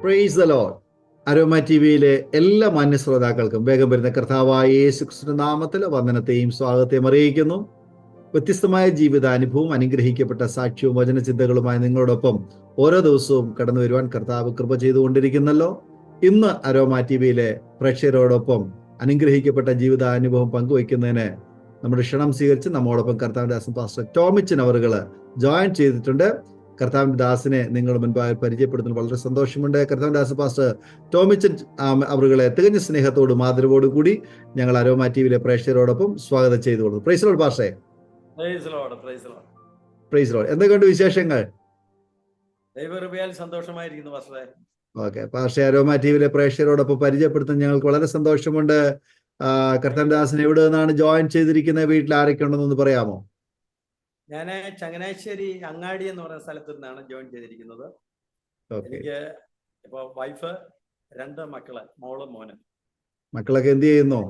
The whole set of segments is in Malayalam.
Praise the Lord. Aroma T വിയിലെ എല്ലാ മാന്യ ശ്രോതാക്കൾക്കും വേഗം വരുന്ന കർത്താവായ യേശു ക്രിസ്തുവിന്റെ നാമത്തിൽ വന്ദനത്തെയും സ്വാഗതത്തെയും അറിയിക്കുന്നു. വ്യത്യസ്തമായ ജീവിതാനുഭവവും അനുഗ്രഹിക്കപ്പെട്ട സാക്ഷ്യവും വചനചിന്തകളുമായി നിങ്ങളോടൊപ്പം ഓരോ ദിവസവും കടന്നു വരുവാൻ കർത്താവ് കൃപ ചെയ്തുകൊണ്ടിരിക്കുന്നല്ലോ. ഇന്ന് അരോമ ടി വിയിലെ പ്രേക്ഷകരോടൊപ്പം അനുഗ്രഹിക്കപ്പെട്ട ജീവിതാനുഭവം പങ്കുവയ്ക്കുന്നതിന് നമ്മുടെ ക്ഷണം സ്വീകരിച്ച് നമ്മോടൊപ്പം കർത്താവിന്റെ ദാസൻ പാസ്റ്റർ ടോമിച്ചൻ അവറുകൾ ജോയിൻ ചെയ്തിട്ടുണ്ട്. കർത്താവിന്റെ ദാസിനെ നിങ്ങളുടെ മുൻപായി പരിചയപ്പെടുത്തുന്നത് വളരെ സന്തോഷമുണ്ട്. കർത്താവിന്റെ ദാസൻ പാസ്റ്റർ ടോമിച്ചൻ അവറുകളെ തികഞ്ഞ സ്നേഹത്തോടും ആദരവോടും കൂടി ഞങ്ങൾ അരോമ ടി വിയിലെ പ്രേക്ഷകരോടൊപ്പം സ്വാഗതം ചെയ്തുകൊള്ളുന്നു. പ്രൈസ് ലോർഡ് പാസ്റ്ററെ. Praise lord. എന്തൊക്കെയുണ്ട് വിശേഷങ്ങൾ? ദൈവകൃപയാൽ സന്തോഷമായിരിക്കുന്നു പാസ്റ്ററെ. ഓക്കെ, പാസ്റ്ററെ, അരോമ ടി വിയിലെ പ്രേക്ഷകരോടൊപ്പം പരിചയപ്പെടുത്തുന്നത് ഞങ്ങൾക്ക് വളരെ സന്തോഷമുണ്ട്. കർത്താവിന്റെ ദാസൻ എവിടെ നിന്നാണ് ജോയിൻ ചെയ്തിരിക്കുന്നത്? വീട്ടിൽ ആരൊക്കെ ഉണ്ടെന്നൊന്ന് പറയാമോ? ഞാൻ ചങ്ങനാശ്ശേരി അങ്ങാടി എന്ന് പറയുന്ന സ്ഥലത്ത് നിന്നാണ് ജോയിൻ ചെയ്തിരിക്കുന്നത്. എനിക്ക് ഇപ്പൊ വൈഫ്, 2 മക്കള്, മോളും മോനും. മക്കളൊക്കെ എന്ത് ചെയ്യുന്നു?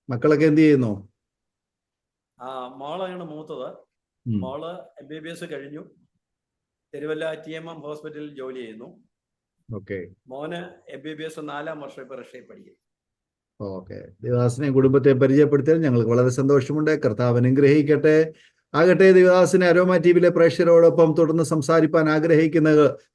മക്കളൊക്കെ എന്ത് ചെയ്യുന്നു? മോളാണ് മൂത്തത്. മോള് MBBS കഴിഞ്ഞു, തിരുവല്ല TMM ഹോസ്പിറ്റലിൽ ജോലി ചെയ്യുന്നു. മോന് MBBS 4ാം വർഷം ഇപ്പൊ റഷ്യയിൽ പഠിക്കും. ഓക്കെ, ദേവദാസിനെയും കുടുംബത്തെ പരിചയപ്പെടുത്തിയാൽ ഞങ്ങൾക്ക് വളരെ സന്തോഷമുണ്ട്. കർത്താവ് അനുഗ്രഹിക്കട്ടെ. ആകട്ടെ, ദേവദാസിനെ അരോമ ടി വിയിലെ പ്രേക്ഷകരോടൊപ്പം തുടർന്ന് സംസാരിപ്പാൻ ആഗ്രഹിക്കുന്ന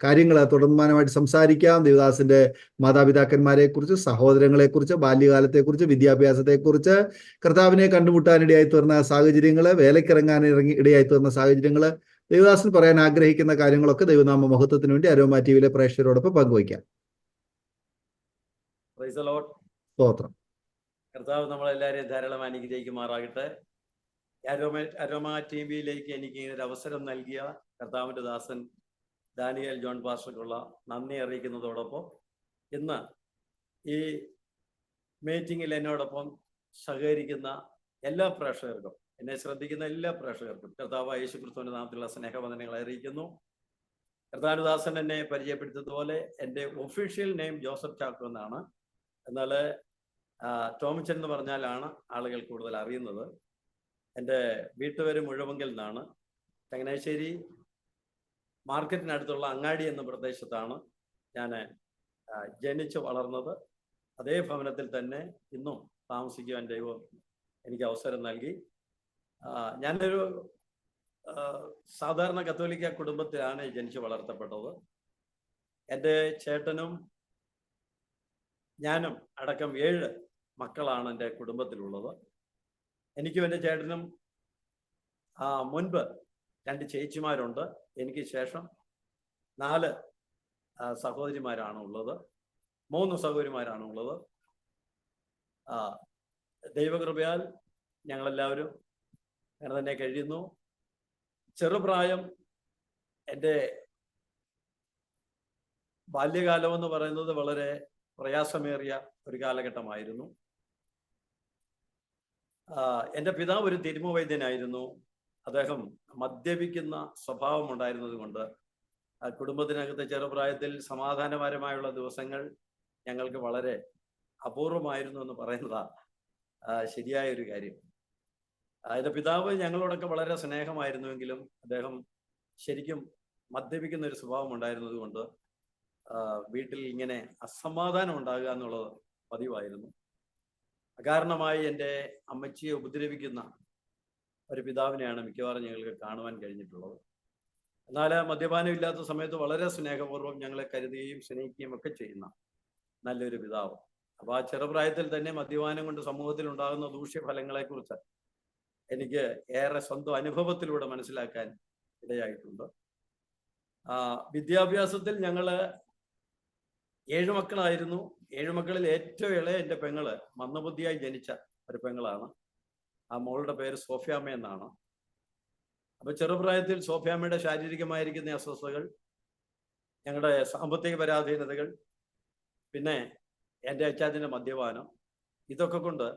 കാര്യങ്ങൾ തുടർമാനമായിട്ട് സംസാരിക്കാം. ദേവദാസിന്റെ മാതാപിതാക്കന്മാരെ കുറിച്ച്, സഹോദരങ്ങളെ കുറിച്ച്, ബാല്യകാലത്തെക്കുറിച്ച്, വിദ്യാഭ്യാസത്തെക്കുറിച്ച്, കർത്താവിനെ കണ്ടുമുട്ടാനിടയായി തീർന്ന സാഹചര്യങ്ങൾ, വേലക്കിറങ്ങാൻ ഇടയായി തീർന്ന സാഹചര്യങ്ങൾ, ദേവദാസൻ പറയാൻ ആഗ്രഹിക്കുന്ന കാര്യങ്ങളൊക്കെ ദൈവനാമ മഹത്വത്തിന് വേണ്ടി അരോമ ടി വിയിലെ പ്രേക്ഷകരോടൊപ്പം പങ്കുവയ്ക്കാം. സ്തോത്രം. കർത്താവ് നമ്മളെല്ലാവരെയും ധാരാളം അനുഗ്രഹിക്കുമാറാകട്ടെ. അരോമ ടി വിയിലേക്ക് എനിക്ക് ഒരു അവസരം നൽകിയ കർത്താവിൻ്റെ ദാസൻ ഡാനിയേൽ ജോൺ പാസ്റ്റർക്കുള്ള നന്ദി അറിയിക്കുന്നതോടൊപ്പം ഇന്ന് ഈ മീറ്റിങ്ങിൽ എന്നോടൊപ്പം സഹകരിക്കുന്ന എല്ലാ പ്രേക്ഷകർക്കും, എന്നെ ശ്രദ്ധിക്കുന്ന എല്ലാ പ്രേക്ഷകർക്കും കർത്താവ് യേശു ക്രിസ്തുവിന്റെ നാമത്തിലുള്ള സ്നേഹവന്ദനങ്ങൾ അറിയിക്കുന്നു. കർത്താവിൻ്റെ ദാസൻ എന്നെ പരിചയപ്പെടുത്തിയതുപോലെ എൻ്റെ ഒഫീഷ്യൽ നെയിം ജോസഫ് ചാക്കോ എന്നാണ്. എന്നാൽ ടോമിച്ചൻ എന്ന് പറഞ്ഞാലാണ് ആളുകൾ കൂടുതൽ അറിയുന്നത്. എൻ്റെ വീട്ടുപേര് മുഴവങ്കൽ നിന്നാണ്. ചങ്ങനാശ്ശേരി മാർക്കറ്റിനടുത്തുള്ള അങ്ങാടി എന്ന പ്രദേശത്താണ് ഞാൻ ജനിച്ച് വളർന്നത്. അതേ ഭവനത്തിൽ തന്നെ ഇന്നും താമസിക്കുവാൻ ദൈവം എനിക്ക് അവസരം നൽകി. ഞാനൊരു സാധാരണ കത്തോലിക്ക കുടുംബത്തിലാണ് ജനിച്ച് വളർത്തപ്പെട്ടത്. എൻ്റെ ചേട്ടനും ഞാനും അടക്കം 7 മക്കളാണ് എൻ്റെ കുടുംബത്തിലുള്ളത്. എനിക്കും എൻ്റെ ചേട്ടനും മുൻപ് 2 ചേച്ചിമാരുണ്ട്. എനിക്ക് ശേഷം 4 സഹോദരിമാരാണ് ഉള്ളത്. 3 സഹോദരിമാരാണ് ഉള്ളത്. ദൈവകൃപയാൽ ഞങ്ങളെല്ലാവരും അങ്ങനെ തന്നെ കഴിയുന്നു. ചെറുപ്രായം, എൻ്റെ ബാല്യകാലം എന്ന് പറയുന്നത് വളരെ പ്രയാസമേറിയ ഒരു കാലഘട്ടമായിരുന്നു. എൻ്റെ പിതാവ് ഒരു തിരുമ വൈദ്യനായിരുന്നു. അദ്ദേഹം മദ്യപിക്കുന്ന സ്വഭാവം ഉണ്ടായിരുന്നത് കൊണ്ട് കുടുംബത്തിനകത്തെ ചെറുപ്രായത്തിൽ സമാധാനപരമായുള്ള ദിവസങ്ങൾ ഞങ്ങൾക്ക് വളരെ അപൂർവമായിരുന്നു എന്ന് പറയുന്നതാണ് ശരിയായ ഒരു കാര്യം. എൻ്റെ പിതാവ് ഞങ്ങളോടൊക്കെ വളരെ സ്നേഹമായിരുന്നുവെങ്കിലും അദ്ദേഹം ശരിക്കും മദ്യപിക്കുന്ന ഒരു സ്വഭാവം ഉണ്ടായിരുന്നത് കൊണ്ട് വീട്ടിൽ ഇങ്ങനെ അസമാധാനം ഉണ്ടാകുക എന്നുള്ളത് പതിവായിരുന്നു. അകാരണമായി എൻ്റെ അമ്മച്ചിയെ ഉപദ്രവിക്കുന്ന ഒരു പിതാവിനെയാണ് മിക്കവാറും ഞങ്ങൾക്ക് കാണുവാൻ കഴിഞ്ഞിട്ടുള്ളത്. എന്നാൽ മദ്യപാനം ഇല്ലാത്ത സമയത്ത് വളരെ സ്നേഹപൂർവ്വം ഞങ്ങളെ കരുതുകയും സ്നേഹിക്കുകയും ഒക്കെ ചെയ്യുന്ന നല്ലൊരു പിതാവ്. അപ്പോൾ ആ ചെറുപ്രായത്തിൽ തന്നെ മദ്യപാനം കൊണ്ട് സമൂഹത്തിൽ ഉണ്ടാകുന്ന ദൂഷ്യഫലങ്ങളെക്കുറിച്ച് എനിക്ക് ഏറെ സ്വന്തം അനുഭവത്തിലൂടെ മനസ്സിലാക്കാൻ ഇടയായിട്ടുണ്ട്. വിദ്യാഭ്യാസത്തിൽ ഞങ്ങൾ 7 മക്കളായിരുന്നു. 7 മക്കളിൽ ഏറ്റവും ഇളയ എൻ്റെ പെങ്ങള് മന്ദബുദ്ധിയായി ജനിച്ച ഒരു പെങ്ങളാണ്. ആ മോളുടെ പേര് സോഫിയാമ്മ എന്നാണ്. അപ്പൊ ചെറുപ്രായത്തിൽ സോഫിയാമ്മയുടെ ശാരീരികമായിരിക്കുന്ന അസ്വസ്ഥതകൾ, ഞങ്ങളുടെ സാമ്പത്തിക പരാധീനതകൾ, പിന്നെ എൻ്റെ അച്ചാച്ചൻ്റെ മദ്യപാനം, ഇതൊക്കെ കൊണ്ട്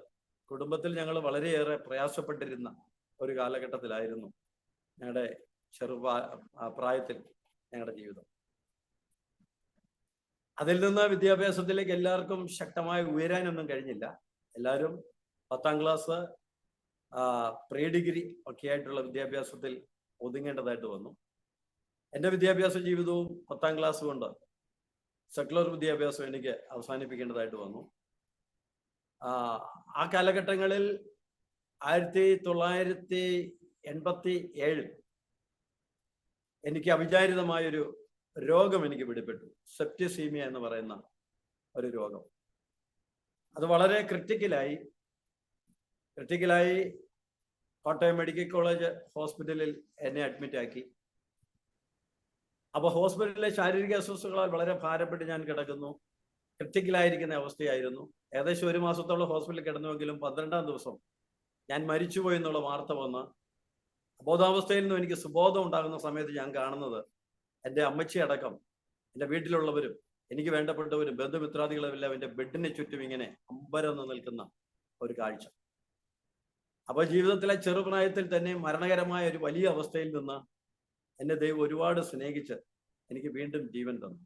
കുടുംബത്തിൽ ഞങ്ങൾ വളരെയേറെ പ്രയാസപ്പെട്ടിരുന്ന ഒരു കാലഘട്ടത്തിലായിരുന്നു ഞങ്ങളുടെ പ്രായത്തിൽ ഞങ്ങളുടെ ജീവിതം. അതിൽ നിന്ന് വിദ്യാഭ്യാസത്തിലേക്ക് എല്ലാവർക്കും ശക്തമായി ഉയരാനൊന്നും കഴിഞ്ഞില്ല. എല്ലാവരും 10ാം ക്ലാസ്, പ്രീ ഡിഗ്രി ഒക്കെ ആയിട്ടുള്ള വിദ്യാഭ്യാസത്തിൽ ഒതുങ്ങേണ്ടതായിട്ട് വന്നു. എൻ്റെ വിദ്യാഭ്യാസ ജീവിതവും 10ാം ക്ലാസ് കൊണ്ട് സെക്കുലർ വിദ്യാഭ്യാസം എനിക്ക് അവസാനിപ്പിക്കേണ്ടതായിട്ട് വന്നു. ആ കാലഘട്ടങ്ങളിൽ 1987 എനിക്ക് അവിചാരിതമായൊരു രോഗം എനിക്ക് പിടിപെട്ടു. സെപ്റ്റിസീമിയ എന്ന് പറയുന്ന ഒരു രോഗം. അത് വളരെ ക്രിട്ടിക്കലായി കോട്ടയം മെഡിക്കൽ കോളേജ് ഹോസ്പിറ്റലിൽ എന്നെ അഡ്മിറ്റ് ആക്കി. അപ്പോൾ ഹോസ്പിറ്റലിലെ ശാരീരിക അസ്വസ്ഥതകളാൽ വളരെ ഭാരപ്പെട്ട് ഞാൻ കിടക്കുന്നു. ക്രിട്ടിക്കലായിരിക്കുന്ന അവസ്ഥയായിരുന്നു. ഏകദേശം 1 മാസത്തോളം ഹോസ്പിറ്റലിൽ കിടന്നുവെങ്കിലും 12-ാം ദിവസം ഞാൻ മരിച്ചുപോയി എന്നുള്ള വാർത്ത വന്ന് അബോധാവസ്ഥയിൽ നിന്നും എനിക്ക് സുബോധം ഉണ്ടാകുന്ന സമയത്ത് ഞാൻ കാണുന്നത് എൻ്റെ അമ്മച്ചി അടക്കം എൻ്റെ വീട്ടിലുള്ളവരും എനിക്ക് വേണ്ടപ്പെട്ടവരും ബന്ധുമിത്രാദികളെല്ലാം എൻ്റെ ബെഡിനെ ചുറ്റും ഇങ്ങനെ അമ്പരന്ന് നിൽക്കുന്ന ഒരു കാഴ്ച. അപ്പോൾ ജീവിതത്തിലെ ചെറുപ്രായത്തിൽ തന്നെ മരണകരമായ ഒരു വലിയ അവസ്ഥയിൽ നിന്ന് എന്നെ ദൈവം ഒരുപാട് സ്നേഹിച്ച് എനിക്ക് വീണ്ടും ജീവൻ തന്നു.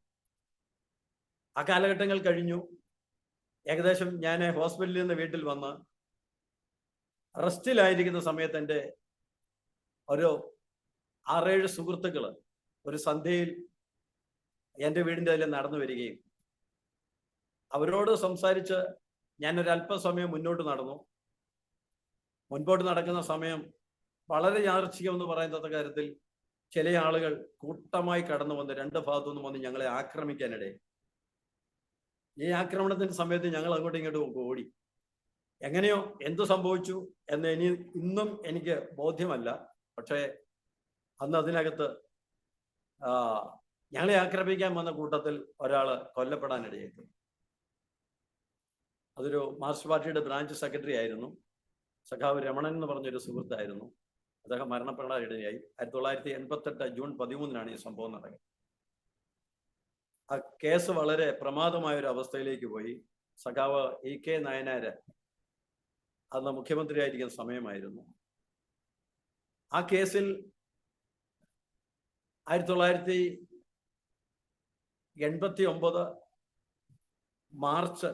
ആ കാലഘട്ടങ്ങൾ കഴിഞ്ഞു. ഏകദേശം ഞാൻ ഹോസ്പിറ്റലിൽ നിന്ന് വീട്ടിൽ വന്ന് റെസ്റ്റിലായിരിക്കുന്ന സമയത്ത് എൻ്റെ ഒരു 6-7 സുഹൃത്തുക്കൾ ഒരു സന്ധ്യയിൽ എൻ്റെ വീടിൻ്റെ അതിൽ നടന്നു വരികയും അവരോട് സംസാരിച്ച് ഞാനൊരു അല്പസമയം മുന്നോട്ട് നടന്നു. മുൻപോട്ട് നടക്കുന്ന സമയം വളരെ യാദൃച്ഛികമെന്ന് പറയുന്ന കാര്യത്തിൽ ചില ആളുകൾ കൂട്ടമായി കടന്നു വന്ന് 2 ഭാഗത്തുനിന്നും വന്ന് ഞങ്ങളെ ആക്രമിക്കാനിടയിൽ. ഈ ആക്രമണത്തിന്റെ സമയത്ത് ഞങ്ങൾ അങ്ങോട്ടും ഇങ്ങോട്ടും ഓടി. എങ്ങനെയോ എന്തു സംഭവിച്ചു എന്ന് ഇന്നും എനിക്ക് ബോധ്യമല്ല. പക്ഷേ അന്ന് അതിനകത്ത് ഞങ്ങളെ ആക്രമിക്കാൻ വന്ന കൂട്ടത്തിൽ ഒരാള് കൊല്ലപ്പെടാനിടയായി. അതൊരു മാർക്സിസ്റ്റ് പാർട്ടിയുടെ ബ്രാഞ്ച് സെക്രട്ടറി ആയിരുന്നു. സഖാവ് രമണൻ എന്ന് പറഞ്ഞൊരു സുഹൃത്തായിരുന്നു. അദ്ദേഹം മരണപ്പെടാനിടയായി. 1988 ജൂൺ 13-നാണ് ഈ സംഭവം നടക്കുന്നത്. ആ കേസ് വളരെ പ്രമാദമായ ഒരു അവസ്ഥയിലേക്ക് പോയി. സഖാവ് EK നായനാര് അന്ന് മുഖ്യമന്ത്രിയായിരിക്കുന്ന സമയമായിരുന്നു. ആ കേസിൽ 1989 മാർച്ച്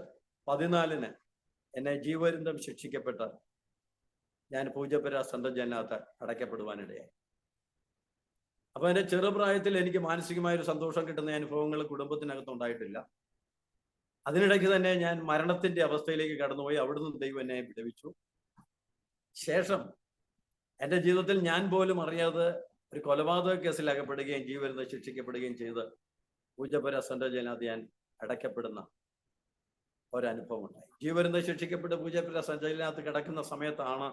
14-ന് എന്നെ ജീവപര്യന്തം ശിക്ഷിക്കപ്പെട്ട ഞാൻ പൂജപ്പുര സെൻട്രൽ ജയിലിനകത്ത് അടയ്ക്കപ്പെടുവാനിടയായി. അപ്പൊ എൻ്റെ ചെറുപ്രായത്തിൽ എനിക്ക് മാനസികമായൊരു സന്തോഷം കിട്ടുന്ന അനുഭവങ്ങൾ കുടുംബത്തിനകത്തുണ്ടായിട്ടില്ല. അതിനിടയ്ക്ക് തന്നെ ഞാൻ മരണത്തിന്റെ അവസ്ഥയിലേക്ക് കടന്നുപോയി. അവിടുന്ന് ദൈവം എന്നെ വിടുവിച്ചു. ശേഷം എൻ്റെ ജീവിതത്തിൽ ഞാൻ പോലും അറിയാതെ ഒരു കൊലപാതക കേസിൽ അകപ്പെടുകയും ജീവപര്യന്തം ശിക്ഷിക്കപ്പെടുകയും ചെയ്ത് പൂജപ്പുര സെൻട്രൽ ജയിലിനകത്ത് ഞാൻ അടയ്ക്കപ്പെടുന്ന ഒരനുഭവം ഉണ്ടായി. ജീവപര്യന്തം ശിക്ഷിക്കപ്പെട്ട് പൂജപ്പുര സെൻട്രൽ ജയിലിനകത്ത് കിടക്കുന്ന സമയത്താണ്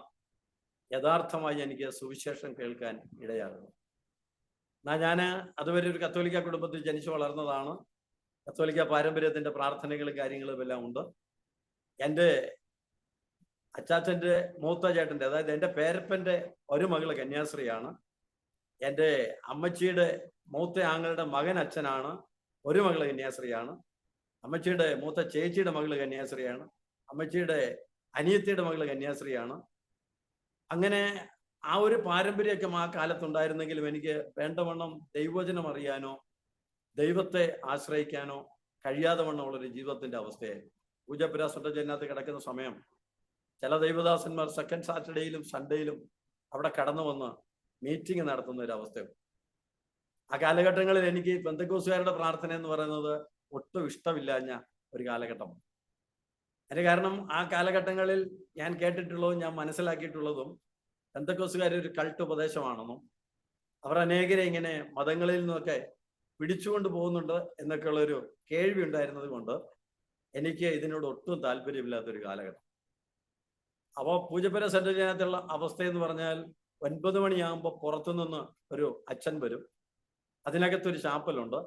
യഥാർത്ഥമായി എനിക്ക് സുവിശേഷം കേൾക്കാൻ ഇടയാകുന്നത്. ഞാൻ അതുവരെ ഒരു കത്തോലിക്ക കുടുംബത്തിൽ ജനിച്ചു വളർന്നതാണ്. കത്തോലിക്ക പാരമ്പര്യത്തിന്റെ പ്രാർത്ഥനകളും കാര്യങ്ങളും എല്ലാം ഉണ്ട്. എൻ്റെ അച്ചാച്ചൻ്റെ മൂത്ത ചേട്ടൻ്റെ, അതായത് എൻ്റെ പേരപ്പൻ്റെ ഒരു മകള് കന്യാസ്ത്രീയാണ്. എൻ്റെ അമ്മച്ചിയുടെ മൂത്ത ആങ്ങളുടെ മകൻ അച്ഛനാണ്. ഒരു മകള് കന്യാസ്ത്രീയാണ്. അമ്മച്ചിയുടെ മൂത്ത ചേച്ചിയുടെ മകള് കന്യാസ്ത്രീയാണ്. അമ്മച്ചിയുടെ അനിയത്തിയുടെ മകള് കന്യാസ്ത്രീയാണ്. അങ്ങനെ ആ ഒരു പാരമ്പര്യമൊക്കെ ആ കാലത്തുണ്ടായിരുന്നെങ്കിലും എനിക്ക് വേണ്ടവണ്ണം ദൈവവചനം അറിയാനോ ദൈവത്തെ ആശ്രയിക്കാനോ കഴിയാതെ വണ്ണമുള്ളൊരു ജീവിതത്തിന്റെ അവസ്ഥയായിരുന്നു. പൂജപ്പുര സെൻട്രൽ ജയിലിനകത്ത് കിടക്കുന്ന സമയം ചില ദൈവദാസന്മാർ സെക്കൻഡ് സാറ്റർഡേയിലും സൺഡേയിലും അവിടെ കടന്നു വന്ന് മീറ്റിംഗ് നടത്തുന്ന ഒരു അവസ്ഥയുണ്ട്. ആ കാലഘട്ടങ്ങളിൽ എനിക്ക് പെന്തക്കോസ്തുകാരുടെ പ്രാർത്ഥന എന്ന് പറയുന്നത് ഒട്ടും ഇഷ്ടമില്ലാഞ്ഞ ഒരു കാലഘട്ടമാണ്. അതിന് കാരണം ആ കാലഘട്ടങ്ങളിൽ ഞാൻ കേട്ടിട്ടുള്ളതും ഞാൻ മനസ്സിലാക്കിയിട്ടുള്ളതും പെന്തക്കോസ്തുകാർ ഒരു കൾട്ട് ഉപദേശമാണെന്നും അവർ അനേകരെ ഇങ്ങനെ മതങ്ങളിൽ നിന്നൊക്കെ പിടിച്ചുകൊണ്ട് പോകുന്നുണ്ട് എന്നൊക്കെയുള്ളൊരു കേൾവി ഉണ്ടായിരുന്നത് കൊണ്ട് എനിക്ക് ഇതിനോട് ഒട്ടും താല്പര്യമില്ലാത്തൊരു കാലഘട്ടം. അപ്പോൾ പൂജപ്പുര സെൻട്രൽ ജയിലിനകത്തുള്ള അവസ്ഥ എന്ന് പറഞ്ഞാൽ 9 മണിയാകുമ്പോൾ പുറത്തുനിന്ന് ഒരു അച്ഛൻ വരും. അതിനകത്തൊരു ചാപ്പലുണ്ട്.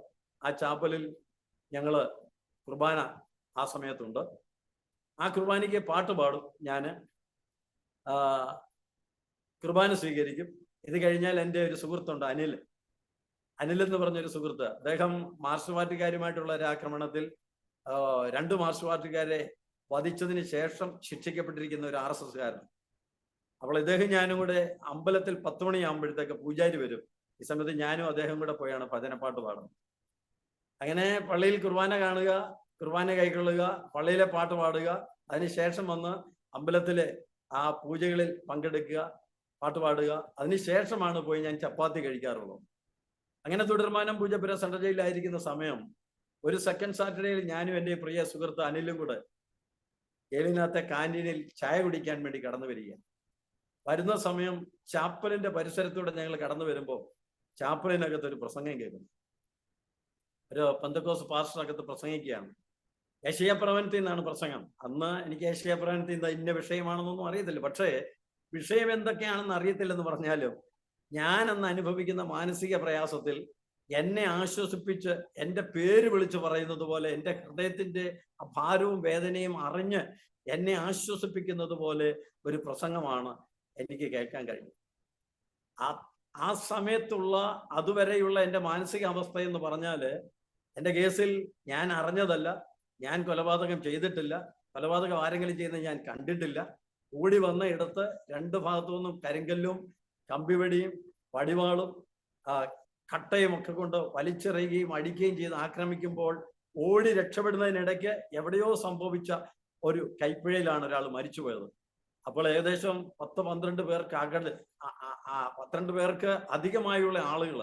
ആ ചാപ്പലിൽ ഞങ്ങൾ കുർബാന ആ സമയത്തുണ്ട്. ആ കുർബാനയ്ക്ക് പാട്ട് പാടും. ഞാൻ കുർബാന സ്വീകരിക്കും. ഇത് കഴിഞ്ഞാൽ എൻ്റെ ഒരു സുഹൃത്തുണ്ട്, അനിൽ എന്ന് പറഞ്ഞൊരു സുഹൃത്ത്. അദ്ദേഹം മാർക്സിസ്റ്റ് പാർട്ടിക്കാരുമായിട്ടുള്ള ഒരു ആക്രമണത്തിൽ 2 മാർക്സിസ്റ്റ് പാർട്ടിക്കാരെ വധിച്ചതിന് ശേഷം ശിക്ഷിക്കപ്പെട്ടിരിക്കുന്ന ഒരു RSSകാരൻ. അപ്പോൾ ഇദ്ദേഹം ഞാനും കൂടെ അമ്പലത്തിൽ 10 മണിയാകുമ്പോഴത്തേക്ക് പൂജാരി വരും. ഈ സമയത്ത് ഞാനും അദ്ദേഹം കൂടെ പോയാണ് ഭജനപ്പാട്ട് പാടുന്നത്. അങ്ങനെ പള്ളിയിൽ കുർബാന കാണുക, കുർബാന കൈക്കൊള്ളുക, പള്ളിയിലെ പാട്ട് പാടുക, അതിനുശേഷം വന്ന് അമ്പലത്തിലെ ആ പൂജകളിൽ പങ്കെടുക്കുക, പാട്ട് പാടുക. അതിനുശേഷമാണ് പോയി ഞാൻ ചപ്പാത്തി കഴിക്കാറുള്ളത്. അങ്ങനെ തുടർമാനം പൂജപ്പുര സെൻട്രൽ ജയിലിലായിരിക്കുന്ന സമയം ഒരു സെക്കൻഡ് സാറ്റർഡേയിൽ ഞാനും എൻ്റെ പ്രിയ സുഹൃത്ത് അനിലും കൂടെ ഏലിനകത്തെ കാന്റീനിൽ ചായ കുടിക്കാൻ വേണ്ടി കടന്നു വരികയാണ്. വരുന്ന സമയം ചാപ്പലിന്റെ പരിസരത്തൂടെ ഞങ്ങൾ കടന്നു വരുമ്പോൾ ചാപ്പലിനകത്ത് ഒരു പ്രസംഗം കേൾക്കുന്നു. ഒരു പെന്തക്കോസ് പാസ്റ്ററകത്ത് പ്രസംഗിക്കുകയാണ്. ഏഷ്യാപ്രവചനത്തിൽ നിന്നാണ് പ്രസംഗം. അന്ന് എനിക്ക് ഏഷ്യാപ്രവചനത്തിൽ നിന്ന് ഇന്ന വിഷയമാണെന്നൊന്നും അറിയത്തില്ല. പക്ഷേ വിഷയം എന്തൊക്കെയാണെന്ന് അറിയത്തില്ലെന്ന് പറഞ്ഞാലും ഞാൻ അന്ന് അനുഭവിക്കുന്ന മാനസിക പ്രയാസത്തിൽ എന്നെ ആശ്വസിപ്പിച്ച് എൻ്റെ പേര് വിളിച്ചു പറയുന്നത് പോലെ, എൻ്റെ ഹൃദയത്തിന്റെ ഭാരവും വേദനയും അറിഞ്ഞ് എന്നെ ആശ്വസിപ്പിക്കുന്നത് പോലെ ഒരു പ്രസംഗമാണ് എനിക്ക് കേൾക്കാൻ കഴിഞ്ഞു. ആ സമയത്തുള്ള അതുവരെയുള്ള എൻ്റെ മാനസിക അവസ്ഥ എന്ന് പറഞ്ഞാൽ, എൻ്റെ കേസിൽ ഞാൻ അറിഞ്ഞതല്ല, ഞാൻ കൊലപാതകം ചെയ്തിട്ടില്ല, കൊലപാതകം ആരെങ്കിലും ചെയ്യുന്നത് ഞാൻ കണ്ടിട്ടില്ല. ഓടി വന്ന ഇടത്ത് രണ്ട് ഭാഗത്തു നിന്നും കരിങ്കല്ലും കമ്പിവടിയും വടിവാളും കട്ടയും ഒക്കെ കൊണ്ട് വലിച്ചെറിയുകയും അടിക്കുകയും ചെയ്ത് ആക്രമിക്കുമ്പോൾ ഓടി രക്ഷപ്പെടുന്നതിനിടയ്ക്ക് എവിടെയോ സംഭവിച്ച ഒരു കൈപ്പിഴയിലാണ് ഒരാൾ മരിച്ചുപോയത്. അപ്പോൾ ഏകദേശം 10-12 പേർക്ക് 12 പേർക്ക് അധികമായുള്ള ആളുകൾ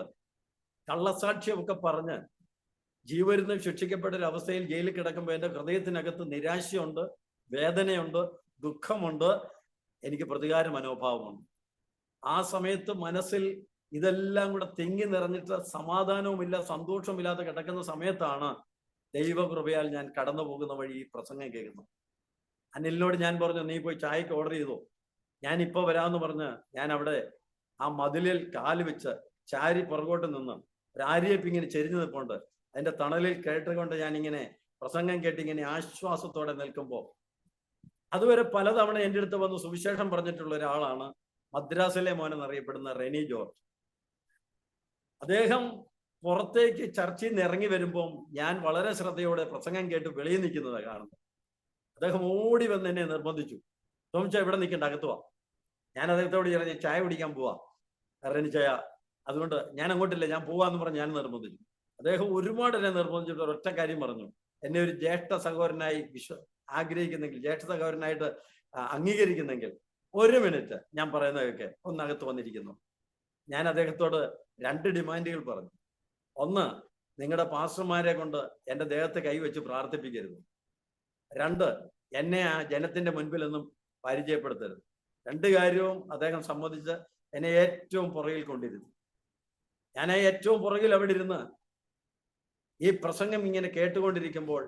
കള്ളസാക്ഷ്യമൊക്കെ പറഞ്ഞ് ജീവരുന്ന് ശിക്ഷിക്കപ്പെട്ട ഒരു അവസ്ഥയിൽ ജയിലിൽ കിടക്കുമ്പോൾ എൻ്റെ ഹൃദയത്തിനകത്ത് നിരാശയുണ്ട്, വേദനയുണ്ട്, ദുഃഖമുണ്ട്, എനിക്ക് പ്രതികാര മനോഭാവമുണ്ട്. ആ സമയത്ത് മനസ്സിൽ ഇതെല്ലാം കൂടെ തിങ്ങി നിറഞ്ഞിട്ട് സമാധാനവുമില്ല, സന്തോഷമില്ലാതെ കിടക്കുന്ന സമയത്താണ് ദൈവകൃപയാൽ ഞാൻ കടന്നു പോകുന്ന വഴി ഈ പ്രസംഗം കേൾക്കുന്നത്. അനിലിനോട് ഞാൻ പറഞ്ഞു, നീ പോയി ചായക്ക് ഓർഡർ ചെയ്തോ, ഞാൻ ഇപ്പൊ വരാമെന്ന് പറഞ്ഞ് ഞാൻ അവിടെ ആ മതിലിൽ കാല് വെച്ച് ചാരി പുറകോട്ട് നിന്ന് ഒരു ആര്യപ്പ് ഇങ്ങനെ ചെരിഞ്ഞു നിൽപ്പുണ്ട്. അതിന്റെ തണലിൽ കേട്ടുകൊണ്ട് ഞാൻ ഇങ്ങനെ പ്രസംഗം കേട്ടിങ്ങനെ ആശ്വാസത്തോടെ നിൽക്കുമ്പോൾ, അതുവരെ പലതവണ എൻ്റെ അടുത്ത് വന്ന് സുവിശേഷം പറഞ്ഞിട്ടുള്ള ഒരാളാണ് മദ്രാസിലെ മോൻ എന്നറിയപ്പെടുന്ന റെനി ജോർജ്. അദ്ദേഹം പുറത്തേക്ക് ചർച്ചയിൽ നിന്ന് ഇറങ്ങി വരുമ്പം ഞാൻ വളരെ ശ്രദ്ധയോടെ പ്രസംഗം കേട്ട് വെളിയിൽ നിൽക്കുന്നത് കാണുന്നത്. അദ്ദേഹം ഓടി വന്ന് എന്നെ നിർബന്ധിച്ചു, തോമിച്ചാ ഇവിടെ നിൽക്കണ്ട, അകത്ത് വാ. ഞാൻ അദ്ദേഹത്തോട് പറഞ്ഞ് ചായ കുടിക്കാൻ പോവാ റെനി ചായ, അതുകൊണ്ട് ഞാൻ അങ്ങോട്ടില്ല, ഞാൻ പോവാന്ന് പറഞ്ഞ് ഞാൻ നിർബന്ധിച്ചു. അദ്ദേഹം ഒരുപാട് എന്നെ നിർബന്ധിച്ചിട്ട് ഒരൊറ്റ കാര്യം പറഞ്ഞു, എന്നെ ഒരു ജ്യേഷ്ഠ സഹോദരനായി ആഗ്രഹിക്കുന്നെങ്കിൽ, ജ്യേഷ്ഠ സഹോദരനായിട്ട് അംഗീകരിക്കുന്നെങ്കിൽ 1 മിനിറ്റ് ഞാൻ പറയുന്നതൊക്കെ ഒന്നകത്ത് വന്നിരിക്കുന്നു. ഞാൻ അദ്ദേഹത്തോട് 2 ഡിമാൻഡുകൾ പറഞ്ഞു. ഒന്ന്, നിങ്ങളുടെ പാസ്റ്റർമാരെ കൊണ്ട് എൻ്റെ ദേഹത്ത് കൈവച്ച് പ്രാർത്ഥിപ്പിക്കരുത്. 2, എന്നെ ആ ജനത്തിന്റെ മുൻപിലൊന്നും പരിചയപ്പെടുത്തരുത്. 2 കാര്യവും അദ്ദേഹം സമ്മതിച്ച് എന്നെ ഏറ്റവും പുറകിൽ കൊണ്ടിരുന്നു. ഞാൻ ഏറ്റവും പുറകിൽ അവിടെ ഇരുന്ന് ഈ പ്രസംഗം ഇങ്ങനെ കേട്ടുകൊണ്ടിരിക്കുമ്പോൾ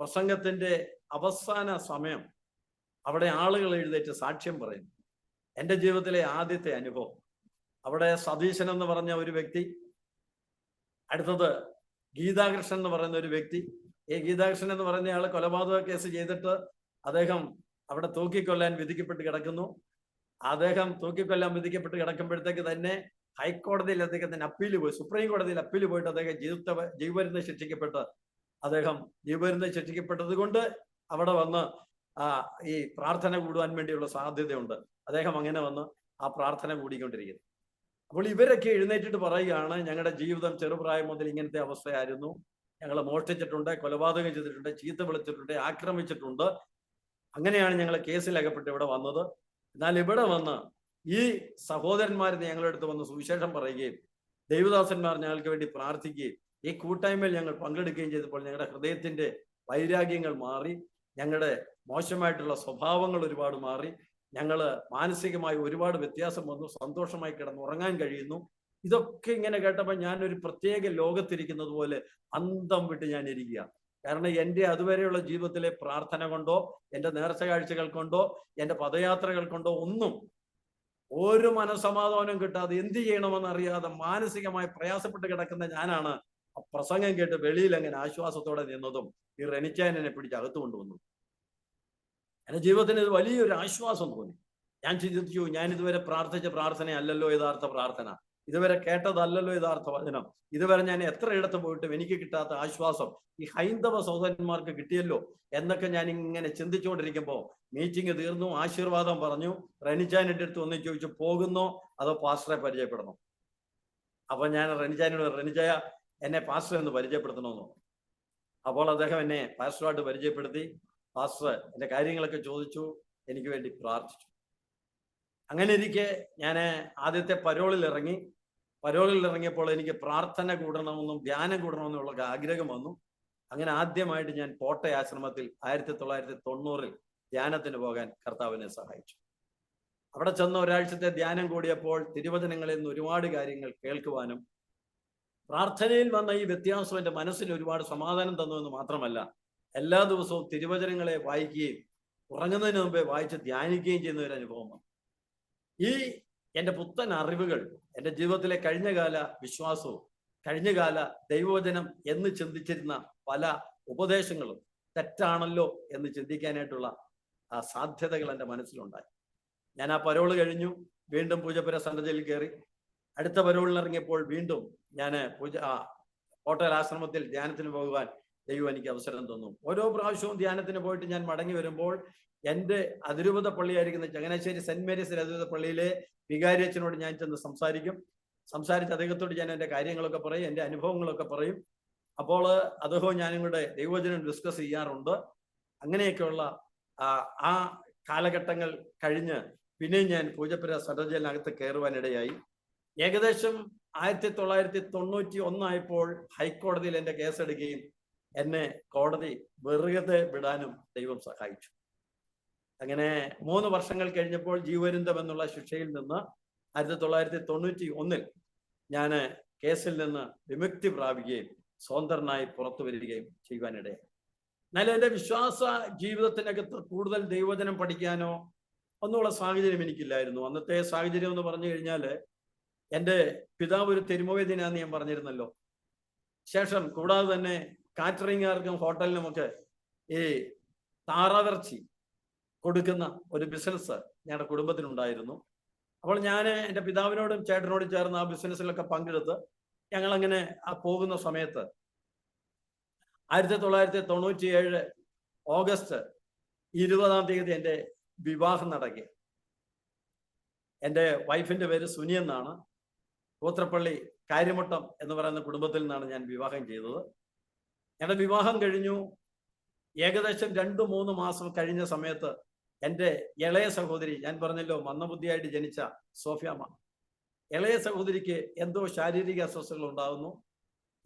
പ്രസംഗത്തിന്റെ അവസാന സമയം അവിടെ ആളുകൾ എഴുന്നേറ്റ് സാക്ഷ്യം പറയുന്നു. എൻ്റെ ജീവിതത്തിലെ ആദ്യത്തെ അനുഭവം. അവിടെ സതീശൻ എന്ന് പറഞ്ഞ ഒരു വ്യക്തി, അടുത്തത് ഗീതാകൃഷ്ണൻ എന്ന് പറയുന്ന ഒരു വ്യക്തി. ഈ ഗീതാകൃഷ്ണൻ എന്ന് പറയുന്ന ആൾ കൊലപാതക കേസ് ചെയ്തിട്ട് അദ്ദേഹം അവിടെ തൂക്കിക്കൊല്ലാൻ വിധിക്കപ്പെട്ട് കിടക്കുന്നു. അദ്ദേഹം തൂക്കിക്കൊല്ലാൻ വിധിക്കപ്പെട്ട് കിടക്കുമ്പോഴത്തേക്ക് തന്നെ ഹൈക്കോടതിയിൽ അദ്ദേഹത്തിന് അപ്പീൽ പോയി, സുപ്രീം കോടതിയിൽ അപ്പീൽ പോയിട്ട് അദ്ദേഹം ജീവപര്യന്തം ശിക്ഷിക്കപ്പെട്ട് അദ്ദേഹം ജീവപര്യന്തം ശിക്ഷിക്കപ്പെട്ടത് കൊണ്ട് അവിടെ വന്ന് ഈ പ്രാർത്ഥന കൂടുവാൻ വേണ്ടിയുള്ള സാധ്യതയുണ്ട്. അദ്ദേഹം അങ്ങനെ വന്ന് ആ പ്രാർത്ഥന കൂടിക്കൊണ്ടിരിക്കുന്നു. അപ്പോൾ ഇവരൊക്കെ എഴുന്നേറ്റിട്ട് പറയുകയാണ്, ഞങ്ങളുടെ ജീവിതം ചെറുപ്രായം മുതൽ ഇങ്ങനത്തെ അവസ്ഥയായിരുന്നു, ഞങ്ങൾ മോഷ്ടിച്ചിട്ടുണ്ട്, കൊലപാതകം ചെയ്തിട്ടുണ്ട്, ചീത്ത വിളിച്ചിട്ടുണ്ട്, ആക്രമിച്ചിട്ടുണ്ട്, അങ്ങനെയാണ് ഞങ്ങൾ കേസിലകപ്പെട്ട് ഇവിടെ വന്നത്. എന്നാൽ ഇവിടെ വന്ന് ഈ സഹോദരന്മാർ ഞങ്ങളുടെ അടുത്ത് വന്ന് സുവിശേഷം പറയുകയും ദൈവദാസന്മാർ ഞങ്ങൾക്ക് വേണ്ടി പ്രാർത്ഥിക്കുകയും ഈ കൂട്ടായ്മയിൽ ഞങ്ങൾ പങ്കെടുക്കുകയും ചെയ്തപ്പോൾ ഞങ്ങളുടെ ഹൃദയത്തിന്റെ വൈരാഗ്യങ്ങൾ മാറി, ഞങ്ങളുടെ മോശമായിട്ടുള്ള സ്വഭാവങ്ങൾ ഒരുപാട് മാറി, ഞങ്ങൾ മാനസികമായി ഒരുപാട് വ്യത്യാസം വന്നു, സന്തോഷമായി കിടന്നുറങ്ങാൻ കഴിയുന്നു. ഇതൊക്കെ ഇങ്ങനെ കേട്ടപ്പോൾ ഞാനൊരു പ്രത്യേക ലോകത്തിരിക്കുന്നത് പോലെ അന്തം വിട്ട് ഞാൻ ഇരിക്കുക. കാരണം എൻ്റെ അതുവരെയുള്ള ജീവിതത്തിലെ പ്രാർത്ഥന കൊണ്ടോ എൻ്റെ നേർച്ച കാഴ്ചകൾ കൊണ്ടോ എൻ്റെ പദയാത്രകൾ കൊണ്ടോ ഒന്നും ഒരു മനസ്സമാധാനം കിട്ടാതെ എന്ത് ചെയ്യണമെന്ന് അറിയാതെ മാനസികമായി പ്രയാസപ്പെട്ട് കിടക്കുന്ന ഞാനാണ് പ്രസംഗം കേട്ട് വെളിയിൽ അങ്ങനെ ആശ്വാസത്തോടെ നിന്നതും ഈ റെനിച്ചാൻ എന്നെ പിടിച്ച് അകത്ത് കൊണ്ടുവന്നു. എൻ്റെ ജീവിതത്തിന് ഇത് വലിയൊരു ആശ്വാസം തോന്നി. ഞാൻ ചിന്തിച്ചു, ഞാൻ ഇതുവരെ പ്രാർത്ഥിച്ച പ്രാർത്ഥന അല്ലല്ലോ യഥാർത്ഥ പ്രാർത്ഥന, ഇതുവരെ കേട്ടതല്ലല്ലോ യഥാർത്ഥ വചനം, ഇതുവരെ ഞാൻ എത്ര ഇടത്ത് പോയിട്ടും എനിക്ക് കിട്ടാത്ത ആശ്വാസം ഈ ഹൈന്ദവ സഹോദരന്മാർക്ക് കിട്ടിയല്ലോ എന്നൊക്കെ ഞാൻ ഇങ്ങനെ ചിന്തിച്ചുകൊണ്ടിരിക്കുമ്പോൾ മീറ്റിംഗ് തീർന്നു, ആശീർവാദം പറഞ്ഞു. റെനിച്ചാനിന്റെ അടുത്ത് ഒന്ന് ചോദിച്ചു, പോകുന്നോ അതോ പാസ്റ്ററെ പരിചയപ്പെടണോ? അപ്പൊ ഞാൻ റെനിച്ചാനോട്, റെനിച്ചായ എന്നെ പാസ്റ്റർ എന്ന് പരിചയപ്പെടുത്തണമെന്നോ? അപ്പോൾ അദ്ദേഹം എന്നെ പാസ്റ്ററുമായിട്ട് പരിചയപ്പെടുത്തി. പാസ്റ്റർ എൻ്റെ കാര്യങ്ങളൊക്കെ ചോദിച്ചു, എനിക്ക് വേണ്ടി പ്രാർത്ഥിച്ചു. അങ്ങനെ ഇരിക്കെ ഞാൻ ആദ്യത്തെ പരോളിൽ ഇറങ്ങി. പരോളിൽ ഇറങ്ങിയപ്പോൾ എനിക്ക് പ്രാർത്ഥന കൂടണമെന്നും ധ്യാനം കൂടണമെന്നുള്ള ആഗ്രഹം വന്നു. അങ്ങനെ ആദ്യമായിട്ട് ഞാൻ കോട്ടയ ആശ്രമത്തിൽ 1990 ധ്യാനത്തിന് പോകാൻ കർത്താവിനെ സഹായിച്ചു. അവിടെ ചെന്ന ഒരാഴ്ചത്തെ ധ്യാനം കൂടിയപ്പോൾ തിരുവചനങ്ങളിൽ നിന്ന് ഒരുപാട് കാര്യങ്ങൾ കേൾക്കുവാനും പ്രാർത്ഥനയിൽ വന്ന ഈ വ്യത്യാസം എൻ്റെ മനസ്സിൽ ഒരുപാട് സമാധാനം തന്നു എന്ന് മാത്രമല്ല, എല്ലാ ദിവസവും തിരുവചനങ്ങളെ വായിക്കുകയും ഉറങ്ങുന്നതിന് മുമ്പേ വായിച്ച് ധ്യാനിക്കുകയും ചെയ്യുന്ന ഒരു അനുഭവമാണ്. ഈ എൻ്റെ പുത്തൻ അറിവുകൾ എൻ്റെ ജീവിതത്തിലെ കഴിഞ്ഞകാല വിശ്വാസവും കഴിഞ്ഞകാല ദൈവവചനം എന്ന് ചിന്തിച്ചിരുന്ന പല ഉപദേശങ്ങളും തെറ്റാണല്ലോ എന്ന് ചിന്തിക്കാനായിട്ടുള്ള ആ സാധ്യതകൾ എൻ്റെ മനസ്സിലുണ്ടായി. ഞാൻ ആ പരോള് കഴിഞ്ഞു, വീണ്ടും പൂജപ്പുര സെൻട്രൽ കയറി. അടുത്ത പരോളിൽ ഇറങ്ങിയപ്പോൾ വീണ്ടും ഞാൻ കോട്ടയ ആശ്രമത്തിൽ ധ്യാനത്തിന് പോകുവാൻ ദൈവം എനിക്ക് അവസരം തന്നു. ഓരോ പ്രാവശ്യവും ധ്യാനത്തിന് പോയിട്ട് ഞാൻ മടങ്ങി വരുമ്പോൾ എൻ്റെ അതിരൂപത പള്ളിയായിരിക്കുന്ന ചങ്ങനാശ്ശേരി സെന്റ് മേരീസ് അതിരൂപത പള്ളിയിലെ വികാരി അച്ഛനോട് ഞാൻ ചെന്ന് സംസാരിച്ച് അദ്ദേഹത്തോട് ഞാൻ എൻ്റെ കാര്യങ്ങളൊക്കെ പറയും, എൻ്റെ അനുഭവങ്ങളൊക്കെ പറയും. അപ്പോൾ അദ്ദേഹവും ഞാനും കൂടെ ദൈവവചനം ഡിസ്കസ് ചെയ്യാറുണ്ട്. അങ്ങനെയൊക്കെയുള്ള ആ കാലഘട്ടങ്ങൾ കഴിഞ്ഞ് പിന്നെയും ഞാൻ പൂജപ്പുര സെൻട്രലിനകത്ത് കയറുവാനിടയായി. ഏകദേശം 1991 ആയപ്പോൾ ഹൈക്കോടതിയിൽ എൻ്റെ കേസെടുക്കുകയും എന്നെ കോടതി വെറുതെ വിടാനും ദൈവം സഹായിച്ചു. അങ്ങനെ 3 വർഷങ്ങൾ കഴിഞ്ഞപ്പോൾ ജീവപര്യന്തം എന്നുള്ള ശിക്ഷയിൽ നിന്ന് 1991 ഞാൻ കേസിൽ നിന്ന് വിമുക്തി പ്രാപിക്കുകയും സ്വതന്ത്രനായി പുറത്തു വരികയും ചെയ്യുവാനിടയായി. എന്നാൽ എൻ്റെ വിശ്വാസ ജീവിതത്തിനകത്ത് കൂടുതൽ ദൈവവചനം പഠിക്കാനോ ഒന്നുമുള്ള സാഹചര്യം എനിക്കില്ലായിരുന്നു. അന്നത്തെ സാഹചര്യം എന്ന് പറഞ്ഞു കഴിഞ്ഞാൽ എൻ്റെ പിതാവ് ഒരു തിരുമുവൈദ്യനാന്ന് ഞാൻ പറഞ്ഞിരുന്നല്ലോ. ശേഷം കൂടാതെ തന്നെ കാറ്ററിംഗുകാർക്കും ഹോട്ടലിനുമൊക്കെ ഈ താറാവിറച്ചി കൊടുക്കുന്ന ഒരു ബിസിനസ് ഞങ്ങളുടെ കുടുംബത്തിനുണ്ടായിരുന്നു. അപ്പോൾ ഞാൻ എൻ്റെ പിതാവിനോടും ചേട്ടനോടും ചേർന്ന് ആ ബിസിനസ്സിലൊക്കെ പങ്കെടുത്ത് ഞങ്ങളങ്ങനെ പോകുന്ന സമയത്ത് 1997 ഓഗസ്റ്റ് 20 എൻ്റെ വിവാഹം നടക്കി. എൻ്റെ വൈഫിൻ്റെ പേര് സുനി എന്നാണ്. കൂത്രപ്പള്ളി കാര്യമുട്ടം എന്ന് പറയുന്ന കുടുംബത്തിൽ നിന്നാണ് ഞാൻ വിവാഹം ചെയ്തത്. ഞങ്ങളുടെ വിവാഹം കഴിഞ്ഞു. ഏകദേശം 2-3 മാസം കഴിഞ്ഞ സമയത്ത് എൻ്റെ ഇളയ സഹോദരി, ഞാൻ പറഞ്ഞല്ലോ മന്ദബുദ്ധിയായിട്ട് ജനിച്ച സോഫിയാമ്മ, ഇളയ സഹോദരിക്ക് എന്തോ ശാരീരിക അസ്വസ്ഥതകൾ ഉണ്ടാകുന്നു.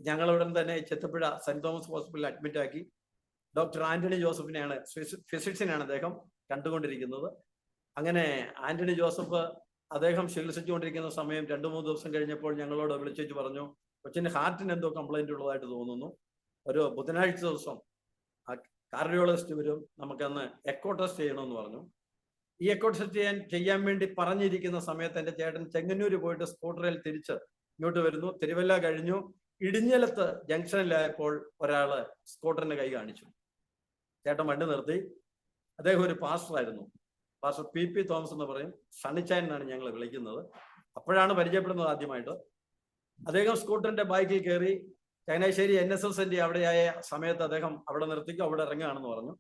ഞങ്ങളുടൻ തന്നെ ചെത്തപ്പുഴ സെന്റ് തോമസ് ഹോസ്പിറ്റലിൽ അഡ്മിറ്റ് ആക്കി. ഡോക്ടർ ആന്റണി ജോസഫിനെയാണ്, ഫിസിഷ്യനാണ് അദ്ദേഹം, കണ്ടുകൊണ്ടിരിക്കുന്നത്. അങ്ങനെ ആന്റണി ജോസഫ് അദ്ദേഹം ചികിത്സിച്ചുകൊണ്ടിരിക്കുന്ന സമയം 2-3 ദിവസം കഴിഞ്ഞപ്പോൾ ഞങ്ങളോട് വിളിച്ചു പറഞ്ഞു, കൊച്ചിൻ്റെ ഹാർട്ടിന് എന്തോ കംപ്ലൈന്റ് ഉള്ളതായിട്ട് തോന്നുന്നു. ഒരു ബുധനാഴ്ച ദിവസം കാർഡിയോളജിസ്റ്റ് വരും, നമുക്കന്ന് എക്കോ ടെസ്റ്റ് ചെയ്യണമെന്ന് പറഞ്ഞു. ഈ എക്കോ ടെസ്റ്റ് ചെയ്യാൻ വേണ്ടി പറഞ്ഞിരിക്കുന്ന സമയത്ത് എൻ്റെ ചേട്ടൻ ചെങ്ങന്നൂര് പോയിട്ട് സ്കൂട്ടറിൽ തിരിച്ച് ഇങ്ങോട്ട് വരുന്നു. തിരുവല്ല കഴിഞ്ഞു ഇടിഞ്ഞലത്ത് ജംഗ്ഷനിലായപ്പോൾ ഒരാള് സ്കൂട്ടറിന്റെ കൈ കാണിച്ചു. ചേട്ടൻ വണ്ടി നിർത്തി. അദ്ദേഹം ഒരു പാസ്റ്ററായിരുന്നു, പാസ്റ്റർ PP തോമസ് എന്ന് പറയും, സണ്ണിച്ചായൻ എന്നാണ് ഞങ്ങൾ വിളിക്കുന്നത്. അപ്പോഴാണ് പരിചയപ്പെടുന്നത് ആദ്യമായിട്ട്. അദ്ദേഹം സ്കൂട്ടറിന്റെ ബൈക്കിൽ കയറി ചങ്ങനാശ്ശേരി NSSന്റെ അവിടെയായ സമയത്ത് അദ്ദേഹം അവിടെ നിർത്തിക്കും, അവിടെ ഇറങ്ങുകയാണെന്ന് പറഞ്ഞു.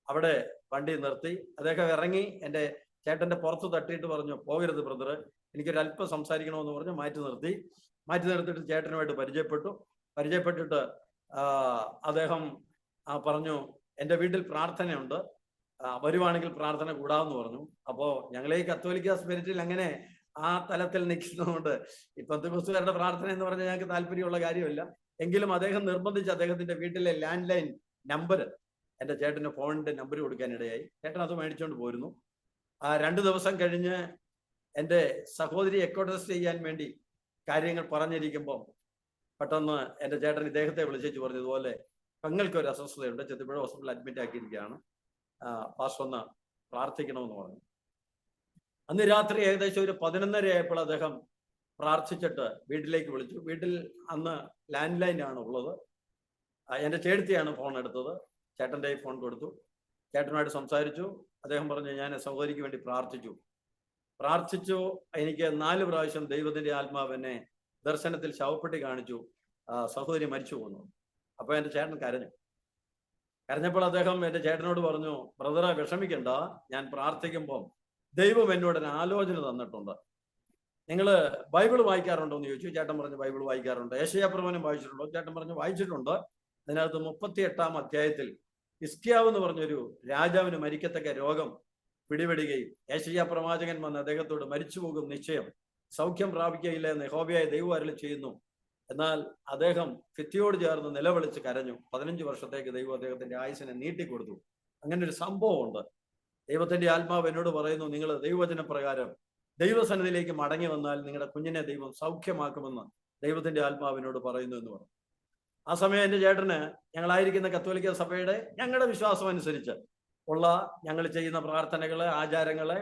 അവിടെ വണ്ടി നിർത്തി. അദ്ദേഹം ഇറങ്ങി എൻ്റെ ചേട്ടന്റെ പുറത്ത് തട്ടിയിട്ട് പറഞ്ഞു, പോകരുത് ബ്രദർ, എനിക്കൊരല്പം സംസാരിക്കണമെന്ന് പറഞ്ഞു. മാറ്റി നിർത്തിയിട്ട് ചേട്ടനുമായിട്ട് പരിചയപ്പെട്ടിട്ട് അദ്ദേഹം പറഞ്ഞു, എൻ്റെ വീട്ടിൽ പ്രാർത്ഥനയുണ്ട്, വരുവാണെങ്കിൽ പ്രാർത്ഥന കൂടാമെന്ന് പറഞ്ഞു. അപ്പോൾ ഞങ്ങളെ ഈ കത്തോലിക്ക സ്പിരിറ്റിൽ അങ്ങനെ ആ തലത്തിൽ നിൽക്കുന്നതുകൊണ്ട് ഈ പെന്തക്കോസ്തുകാരുടെ പ്രാർത്ഥന എന്ന് പറഞ്ഞാൽ ഞങ്ങൾക്ക് താല്പര്യമുള്ള കാര്യമില്ല. എങ്കിലും അദ്ദേഹം നിർബന്ധിച്ച് അദ്ദേഹത്തിന്റെ വീട്ടിലെ ലാൻഡ് ലൈൻ നമ്പർ, എൻ്റെ ചേട്ടൻ്റെ ഫോണിന്റെ നമ്പർ കൊടുക്കാനിടയായി. ചേട്ടൻ അത് മേടിച്ചുകൊണ്ട് പോരുന്നു. 2 ദിവസം കഴിഞ്ഞ് എൻ്റെ സഹോദരി എക്കോ ടെസ്റ്റ് ചെയ്യാൻ വേണ്ടി കാര്യങ്ങൾ പറഞ്ഞിരിക്കുമ്പോൾ പെട്ടെന്ന് എൻ്റെ ചേട്ടൻ ഇദ്ദേഹത്തെ വിളിച്ചു പറഞ്ഞു, ഇതുപോലെ പെങ്ങൾക്ക് ഒരു അസ്വസ്ഥതയുണ്ട്, ചെത്തിപ്പുഴ ഹോസ്പിറ്റലിൽ അഡ്മിറ്റ് ആക്കിയിരിക്കുകയാണ്, പാസ്റ്റർ ഒന്ന് പ്രാർത്ഥിക്കണമെന്ന് പറഞ്ഞു. അന്ന് രാത്രി ഏകദേശം ഒരു 11:30 ആയപ്പോൾ അദ്ദേഹം പ്രാർത്ഥിച്ചിട്ട് വീട്ടിലേക്ക് വിളിച്ചു. വീട്ടിൽ അന്ന് ലാൻഡ് ലൈൻ ആണ് ഉള്ളത്. എൻ്റെ ചേട്ടത്തിയാണ് ഫോൺ എടുത്തത്. ചേട്ടൻ്റെ ഫോൺ കൊടുത്തു. ചേട്ടനുമായിട്ട് സംസാരിച്ചു. അദ്ദേഹം പറഞ്ഞു, ഞാൻ സഹോദരിക്ക് വേണ്ടി പ്രാർത്ഥിച്ചു. എനിക്ക് 4 പ്രാവശ്യം ദൈവത്തിന്റെ ആത്മാവ് എന്നെ ദർശനത്തിൽ ശവപ്പെട്ടി കാണിച്ചു, സഹോദരി മരിച്ചു പോകുന്നു. അപ്പൊ എൻ്റെ ചേട്ടൻ കരഞ്ഞപ്പോൾ അദ്ദേഹം എൻ്റെ ചേട്ടനോട് പറഞ്ഞു, ബ്രദറെ വിഷമിക്കണ്ട, ഞാൻ പ്രാർത്ഥിക്കുമ്പം ദൈവം എന്നോട് ഒരു ആലോചന തന്നിട്ടുണ്ട്. നിങ്ങൾ ബൈബിൾ വായിക്കാറുണ്ടോ എന്ന് ചോദിച്ചു. ചേട്ടൻ പറഞ്ഞു, ബൈബിൾ വായിക്കാറുണ്ട്. യേശയ്യാപ്രവചനം വായിച്ചിട്ടുണ്ടോ? ചേട്ടൻ പറഞ്ഞു, വായിച്ചിട്ടുണ്ട്. അതിനകത്ത് 38-ാം അധ്യായത്തിൽ ഹിസ്കിയാവ് എന്ന് പറഞ്ഞൊരു രാജാവിന് മരിക്കത്തക്ക രോഗം പിടിപെടുകയും യേശയ്യാ പ്രവാചകൻ വന്ന് അദ്ദേഹത്തോട് മരിച്ചു പോകും നിശ്ചയം, സൗഖ്യം പ്രാപിക്കുകയില്ല എന്ന് യഹോവയായ ദൈവം അരുളി ചെയ്യുന്നു എന്നാൽ അദ്ദേഹം ഭിത്തിയോട് ചേർന്ന് നിലവിളിച്ച് കരഞ്ഞു. 15 വർഷത്തേക്ക് ദൈവം അദ്ദേഹത്തിന്റെ ആയുസ്സിനെ നീട്ടിക്കൊടുത്തു. അങ്ങനെ ഒരു സംഭവമുണ്ട്. ദൈവത്തിന്റെ ആത്മാവ് എന്നോട് പറയുന്നു, നിങ്ങൾ ദൈവവചന പ്രകാരം ദൈവസന്നിധിയിലേക്ക് മടങ്ങി വന്നാൽ നിങ്ങളുടെ കുഞ്ഞിനെ ദൈവം സൗഖ്യമാക്കുമെന്ന് ദൈവത്തിന്റെ ആത്മാവിനോട് പറയുന്നു എന്ന് പറഞ്ഞു. ആ സമയം എൻ്റെ ചേട്ടന് ഞങ്ങളായിരിക്കുന്ന കത്തോലിക്ക സഭയുടെ ഞങ്ങളുടെ വിശ്വാസം അനുസരിച്ച് ഉള്ള ഞങ്ങൾ ചെയ്യുന്ന പ്രാർത്ഥനകള്, ആചാരങ്ങള്,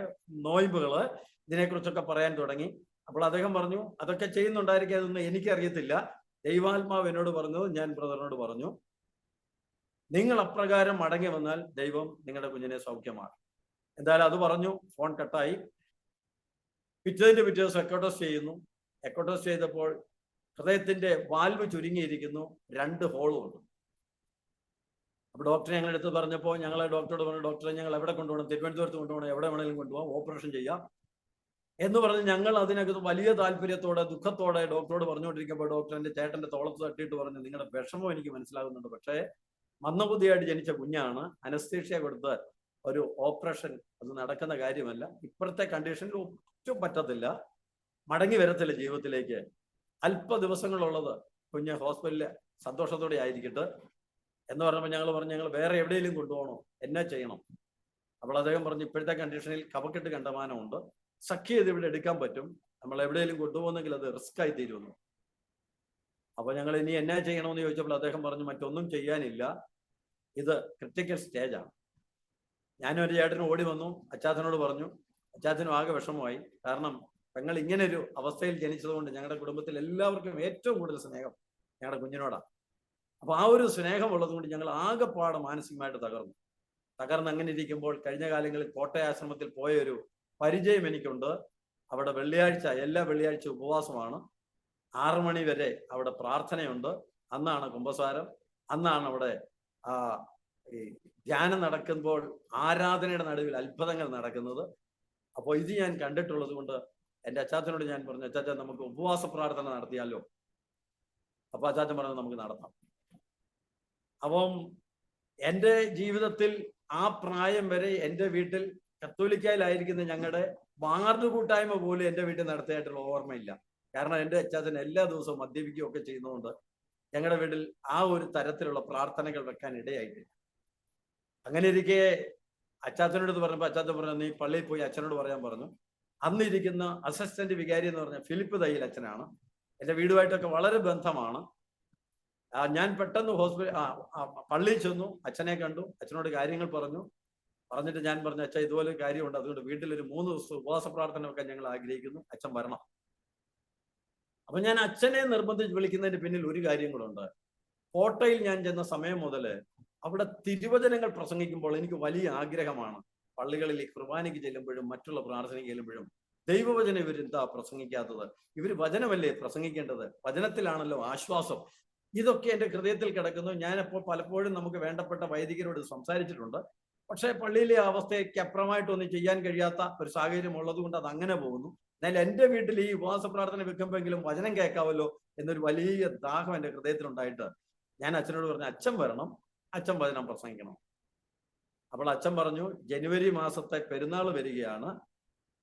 നോയമ്പുകള്, ഇതിനെക്കുറിച്ചൊക്കെ പറയാൻ തുടങ്ങി. അപ്പോൾ അദ്ദേഹം പറഞ്ഞു, അതൊക്കെ ചെയ്യുന്നുണ്ടായിരിക്കും, അതൊന്നും എനിക്കറിയത്തില്ല. ദൈവാത്മാവ് എന്നോട് പറഞ്ഞത് ഞാൻ ബ്രദറിനോട് പറഞ്ഞു, നിങ്ങൾ അപ്രകാരം മടങ്ങി വന്നാൽ ദൈവം നിങ്ങളുടെ കുഞ്ഞിനെ സൗഖ്യമാക്കും. എന്തായാലും അത് പറഞ്ഞു. ഫോൺ കട്ടായി. പിറ്റേ ദിവസം എക്കോ ടെസ്റ്റ് ചെയ്യുന്നു. എക്കോ ടെസ്റ്റ് ചെയ്തപ്പോൾ ഹൃദയത്തിന്റെ വാൽവ് ചുരുങ്ങിയിരിക്കുന്നു, 2 ഹോളും ഉണ്ട്. അപ്പൊ ഡോക്ടറെ ഞങ്ങൾ എടുത്ത് പറഞ്ഞപ്പോൾ ഞങ്ങളെ ഡോക്ടറോട് പറഞ്ഞു, ഡോക്ടറെ ഞങ്ങൾ എവിടെ കൊണ്ടുപോകണം? തിരുവനന്തപുരത്ത് കൊണ്ടുപോകണം, എവിടെ വേണമെങ്കിലും കൊണ്ടുപോകാം, ഓപ്പറേഷൻ ചെയ്യാം എന്ന് പറഞ്ഞ് ഞങ്ങൾ അതിനകത്ത് വലിയ താല്പര്യത്തോടെ ദുഃഖത്തോടെ ഡോക്ടറോട് പറഞ്ഞുകൊണ്ടിരിക്കുമ്പോൾ ഡോക്ടർ എൻ്റെ ചേട്ടന്റെ തോളത്ത് തട്ടിയിട്ട് പറഞ്ഞു, നിങ്ങളുടെ വിഷമം എനിക്ക് മനസ്സിലാകുന്നുണ്ട്, പക്ഷേ മന്ദബുദ്ധിയായിട്ട് ജനിച്ച കുഞ്ഞാണ്, അനസ്തീഷ്യ കൊടുത്ത് ഒരു ഓപ്പറേഷൻ അത് നടക്കുന്ന കാര്യമല്ല, ഇപ്പോഴത്തെ കണ്ടീഷനിൽ ഒട്ടും പറ്റത്തില്ല, മടങ്ങി വരത്തില്ല ജീവിതത്തിലേക്ക്, അല്പ ദിവസങ്ങളുള്ളത്, കുഞ്ഞ് ഹോസ്പിറ്റലിൽ സന്തോഷത്തോടെ ആയിരിക്കട്ടെ എന്ന് പറഞ്ഞപ്പോൾ ഞങ്ങൾ പറഞ്ഞു, ഞങ്ങൾ വേറെ എവിടെയെങ്കിലും കൊണ്ടുപോകണോ, എന്നാ ചെയ്യണം? അപ്പോൾ അദ്ദേഹം പറഞ്ഞു, ഇപ്പോഴത്തെ കണ്ടീഷനിൽ കഫക്കെട്ട് കണ്ടമാനമുണ്ട്, സഖ്യ ഇത് ഇവിടെ എടുക്കാൻ പറ്റും, നമ്മൾ എവിടെയെങ്കിലും കൊണ്ടുപോകുന്നെങ്കിൽ അത് റിസ്ക് ആയി തീരുന്നു. അപ്പൊ ഞങ്ങൾ ഇനി എന്നാ ചെയ്യണമെന്ന് ചോദിച്ചപ്പോൾ അദ്ദേഹം പറഞ്ഞു, മറ്റൊന്നും ചെയ്യാനില്ല, ഇത് ക്രിട്ടിക്കൽ സ്റ്റേജാണ്. ഞാനും ഒരു ചേട്ടനും ഓടി വന്നു, അച്ചാച്ചനോട് പറഞ്ഞു. അച്ചാച്ചനും ആകെ വിഷമമായി. കാരണം പെങ്ങൾ ഇങ്ങനെ ഒരു അവസ്ഥയിൽ ജനിച്ചതുകൊണ്ട് ഞങ്ങളുടെ കുടുംബത്തിൽ എല്ലാവർക്കും ഏറ്റവും കൂടുതൽ സ്നേഹം ഞങ്ങളുടെ കുഞ്ഞിനോടാണ്. അപ്പൊ ആ ഒരു സ്നേഹം ഉള്ളത് കൊണ്ട് ഞങ്ങൾ ആകെപ്പാടെ മാനസികമായിട്ട് തകർന്ന് അങ്ങനെ ഇരിക്കുമ്പോൾ കഴിഞ്ഞ കാലങ്ങളിൽ കോട്ടയാശ്രമത്തിൽ പോയ ഒരു പരിചയം എനിക്കുണ്ട്. അവിടെ എല്ലാ വെള്ളിയാഴ്ച ഉപവാസമാണ്, 6 മണി വരെ അവിടെ പ്രാർത്ഥനയുണ്ട്. അന്നാണ് കുമ്പസാരം, അന്നാണ് അവിടെ ഈ ധ്യാനം നടക്കുമ്പോൾ ആരാധനയുടെ നടുവിൽ അത്ഭുതങ്ങൾ നടക്കുന്നത്. അപ്പോൾ ഇത് ഞാൻ കണ്ടിട്ടുള്ളത് കൊണ്ട് എൻ്റെ അച്ചാച്ചനോട് ഞാൻ പറഞ്ഞു, അച്ചാച്ച നമുക്ക് ഉപവാസ പ്രാർത്ഥന നടത്തിയാലോ? അപ്പൊ അച്ചാച്ചൻ പറഞ്ഞു, നമുക്ക് നടത്താം. അപ്പം എൻ്റെ ജീവിതത്തിൽ ആ പ്രായം വരെ എൻ്റെ വീട്ടിൽ കത്തോലിക്കയിലായിരിക്കുന്ന ഞങ്ങളുടെ വാർഡ് കൂട്ടായ്മ പോലും എൻ്റെ വീട്ടിൽ നടത്തിയായിട്ടുള്ള ഓർമ്മയില്ല. കാരണം എൻ്റെ അച്ചാച്ചൻ എല്ലാ ദിവസവും മദ്യപിക്കുകയൊക്കെ ചെയ്യുന്നതുകൊണ്ട് ഞങ്ങളുടെ വീട്ടിൽ ആ ഒരു തരത്തിലുള്ള പ്രാർത്ഥനകൾ വെക്കാൻ ഇടയായിട്ടില്ല. അങ്ങനെ ഇരിക്കെ അച്ചാച്ചനോട് പറഞ്ഞപ്പോൾ അച്ചാച്ചൻ പറഞ്ഞു, നീ പള്ളിയിൽ പോയി അച്ഛനോട് പറയാൻ പറഞ്ഞു. അന്നിരിക്കുന്ന അസിസ്റ്റന്റ് വികാരി എന്ന് പറഞ്ഞ ഫിലിപ്പ് തയ്യിൽ അച്ഛനാണ്. എൻ്റെ വീടുമായിട്ടൊക്കെ വളരെ ബന്ധമാണ്. ഞാൻ പെട്ടെന്ന് പള്ളിയിൽ ചെന്നു, അച്ഛനെ കണ്ടു, അച്ഛനോട് കാര്യങ്ങൾ പറഞ്ഞിട്ട് ഞാൻ പറഞ്ഞു, അച്ഛൻ ഇതുപോലെ ഒരു കാര്യമുണ്ട്, അതുകൊണ്ട് വീട്ടിലൊരു 3 ദിവസം ഉപവാസ പ്രാർത്ഥന വെക്കാൻ ഞങ്ങൾ ആഗ്രഹിക്കുന്നു, അച്ഛൻ വരണം. അപ്പൊ ഞാൻ അച്ഛനെ നിർബന്ധിച്ച് വിളിക്കുന്നതിന് പിന്നിൽ ഒരു കാര്യം കൂടെ ഉണ്ട്. കോട്ടയിൽ ഞാൻ ചെന്ന സമയം മുതൽ അവിടെ തിരുവചനങ്ങൾ പ്രസംഗിക്കുമ്പോൾ എനിക്ക് വലിയ ആഗ്രഹമാണ്, പള്ളികളിൽ കുർബാനയ്ക്ക് ചെല്ലുമ്പോഴും മറ്റുള്ള പ്രാർത്ഥനയ്ക്ക് ചെല്ലുമ്പോഴും ദൈവവചനം ഇവരെന്താ പ്രസംഗിക്കാത്തത്? ഇവർ വചനമല്ലേ പ്രസംഗിക്കേണ്ടത്? വചനത്തിലാണല്ലോ ആശ്വാസം. ഇതൊക്കെ എൻ്റെ ഹൃദയത്തിൽ കിടക്കുന്നു. ഞാനപ്പോൾ പലപ്പോഴും നമുക്ക് വേണ്ടപ്പെട്ട വൈദികരോട് സംസാരിച്ചിട്ടുണ്ട്. പക്ഷേ പള്ളിയിലെ അവസ്ഥയ്ക്ക് അപ്പുറമായിട്ടൊന്നും ചെയ്യാൻ കഴിയാത്ത ഒരു സാഹചര്യം ഉള്ളത് കൊണ്ട് അത് അങ്ങനെ പോകുന്നു. എന്നാൽ എൻ്റെ വീട്ടിൽ ഈ ഉപവാസ പ്രാർത്ഥന വെക്കുമ്പോഴെങ്കിലും വചനം കേൾക്കാമല്ലോ എന്നൊരു വലിയ ദാഹം എൻ്റെ ഹൃദയത്തിലുണ്ടായിട്ട് ഞാൻ അച്ഛനോട് പറഞ്ഞു, അച്ഛൻ വരണം, അച്ഛൻ വചനം പ്രസംഗിക്കണം. അപ്പോൾ അച്ഛൻ പറഞ്ഞു, ജനുവരി മാസത്തെ പെരുന്നാൾ വരികയാണ്,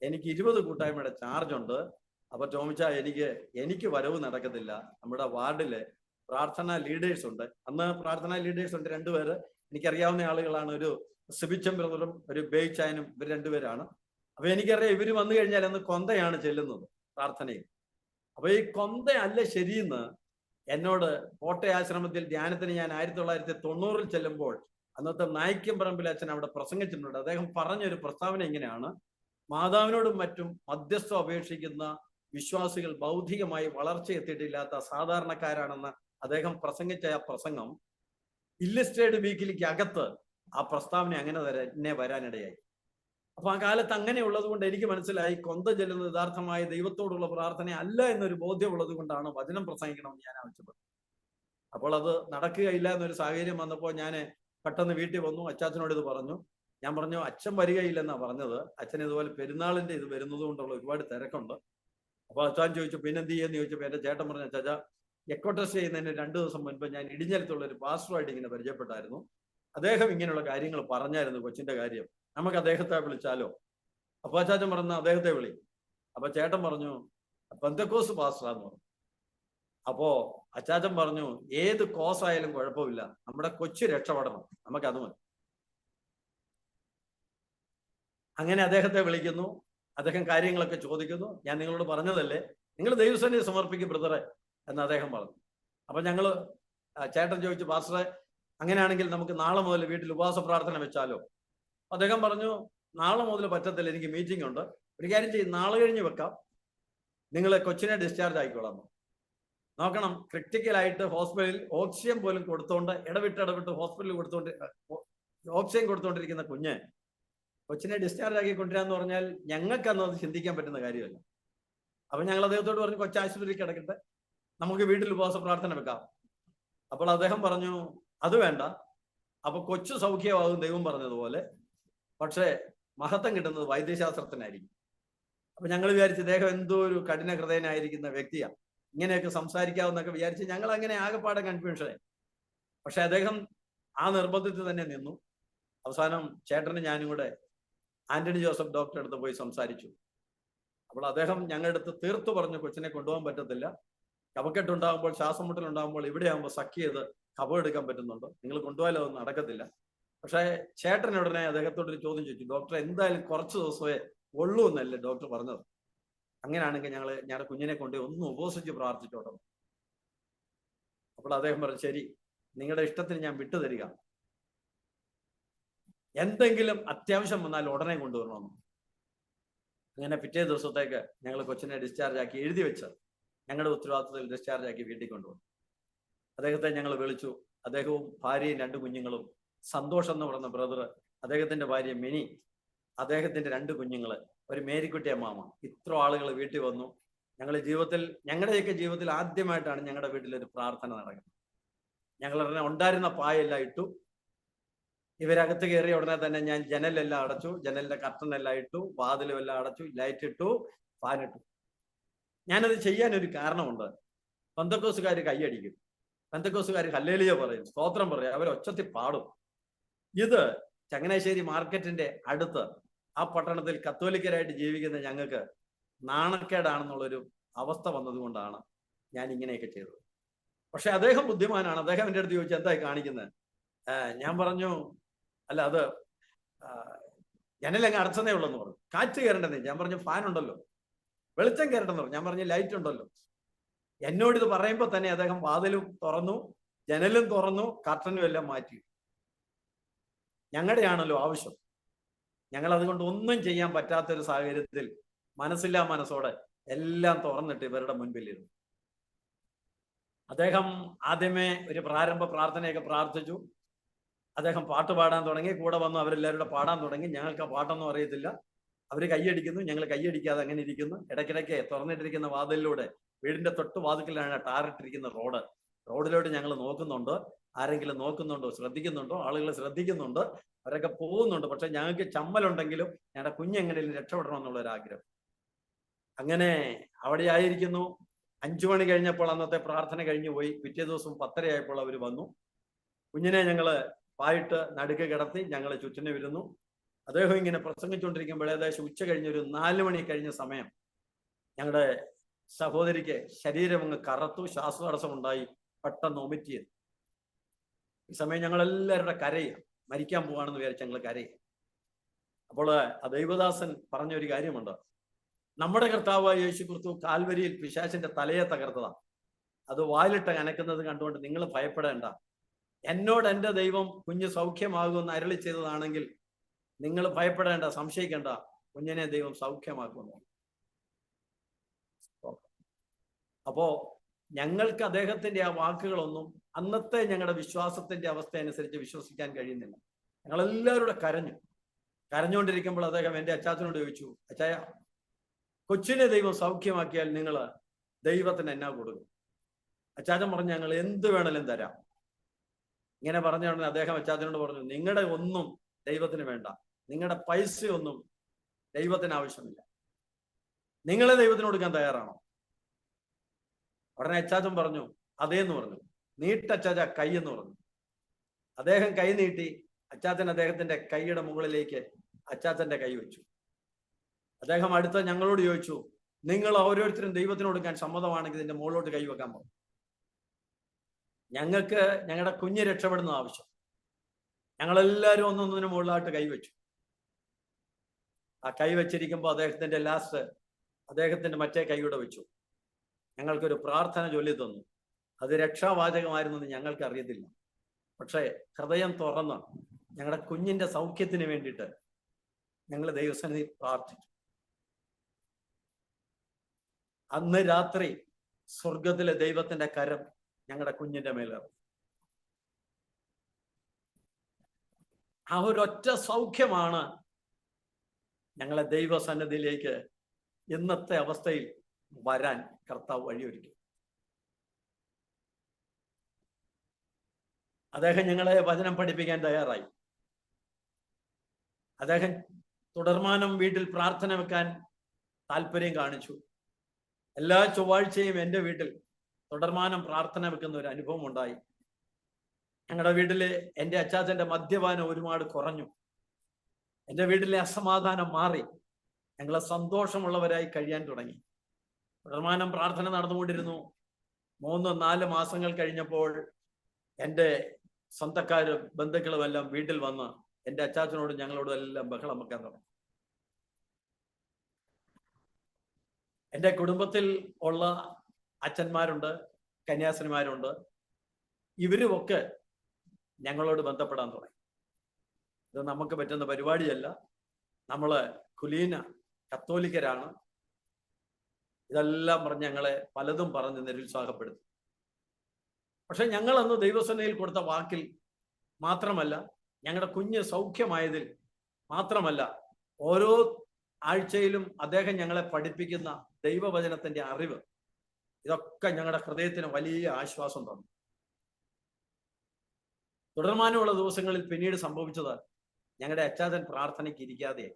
എനിക്ക് 20 കൂട്ടായ്മയുടെ ചാർജ് ഉണ്ട്. അപ്പൊ ടോമിച്ച, എനിക്ക് വരവ് നടക്കത്തില്ല. നമ്മുടെ വാർഡിലെ പ്രാർത്ഥനാ ലീഡേഴ്സ് ഉണ്ട്. അന്ന് പ്രാർത്ഥനാ ലീഡേഴ്സ് ഉണ്ട് 2 പേര്, എനിക്കറിയാവുന്ന ആളുകളാണ്. ഒരു സിബിച്ചൻ ബ്രദറും ഒരു ബേച്ചായനും, ഇവർ 2 പേരാണ്. അപ്പൊ എനിക്കറിയാം ഇവര് വന്നു കഴിഞ്ഞാൽ അന്ന് കൊന്തയാണ് ചെല്ലുന്നത് പ്രാർത്ഥനയിൽ. അപ്പൊ ഈ കൊന്ത അല്ല ശരിയെന്ന് എന്നോട് കോട്ടയാശ്രമത്തിൽ ധ്യാനത്തിന് ഞാൻ 1990 ചെല്ലുമ്പോൾ അന്നത്തെ നായിക്കമ്പറമ്പിൽ അച്ഛൻ അവിടെ പ്രസംഗിച്ചിട്ടുണ്ട്. അദ്ദേഹം പറഞ്ഞൊരു പ്രസ്താവന ഇങ്ങനെയാണ്: മാതാവിനോടും മറ്റും മധ്യസ്ഥം അപേക്ഷിക്കുന്ന വിശ്വാസികൾ ബൗദ്ധികമായി വളർച്ച എത്തിയിട്ടില്ലാത്ത സാധാരണക്കാരാണെന്ന് അദ്ദേഹം പ്രസംഗിച്ച ആ പ്രസംഗം ഇല്ലസ്ട്രേഡ് വീക്കിലിക്ക് അകത്ത് ആ പ്രസ്താവന അങ്ങനെ തന്നെ വരാനിടയായി. അപ്പൊ ആ കാലത്ത് അങ്ങനെ ഉള്ളത് കൊണ്ട് എനിക്ക് മനസ്സിലായി, കൊന്ത ചെല്ലുന്നത് യഥാർത്ഥമായ ദൈവത്തോടുള്ള പ്രാർത്ഥന അല്ല എന്നൊരു ബോധ്യമുള്ളത് കൊണ്ടാണ് വചനം പ്രസംഗിക്കണമെന്ന് ഞാൻ ആവശ്യപ്പെട്ടു. അപ്പോൾ അത് നടക്കുകയില്ല എന്നൊരു സാഹചര്യം വന്നപ്പോൾ ഞാൻ പെട്ടെന്ന് വീട്ടിൽ വന്നു, അച്ചാച്ചനോട് ഇത് പറഞ്ഞു. ഞാൻ പറഞ്ഞു, അച്ഛൻ വരികയില്ലെന്നാ പറഞ്ഞത്, അച്ഛൻ ഇതുപോലെ പെരുന്നാളിന്റെ ഇത് വരുന്നത് കൊണ്ടുള്ള ഒരുപാട് തിരക്കുണ്ട്. അപ്പൊ അച്ഛൻ ചോദിച്ചു, പിന്നെന്ത് ചെയ്യുമെന്ന് ചോദിച്ചപ്പോൾ എൻ്റെ ചേട്ടൻ പറഞ്ഞു, അച്ചാച്ച, എക്കോ ടെസ്റ്റ് ചെയ്യുന്നതിന് 2 ദിവസം മുൻപ് ഞാൻ ഇടിഞ്ഞലത്തുള്ള ഒരു പാസ്റ്ററുമായിട്ട് ഇങ്ങനെ പരിചയപ്പെട്ടായിരുന്നു. അദ്ദേഹം ഇങ്ങനെയുള്ള കാര്യങ്ങൾ പറഞ്ഞായിരുന്നു, കൊച്ചിന്റെ കാര്യം, നമുക്ക് അദ്ദേഹത്തെ വിളിച്ചാലോ? അപ്പൊ അച്ചാച്ചൻ പറഞ്ഞു, അദ്ദേഹത്തെ വിളി. അപ്പൊ ചേട്ടൻ പറഞ്ഞു, പെന്തക്കോസ് പാസ്റ്ററാന്ന് പറഞ്ഞു. അപ്പോ അച്ചാച്ചൻ പറഞ്ഞു, ഏത് കോസായാലും കുഴപ്പമില്ല, നമ്മുടെ കൊച്ചു രക്ഷപ്പെടണം, നമുക്കത് മതി. അങ്ങനെ അദ്ദേഹത്തെ വിളിക്കുന്നു. അദ്ദേഹം കാര്യങ്ങളൊക്കെ ചോദിക്കുന്നു. ഞാൻ നിങ്ങളോട് പറഞ്ഞതല്ലേ, നിങ്ങൾ ദൈവസന്നിധി സമർപ്പിക്കും ബ്രദറെ എന്ന് അദ്ദേഹം പറഞ്ഞു. അപ്പൊ ഞങ്ങള് ചേട്ടൻ ചോദിച്ചു, പാസ്റ്ററെ അങ്ങനെയാണെങ്കിൽ നമുക്ക് നാളെ മുതൽ വീട്ടിൽ ഉപവാസ പ്രാർത്ഥന വെച്ചാലോ? അദ്ദേഹം പറഞ്ഞു, നാളെ മുതൽ പറ്റത്തില്ല, എനിക്ക് മീറ്റിംഗ് ഉണ്ട്. ഒരു കാര്യം ചെയ്യും, നാളെ കഴിഞ്ഞ് വെക്കാം, നിങ്ങൾ കൊച്ചിനെ ഡിസ്ചാർജ് ആയിക്കോളാം. നോക്കണം, ക്രിട്ടിക്കലായിട്ട് ഹോസ്പിറ്റലിൽ ഓക്സിജൻ പോലും കൊടുത്തോണ്ട് ഇടവിട്ട് ഹോസ്പിറ്റലിൽ ഓക്സിജൻ കൊടുത്തോണ്ടിരിക്കുന്ന കൊച്ചിനെ ഡിസ്ചാർജ് ആക്കി കൊണ്ടുവരാന്ന് പറഞ്ഞാൽ ഞങ്ങൾക്കന്ന് അത് ചിന്തിക്കാൻ പറ്റുന്ന കാര്യമല്ല. അപ്പൊ ഞങ്ങൾ അദ്ദേഹത്തോട് പറഞ്ഞു, കൊച്ചാശുപത്രിയിൽ കിടക്കട്ടെ, നമുക്ക് വീട്ടിൽ ഉപവാസ പ്രാർത്ഥന വെക്കാം. അപ്പോൾ അദ്ദേഹം പറഞ്ഞു, അത് വേണ്ട, അപ്പൊ കൊച്ചു സൗഖ്യമാകും ദൈവം പറഞ്ഞതുപോലെ, പക്ഷേ മഹത്വം കിട്ടുന്നത് വൈദ്യശാസ്ത്രത്തിനായിരിക്കും. അപ്പൊ ഞങ്ങൾ വിചാരിച്ചു ഇദ്ദേഹം എന്തോ ഒരു കഠിന ഹൃദയനായിരിക്കുന്ന വ്യക്തിയാണ്, ഇങ്ങനെയൊക്കെ സംസാരിക്കാവുന്നൊക്കെ വിചാരിച്ച് ഞങ്ങൾ അങ്ങനെ ആകെപ്പാടെ കൺഫ്യൂഷനായി. പക്ഷെ അദ്ദേഹം ആ നിർബന്ധത്തിൽ തന്നെ നിന്നു. അവസാനം ചേട്ടന് ഞാനും കൂടെ ആന്റണി ജോസഫ് ഡോക്ടറെ അടുത്ത് പോയി സംസാരിച്ചു. അപ്പോൾ അദ്ദേഹം ഞങ്ങളുടെ അടുത്ത് തീർത്തു പറഞ്ഞു, കൊച്ചിനെ കൊണ്ടുപോകാൻ പറ്റത്തില്ല, കഫക്കെട്ടുണ്ടാകുമ്പോൾ, ശ്വാസം മുട്ടലുണ്ടാകുമ്പോൾ ഇവിടെ ആകുമ്പോൾ സഖ് ചെയ്ത് കഫം എടുക്കാൻ പറ്റുന്നുണ്ട്, നിങ്ങൾ കൊണ്ടുപോയാലും അതൊന്നും നടക്കത്തില്ല. പക്ഷേ ചേട്ടൻ ഉടനെ അദ്ദേഹത്തോടൊരു ചോദ്യം ചോദിച്ചു, ഡോക്ടർ എന്തായാലും കുറച്ച് ദിവസമേ ഉള്ളൂ എന്നല്ലേ ഡോക്ടർ പറഞ്ഞത്, അങ്ങനെയാണെങ്കിൽ ഞങ്ങളുടെ കുഞ്ഞിനെ കൊണ്ട് ഒന്ന് ഉപവസിച്ച് പ്രാർത്ഥിച്ചോട്ടെ. അപ്പോൾ അദ്ദേഹം പറഞ്ഞു, ശരി, നിങ്ങളുടെ ഇഷ്ടത്തിന് ഞാൻ വിട്ടുതരിക, എന്തെങ്കിലും അത്യാവശ്യം വന്നാൽ ഉടനെ കൊണ്ടുവരണമെന്ന്. അങ്ങനെ പിറ്റേ ദിവസത്തേക്ക് ഞങ്ങൾ കൊച്ചിനെ ഡിസ്ചാർജ് ആക്കി, എഴുതി വെച്ച് ഞങ്ങളുടെ ഉത്തരവാദിത്തത്തിൽ ഡിസ്ചാർജ് ആക്കി വീട്ടിൽ കൊണ്ടുവന്നു. അദ്ദേഹത്തെ ഞങ്ങൾ വിളിച്ചു. അദ്ദേഹവും ഭാര്യയും 2 കുഞ്ഞുങ്ങളും, സന്തോഷം എന്ന് പറയുന്ന ബ്രദർ, അദ്ദേഹത്തിന്റെ ഭാര്യ മിനി, അദ്ദേഹത്തിന്റെ 2 കുഞ്ഞുങ്ങള്, ഒരു മേരിക്കുട്ടി അമ്മാമ, ഇത്ര ആളുകൾ വീട്ടിൽ വന്നു. ഞങ്ങളുടെയൊക്കെ ജീവിതത്തിൽ ആദ്യമായിട്ടാണ് ഞങ്ങളുടെ വീട്ടിലൊരു പ്രാർത്ഥന നടക്കുന്നത്. ഞങ്ങൾ ഉണ്ടായിരുന്ന പായെല്ലാം ഇട്ടു. ഇവരകത്ത് കയറിയ ഉടനെ തന്നെ ഞാൻ ജനലെല്ലാം അടച്ചു, ജനലിന്റെ കർട്ടനെല്ലാം ഇട്ടു, വാതിലും എല്ലാം അടച്ചു, ലൈറ്റ് ഇട്ടു, ഫാനിട്ടു. ഞാനത് ചെയ്യാനൊരു കാരണമുണ്ട്. പെന്തക്കോസുകാർ കൈയടിക്കും, പെന്തക്കോസുകാർ ഹല്ലേലൂയ പറയും, സ്തോത്രം പറയും, അവർ ഒച്ചത്തിൽ പാടും. ഇത് ചങ്ങനാശ്ശേരി മാർക്കറ്റിന്റെ അടുത്ത് ആ പട്ടണത്തിൽ കത്തോലിക്കരായിട്ട് ജീവിക്കുന്ന ഞങ്ങൾക്ക് നാണക്കേടാണെന്നുള്ളൊരു അവസ്ഥ വന്നതുകൊണ്ടാണ് ഞാൻ ഇങ്ങനെയൊക്കെ ചെയ്തത്. പക്ഷെ അദ്ദേഹം ബുദ്ധിമാനാണ്. അദ്ദേഹം എൻ്റെ അടുത്ത് ചോദിച്ചു, എന്തായി കാണിക്കുന്നത്? ഞാൻ പറഞ്ഞു, അല്ല, അത് ജനലങ്ങ് അടച്ചതേ ഉള്ളെന്ന് പറഞ്ഞു. കാറ്റ് കയറണ്ടെന്നേ. ഞാൻ പറഞ്ഞു, ഫാൻ ഉണ്ടല്ലോ. വെളിച്ചം കയറണ്ടെന്ന് പറഞ്ഞു. ഞാൻ പറഞ്ഞു, ലൈറ്റ് ഉണ്ടല്ലോ. എന്നോട് ഇത് പറയുമ്പോൾ തന്നെ അദ്ദേഹം വാതിലും തുറന്നു, ജനലും തുറന്നു, കർട്ടനും എല്ലാം മാറ്റി. ഞങ്ങളുടെയാണല്ലോ ആവശ്യം. ഞങ്ങൾ അതുകൊണ്ട് ഒന്നും ചെയ്യാൻ പറ്റാത്തൊരു സാഹചര്യത്തിൽ മനസ്സില്ലാ മനസ്സോടെ എല്ലാം തുറന്നിട്ട് ഇവരുടെ മുൻപിലിരുന്നു. അദ്ദേഹം ആദ്യമേ ഒരു പ്രാരംഭ പ്രാർത്ഥനയൊക്കെ പ്രാർത്ഥിച്ചു. അദ്ദേഹം പാട്ട് പാടാൻ തുടങ്ങി. കൂടെ വന്നു അവരെല്ലാവരും പാടാൻ തുടങ്ങി. ഞങ്ങൾക്ക് ആ പാട്ടൊന്നും അറിയത്തില്ല. അവർ കൈയടിക്കുന്നു, ഞങ്ങൾ കൈയടിക്കാതെ അങ്ങനെ ഇരിക്കുന്നു. ഇടയ്ക്കിടയ്ക്ക് തുറന്നിട്ടിരിക്കുന്ന വാതിലിലൂടെ, വീടിന്റെ തൊട്ട് വാതിക്കലാണ് ടാറിട്ടിരിക്കുന്ന റോഡിലോട്ട് ഞങ്ങൾ നോക്കുന്നുണ്ട്. ആരെങ്കിലും നോക്കുന്നുണ്ടോ, ശ്രദ്ധിക്കുന്നുണ്ടോ? ആളുകൾ ശ്രദ്ധിക്കുന്നുണ്ട്, അവരൊക്കെ പോകുന്നുണ്ട്. പക്ഷെ ഞങ്ങൾക്ക് ചമ്മലുണ്ടെങ്കിലും ഞങ്ങളുടെ കുഞ്ഞെങ്ങനെയും രക്ഷപ്പെടണം എന്നുള്ളൊരാഗ്രഹം. അങ്ങനെ അവിടെ ആയിരിക്കുന്നു. 5 മണി കഴിഞ്ഞപ്പോൾ അന്നത്തെ പ്രാർത്ഥന കഴിഞ്ഞു പോയി. പിറ്റേ ദിവസം 10:30 ആയപ്പോൾ അവർ വന്നു. കുഞ്ഞിനെ ഞങ്ങള് പായിട്ട് നടുക്ക് കിടത്തി, ഞങ്ങളെ ചുറ്റിനും ഇരുന്നു. അദ്ദേഹം ഇങ്ങനെ പ്രസംഗിച്ചുകൊണ്ടിരിക്കുമ്പോൾ ഏകദേശം ഉച്ച കഴിഞ്ഞൊരു 4 മണി കഴിഞ്ഞ സമയം ഞങ്ങളുടെ സഹോദരിക്ക് ശരീരം അങ്ങ് കറത്തു, ശ്വാസതടസ്സം ഉണ്ടായി, പെട്ടെന്ന് വൊമിറ്റ് ചെയ്തു. ഈ സമയം ഞങ്ങളെല്ലാവരുടെ കരയുക, മരിക്കാൻ പോവാണെന്ന് വിചാരിച്ച് ഞങ്ങൾ കരയുക. അപ്പോൾ ആ ദൈവദാസൻ പറഞ്ഞൊരു കാര്യമുണ്ട്, നമ്മുടെ കർത്താവായ യേശു ക്രിസ്തു കാൽവരിയിൽ പിശാചിന്റെ തലയെ തകർത്തതാ. അത് വായിലിട്ട് അനക്കുന്നത് കണ്ടുകൊണ്ട് നിങ്ങൾ ഭയപ്പെടേണ്ട. എന്നോട് എൻ്റെ ദൈവം കുഞ്ഞ് സൗഖ്യമാകുമെന്ന് അരുളി ചെയ്തതാണെങ്കിൽ നിങ്ങൾ ഭയപ്പെടേണ്ട, സംശയിക്കേണ്ട, കുഞ്ഞിനെ ദൈവം സൗഖ്യമാക്കുന്നു. അപ്പോ ഞങ്ങൾക്ക് അദ്ദേഹത്തിന്റെ ആ വാക്കുകളൊന്നും അന്നത്തെ ഞങ്ങളുടെ വിശ്വാസത്തിന്റെ അവസ്ഥ അനുസരിച്ച് വിശ്വസിക്കാൻ കഴിയുന്നില്ല. ഞങ്ങളെല്ലാവരും കരഞ്ഞുകൊണ്ടിരിക്കുമ്പോൾ അദ്ദേഹം എൻ്റെ അച്ചാച്ചനോട് ചോദിച്ചു, അച്ചായ, കൊച്ചിനെ ദൈവം സൗഖ്യമാക്കിയാൽ നിങ്ങൾ ദൈവത്തിന് എന്നാ കൊടുക്കും? അച്ചാച്ചൻ പറഞ്ഞു, ഞങ്ങൾ എന്ത് വേണേലും തരാം. ഇങ്ങനെ പറഞ്ഞുകൊണ്ട് അദ്ദേഹം അച്ചാച്ചനോട് പറഞ്ഞു, നിങ്ങളുടെ ഒന്നും ദൈവത്തിന് വേണ്ട, നിങ്ങളുടെ പൈസയൊന്നും ദൈവത്തിന് ആവശ്യമില്ല, നിങ്ങളെ ദൈവത്തിന് കൊടുക്കാൻ തയ്യാറാണോ? ഉടനെ അച്ചാച്ചൻ പറഞ്ഞു, അതേന്ന് പറഞ്ഞു. നീട്ടച്ചാച്ച കൈ എന്ന് പറഞ്ഞു. അദ്ദേഹം കൈ നീട്ടി. അച്ചാച്ചൻ അദ്ദേഹത്തിന്റെ കൈയുടെ മുകളിലേക്ക് അച്ചാച്ചന്റെ കൈ വെച്ചു. അദ്ദേഹം അടുത്ത ഞങ്ങളോട് ചോദിച്ചു, നിങ്ങൾ ഓരോരുത്തരും ദൈവത്തിന് കൊടുക്കാൻ സമ്മതമാണെങ്കിൽ ഇതിന്റെ മുകളിലോട്ട് കൈവെക്കാൻ പോകും. ഞങ്ങൾക്ക് ഞങ്ങളുടെ കുഞ്ഞ് രക്ഷപ്പെടുന്ന ആവശ്യം. ഞങ്ങളെല്ലാവരും ഒന്നൊന്നിനു മുകളിലായിട്ട് കൈവച്ചു. ആ കൈ വെച്ചിരിക്കുമ്പോൾ അദ്ദേഹത്തിന്റെ മറ്റേ കൈയുടെ വെച്ചു. ഞങ്ങൾക്കൊരു പ്രാർത്ഥന ചൊല്ലി തന്നു. അത് രക്ഷാവാചകമായിരുന്നെന്ന് ഞങ്ങൾക്ക് അറിയത്തില്ല. പക്ഷേ ഹൃദയം തുറന്ന് ഞങ്ങളുടെ കുഞ്ഞിന്റെ സൗഖ്യത്തിന് വേണ്ടിയിട്ട് ഞങ്ങൾ ദൈവസന്നിധി പ്രാർത്ഥിച്ചു. അന്ന് രാത്രി സ്വർഗത്തിലെ ദൈവത്തിന്റെ കരം ഞങ്ങളുടെ കുഞ്ഞിന്റെ മേലിറങ്ങി. ആ ഒരൊറ്റ സൗഖ്യമാണ് ഞങ്ങളെ ദൈവസന്നിധിയിലേക്ക് ഇന്നത്തെ അവസ്ഥയിൽ വരാൻ കർത്താവ് വഴിയൊരുക്കി. അദ്ദേഹം ഞങ്ങളെ വചനം പഠിപ്പിക്കാൻ തയ്യാറായി. അദ്ദേഹം തുടർമാനം വീട്ടിൽ പ്രാർത്ഥന വെക്കാൻ താല്പര്യം കാണിച്ചു. എല്ലാ ചൊവ്വാഴ്ചയും എൻ്റെ വീട്ടിൽ തുടർമാനം പ്രാർത്ഥന വെക്കുന്ന ഒരു അനുഭവം ഉണ്ടായി. ഞങ്ങളുടെ വീട്ടിലെ എൻ്റെ അച്ചാച്ചൻ്റെ മദ്യപാനം ഒരുപാട് കുറഞ്ഞു. എൻ്റെ വീട്ടിലെ അസമാധാനം മാറി. ഞങ്ങളെ സന്തോഷമുള്ളവരായി കഴിയാൻ തുടങ്ങി. തുടർമാനം പ്രാർത്ഥന നടന്നുകൊണ്ടിരുന്നു. 3-4 മാസങ്ങൾ കഴിഞ്ഞപ്പോൾ എൻ്റെ സ്വന്തക്കാരും ബന്ധുക്കളും എല്ലാം വീട്ടിൽ വന്ന് എൻ്റെ അച്ചാച്ചനോടും ഞങ്ങളോടും എല്ലാം ബഹളം വെക്കാൻ തുടങ്ങി. എൻ്റെ കുടുംബത്തിൽ ഉള്ള അച്ഛന്മാരുണ്ട്, കന്യാസ്ത്രീമാരുണ്ട്. ഇവരുമൊക്കെ ഞങ്ങളോട് ബന്ധപ്പെടാൻ തുടങ്ങി. ഇത് നമുക്ക് പറ്റുന്ന പരിപാടിയല്ല, നമ്മള് കുലീന കത്തോലിക്കരാണ്, ഇതെല്ലാം പറഞ്ഞ് ഞങ്ങളെ പലതും പറഞ്ഞ് നിരുത്സാഹപ്പെടുത്തി. പക്ഷെ ഞങ്ങൾ അന്ന് ദൈവസേനയിൽ കൊടുത്ത വാക്കിൽ മാത്രമല്ല, ഞങ്ങളുടെ കുഞ്ഞ് സൗഖ്യമായതിൽ മാത്രമല്ല, ഓരോ ആഴ്ചയിലും അദ്ദേഹം ഞങ്ങളെ പഠിപ്പിക്കുന്ന ദൈവവചനത്തിന്റെ അറിവ്, ഇതൊക്കെ ഞങ്ങളുടെ ഹൃദയത്തിന് വലിയ ആശ്വാസം തന്നു. തുടർമാനമുള്ള ദിവസങ്ങളിൽ പിന്നീട് സംഭവിച്ചത്, ഞങ്ങളുടെ അച്ചാച്ചൻ പ്രാർത്ഥനയ്ക്ക് ഇരിക്കാതെ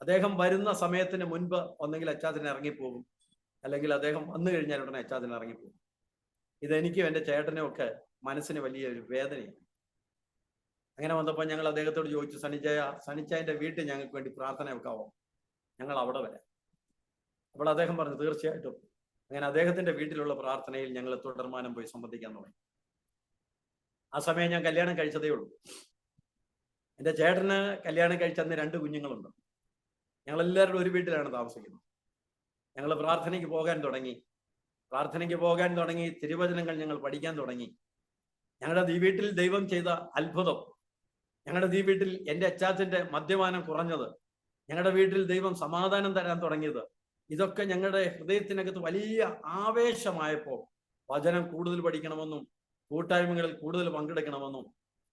അദ്ദേഹം വരുന്ന സമയത്തിന് മുൻപ് ഒന്നെങ്കിൽ അച്ചാച്ചൻ ഇറങ്ങിപ്പോകും, അല്ലെങ്കിൽ അദ്ദേഹം വന്നു കഴിഞ്ഞാൽ ഉടനെ അച്ചാച്ചൻ ഇറങ്ങിപ്പോകും. ഇതെനിക്കും എൻ്റെ ചേട്ടനും ഒക്കെ മനസ്സിന് വലിയൊരു വേദനയാണ്. അങ്ങനെ വന്നപ്പോൾ ഞങ്ങൾ അദ്ദേഹത്തോട് ചോദിച്ചു, സണിച്ചായൻ്റെ വീട്ടിൽ ഞങ്ങൾക്ക് വേണ്ടി പ്രാർത്ഥന വെക്കാവോ, ഞങ്ങൾ അവിടെ വരാം. അപ്പോൾ അദ്ദേഹം പറഞ്ഞു തീർച്ചയായിട്ടും. അങ്ങനെ അദ്ദേഹത്തിന്റെ വീട്ടിലുള്ള പ്രാർത്ഥനയിൽ ഞങ്ങൾ തുടർമാനം പോയി സംബന്ധിക്കാൻ തുടങ്ങി. ആ സമയം ഞാൻ കല്യാണം കഴിച്ചതേ ഉള്ളൂ. എൻ്റെ ചേട്ടന് കല്യാണം കഴിച്ചന്ന് 2 കുഞ്ഞുങ്ങളുണ്ട്. ഞങ്ങളെല്ലാവരും ഒരു വീട്ടിലാണ് താമസിക്കുന്നത്. ഞങ്ങൾ പ്രാർത്ഥനയ്ക്ക് പോകാൻ തുടങ്ങി. തിരുവചനങ്ങൾ ഞങ്ങൾ പഠിക്കാൻ തുടങ്ങി. ഞങ്ങളുടെ ഈ വീട്ടിൽ ദൈവം ചെയ്ത അത്ഭുതം, ഞങ്ങളുടെ ഈ വീട്ടിൽ എൻ്റെ അച്ചാച്ചൻ്റെ മദ്യപാനം കുറഞ്ഞത്, ഞങ്ങളുടെ വീട്ടിൽ ദൈവം സമാധാനം തരാൻ തുടങ്ങിയത്, ഇതൊക്കെ ഞങ്ങളുടെ ഹൃദയത്തിനകത്ത് വലിയ ആവേശമായപ്പോൾ വചനം കൂടുതൽ പഠിക്കണമെന്നും കൂട്ടായ്മകളിൽ കൂടുതൽ പങ്കെടുക്കണമെന്നും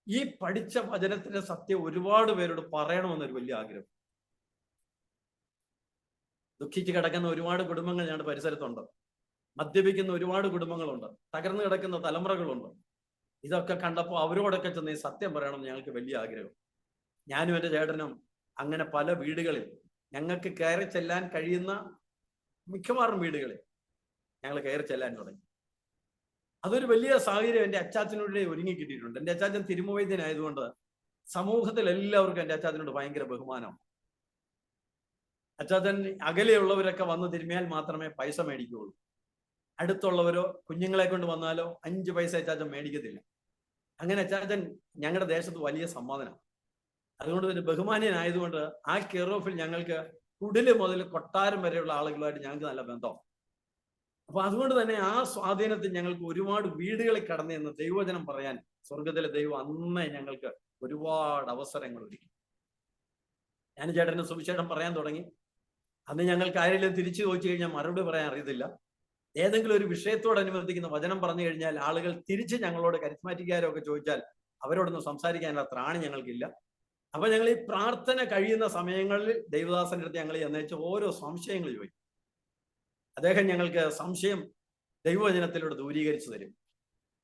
ഈ പഠിച്ച വചനത്തിന്റെ സത്യം ഒരുപാട് പേരോട് പറയണമെന്നൊരു വലിയ ആഗ്രഹം. ദുഃഖിച്ച് കിടക്കുന്ന ഒരുപാട് കുടുംബങ്ങൾ ഞങ്ങളുടെ പരിസരത്തുണ്ട്. മദ്യപിക്കുന്ന ഒരുപാട് കുടുംബങ്ങളുണ്ട്. തകർന്നു കിടക്കുന്ന തലമുറകളുണ്ട്. ഇതൊക്കെ കണ്ടപ്പോൾ അവരോടൊക്കെ ചെന്ന് ഈ സത്യം പറയണമെന്ന് ഞങ്ങൾക്ക് വലിയ ആഗ്രഹം. ഞാനും എൻ്റെ ചേട്ടനും അങ്ങനെ പല വീടുകളിൽ, ഞങ്ങൾക്ക് കയറി ചെല്ലാൻ കഴിയുന്ന മിക്കവാറും വീടുകളിൽ ഞങ്ങൾ കയറി ചെല്ലാൻ തുടങ്ങി. അതൊരു വലിയ സാഹചര്യം എൻ്റെ അച്ചാച്ചനോട് ഒരുങ്ങി കിട്ടിയിട്ടുണ്ട്. എൻ്റെ അച്ചാച്ചൻ തിരുമുവൈദ്യനായതുകൊണ്ട് സമൂഹത്തിൽ എല്ലാവർക്കും എൻ്റെ അച്ചാച്ചനോട് ഭയങ്കര ബഹുമാനം. അച്ചാച്ചൻ അകലെയുള്ളവരൊക്കെ വന്ന് തിരുമിയാൽ മാത്രമേ പൈസ മേടിക്കുകയുള്ളൂ. അടുത്തുള്ളവരോ കുഞ്ഞുങ്ങളെ കൊണ്ട് വന്നാലോ 5 പൈസ അച്ചാച്ചൻ മേടിക്കത്തില്ല. അങ്ങനെ അച്ചാച്ചൻ ഞങ്ങളുടെ ദേശത്ത് വലിയ സമ്മാനം. അതുകൊണ്ട് തന്നെ ബഹുമാന്യനായതുകൊണ്ട് ആ കെയർ ഓഫിൽ ഞങ്ങൾക്ക് കുടില് മുതൽ കൊട്ടാരം വരെയുള്ള ആളുകളുമായിട്ട് ഞങ്ങൾക്ക് നല്ല ബന്ധം. അപ്പൊ അതുകൊണ്ട് തന്നെ ആ സ്വാധീനത്തിൽ ഞങ്ങൾക്ക് ഒരുപാട് വീടുകളിൽ കടന്നു എന്ന് ദൈവവചനം പറയാൻ സ്വർഗത്തിലെ ദൈവം അന്നേ ഞങ്ങൾക്ക് ഒരുപാട് അവസരങ്ങൾ ഒരുക്കി. ഞാൻ ചേട്ടന് സുവിശേഷം പറയാൻ തുടങ്ങി. അന്ന് ഞങ്ങൾക്ക് ആരെങ്കിലും തിരിച്ചു ചോദിച്ചു കഴിഞ്ഞാൽ മറുപടി പറയാൻ അറിയത്തില്ല. ഏതെങ്കിലും ഒരു വിഷയത്തോടനുബന്ധിക്കുന്ന വചനം പറഞ്ഞു കഴിഞ്ഞാൽ ആളുകൾ തിരിച്ച് ഞങ്ങളോട് കരിസ്മാറ്റിക്കാരോ ഒക്കെ ചോദിച്ചാൽ അവരോടൊന്നും സംസാരിക്കാനുള്ള ത്രാണി ഞങ്ങൾക്കില്ല. അപ്പൊ ഞങ്ങൾ ഈ പ്രാർത്ഥന കഴിയുന്ന സമയങ്ങളിൽ ദൈവദാസന്റെ അടുത്ത് ഞങ്ങൾ എന്നേച്ച് ഓരോ സംശയങ്ങൾ ചോദിക്കും. അദ്ദേഹം ഞങ്ങൾക്ക് സംശയം ദൈവവചനത്തിലൂടെ ദൂരീകരിച്ചു തരും.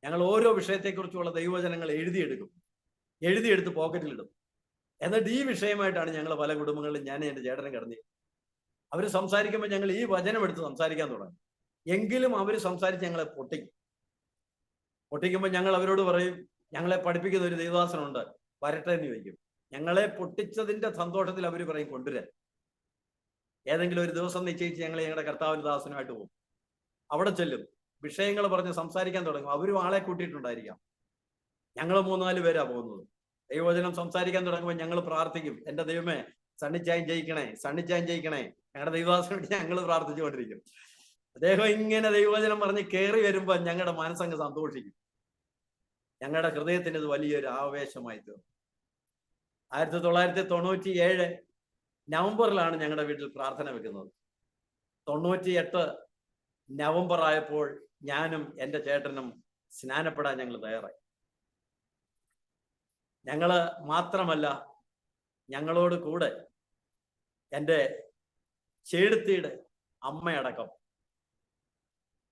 ഞങ്ങൾ ഓരോ വിഷയത്തെക്കുറിച്ചുള്ള ദൈവവചനങ്ങൾ എഴുതിയെടുത്ത് പോക്കറ്റിലിടും. എന്നിട്ട് ഈ വിഷയമായിട്ടാണ് ഞങ്ങൾ പല കുടുംബങ്ങളിലും ഞാൻ എൻ്റെ ചേട്ടനും കിടന്നത്. അവർ സംസാരിക്കുമ്പോൾ ഞങ്ങൾ ഈ വചനം എടുത്ത് സംസാരിക്കാൻ തുടങ്ങും. എങ്കിലും അവർ സംസാരിച്ച് ഞങ്ങളെ പൊട്ടിക്കുമ്പോൾ ഞങ്ങൾ അവരോട് പറയും, ഞങ്ങളെ പഠിപ്പിക്കുന്ന ഒരു ദൈവദാസനുണ്ട്, വരട്ടെ എന്ന് ചോദിക്കും. ഞങ്ങളെ പൊട്ടിച്ചതിന്റെ സന്തോഷത്തിൽ അവർ പറയും കൊണ്ടുവരാൻ. ഏതെങ്കിലും ഒരു ദിവസം നിശ്ചയിച്ച് ഞങ്ങൾ ഞങ്ങളുടെ കർത്താവിന്റെ ദാസനുമായിട്ട് പോകും. അവിടെ ചെല്ലും. വിഷയങ്ങൾ പറഞ്ഞ് സംസാരിക്കാൻ തുടങ്ങും. അവരും ആളെ കൂട്ടിയിട്ടുണ്ടായിരിക്കാം. ഞങ്ങൾ 3-4 പേരാ പോകുന്നത്. ദൈവവചനം സംസാരിക്കാൻ തുടങ്ങുമ്പോൾ ഞങ്ങൾ പ്രാർത്ഥിക്കും, എൻ്റെ ദൈവമേ സണ്ണിച്ചായം ജയിക്കണേ, സണ്ണിച്ചായം ജയിക്കണേ. ഞങ്ങളുടെ ദൈവദാസന് വേണ്ടി ഞങ്ങൾ പ്രാർത്ഥിച്ചുകൊണ്ടിരിക്കും. അദ്ദേഹം ഇങ്ങനെ ദൈവവചനം പറഞ്ഞ് കയറി വരുമ്പോൾ ഞങ്ങളുടെ മനസ്സങ്ങ് സന്തോഷിക്കും. ഞങ്ങളുടെ ഹൃദയത്തിന് ഇത് വലിയൊരു ആവേശമായി തീർന്നു. 1997 നവംബറിലാണ് ഞങ്ങളുടെ വീട്ടിൽ പ്രാർത്ഥന വെക്കുന്നത്. 98 നവംബർ ആയപ്പോൾ ഞാനും എൻ്റെ ചേട്ടനും സ്നാനപ്പെടാൻ ഞങ്ങൾ തയ്യാറായി. ഞങ്ങള് മാത്രമല്ല, ഞങ്ങളോട് കൂടെ എൻ്റെ ചേടത്തിയുടെ അമ്മയടക്കം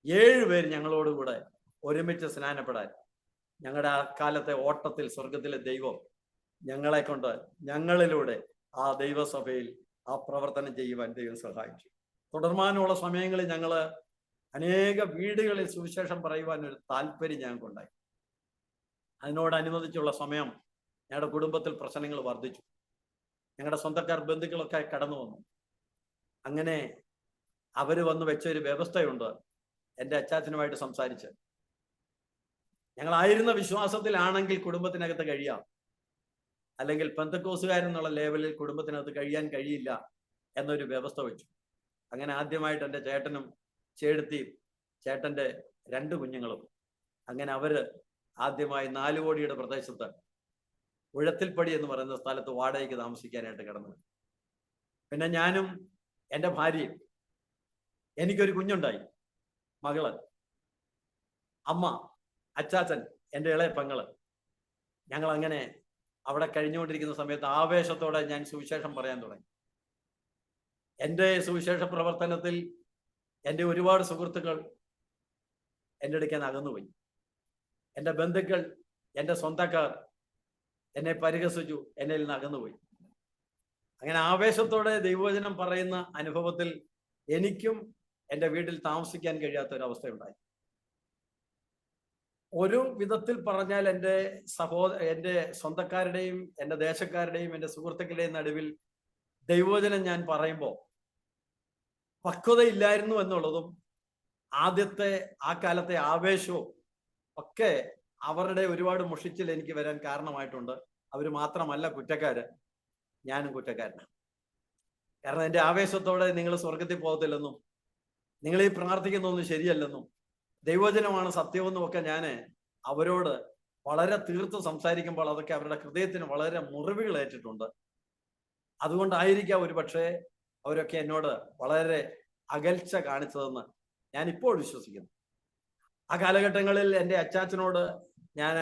7 പേര് ഞങ്ങളോടുകൂടെ ഒരുമിച്ച് സ്നാനപ്പെടാൻ ഞങ്ങളുടെ ആ കാലത്തെ ഓട്ടത്തിൽ സ്വർഗത്തിലെ ദൈവം ഞങ്ങളെ കൊണ്ട്, ഞങ്ങളിലൂടെ ആ ദൈവസഭയിൽ ആ പ്രവർത്തനം ചെയ്യുവാൻ ദൈവം സഹായിച്ചു. തുടർമാനമുള്ള സമയങ്ങളിൽ ഞങ്ങൾ അനേക വീടുകളിൽ സുവിശേഷം പറയുവാൻ ഒരു താല്പര്യം ഞങ്ങൾക്കുണ്ടായി. അതിനോടനുബന്ധിച്ചുള്ള സമയം ഞങ്ങളുടെ കുടുംബത്തിൽ പ്രശ്നങ്ങൾ വർദ്ധിച്ചു. ഞങ്ങളുടെ സ്വന്തക്കാർ ബന്ധുക്കളൊക്കെ കടന്നു വന്നു. അങ്ങനെ അവർ വന്ന് വെച്ച ഒരു വ്യവസ്ഥയുണ്ട്. എൻ്റെ അച്ചാച്ചനുമായിട്ട് സംസാരിച്ച്, ഞങ്ങളായിരുന്ന വിശ്വാസത്തിലാണെങ്കിൽ കുടുംബത്തിനകത്ത് കഴിയാം, അല്ലെങ്കിൽ പെന്തക്കോസുകാരെന്നുള്ള ലെവലിൽ കുടുംബത്തിനകത്ത് കഴിയാൻ കഴിയില്ല എന്നൊരു വ്യവസ്ഥ വെച്ചു. അങ്ങനെ ആദ്യമായിട്ട് എൻ്റെ ചേട്ടനും ചേടത്തിയും ചേട്ടൻ്റെ 2 കുഞ്ഞുങ്ങളും അങ്ങനെ അവര് ആദ്യമായി 4 കോടിയുടെ പ്രദേശത്ത് ഉഴത്തിൽപ്പടി എന്ന് പറയുന്ന സ്ഥലത്ത് വാടകയ്ക്ക് താമസിക്കാനായിട്ട് കിടന്നു. പിന്നെ ഞാനും എൻ്റെ ഭാര്യയും, എനിക്കൊരു കുഞ്ഞുണ്ടായി, മകള്, അമ്മ, അച്ചാച്ചൻ, എൻ്റെ ഇളയ പെങ്ങള്. ഞങ്ങൾ അങ്ങനെ അവിടെ കഴിഞ്ഞുകൊണ്ടിരിക്കുന്ന സമയത്ത് ആവേശത്തോടെ ഞാൻ സുവിശേഷം പറയാൻ തുടങ്ങി. എൻ്റെ സുവിശേഷ പ്രവർത്തനത്തിൽ എൻ്റെ ഒരുപാട് സുഹൃത്തുക്കൾ എൻ്റെ അടുക്കാൻ അകന്നുപോയി. എൻ്റെ ബന്ധുക്കൾ, എൻ്റെ സ്വന്തക്കാർ എന്നെ പരിഹസിച്ചു, എന്നിൽ നിന്ന് അകന്നുപോയി. അങ്ങനെ ആവേശത്തോടെ ദൈവവചനം പറയുന്ന അനുഭവത്തിൽ എനിക്കും എൻ്റെ വീട്ടിൽ താമസിക്കാൻ കഴിയാത്ത ഒരവസ്ഥയുണ്ടായി. ഒരു വിധത്തിൽ പറഞ്ഞാൽ എൻ്റെ സ്വന്തക്കാരുടെയും എൻ്റെ ദേശക്കാരുടെയും എൻ്റെ സുഹൃത്തുക്കളുടെയും നടുവിൽ ദൈവവചനം ഞാൻ പറയുമ്പോൾ പക്വതയില്ലായിരുന്നു എന്നുള്ളതും ആദ്യത്തെ ആ കാലത്തെ ആവേശവും ഒക്കെ അവരുടെ ഒരുപാട് മുഷിച്ചിൽ എനിക്ക് വരാൻ കാരണമായിട്ടുണ്ട്. അവർ മാത്രമല്ല കുറ്റക്കാര്, ഞാനും കുറ്റക്കാരനാണ്. കാരണം എൻ്റെ ആവേശത്തോടെ നിങ്ങൾ സ്വർഗത്തിൽ പോകത്തില്ലെന്നും നിങ്ങൾ ഈ പ്രാർത്ഥിക്കുന്നൊന്നും ശരിയല്ലെന്നും ദൈവവചനമാണ് സത്യമെന്നും ഒക്കെ ഞാൻ അവരോട് വളരെ തീർത്ത് സംസാരിക്കുമ്പോൾ അതൊക്കെ അവരുടെ ഹൃദയത്തിന് വളരെ മുറിവുകൾ ഏറ്റിട്ടുണ്ട്. അതുകൊണ്ടായിരിക്കാം ഒരു പക്ഷേ അവരൊക്കെ എന്നോട് വളരെ അകൽച്ച കാണിച്ചതെന്ന് ഞാൻ ഇപ്പോൾ വിശ്വസിക്കുന്നു. ആ കാലഘട്ടങ്ങളിൽ എൻ്റെ അച്ചാച്ചനോട് ഞാൻ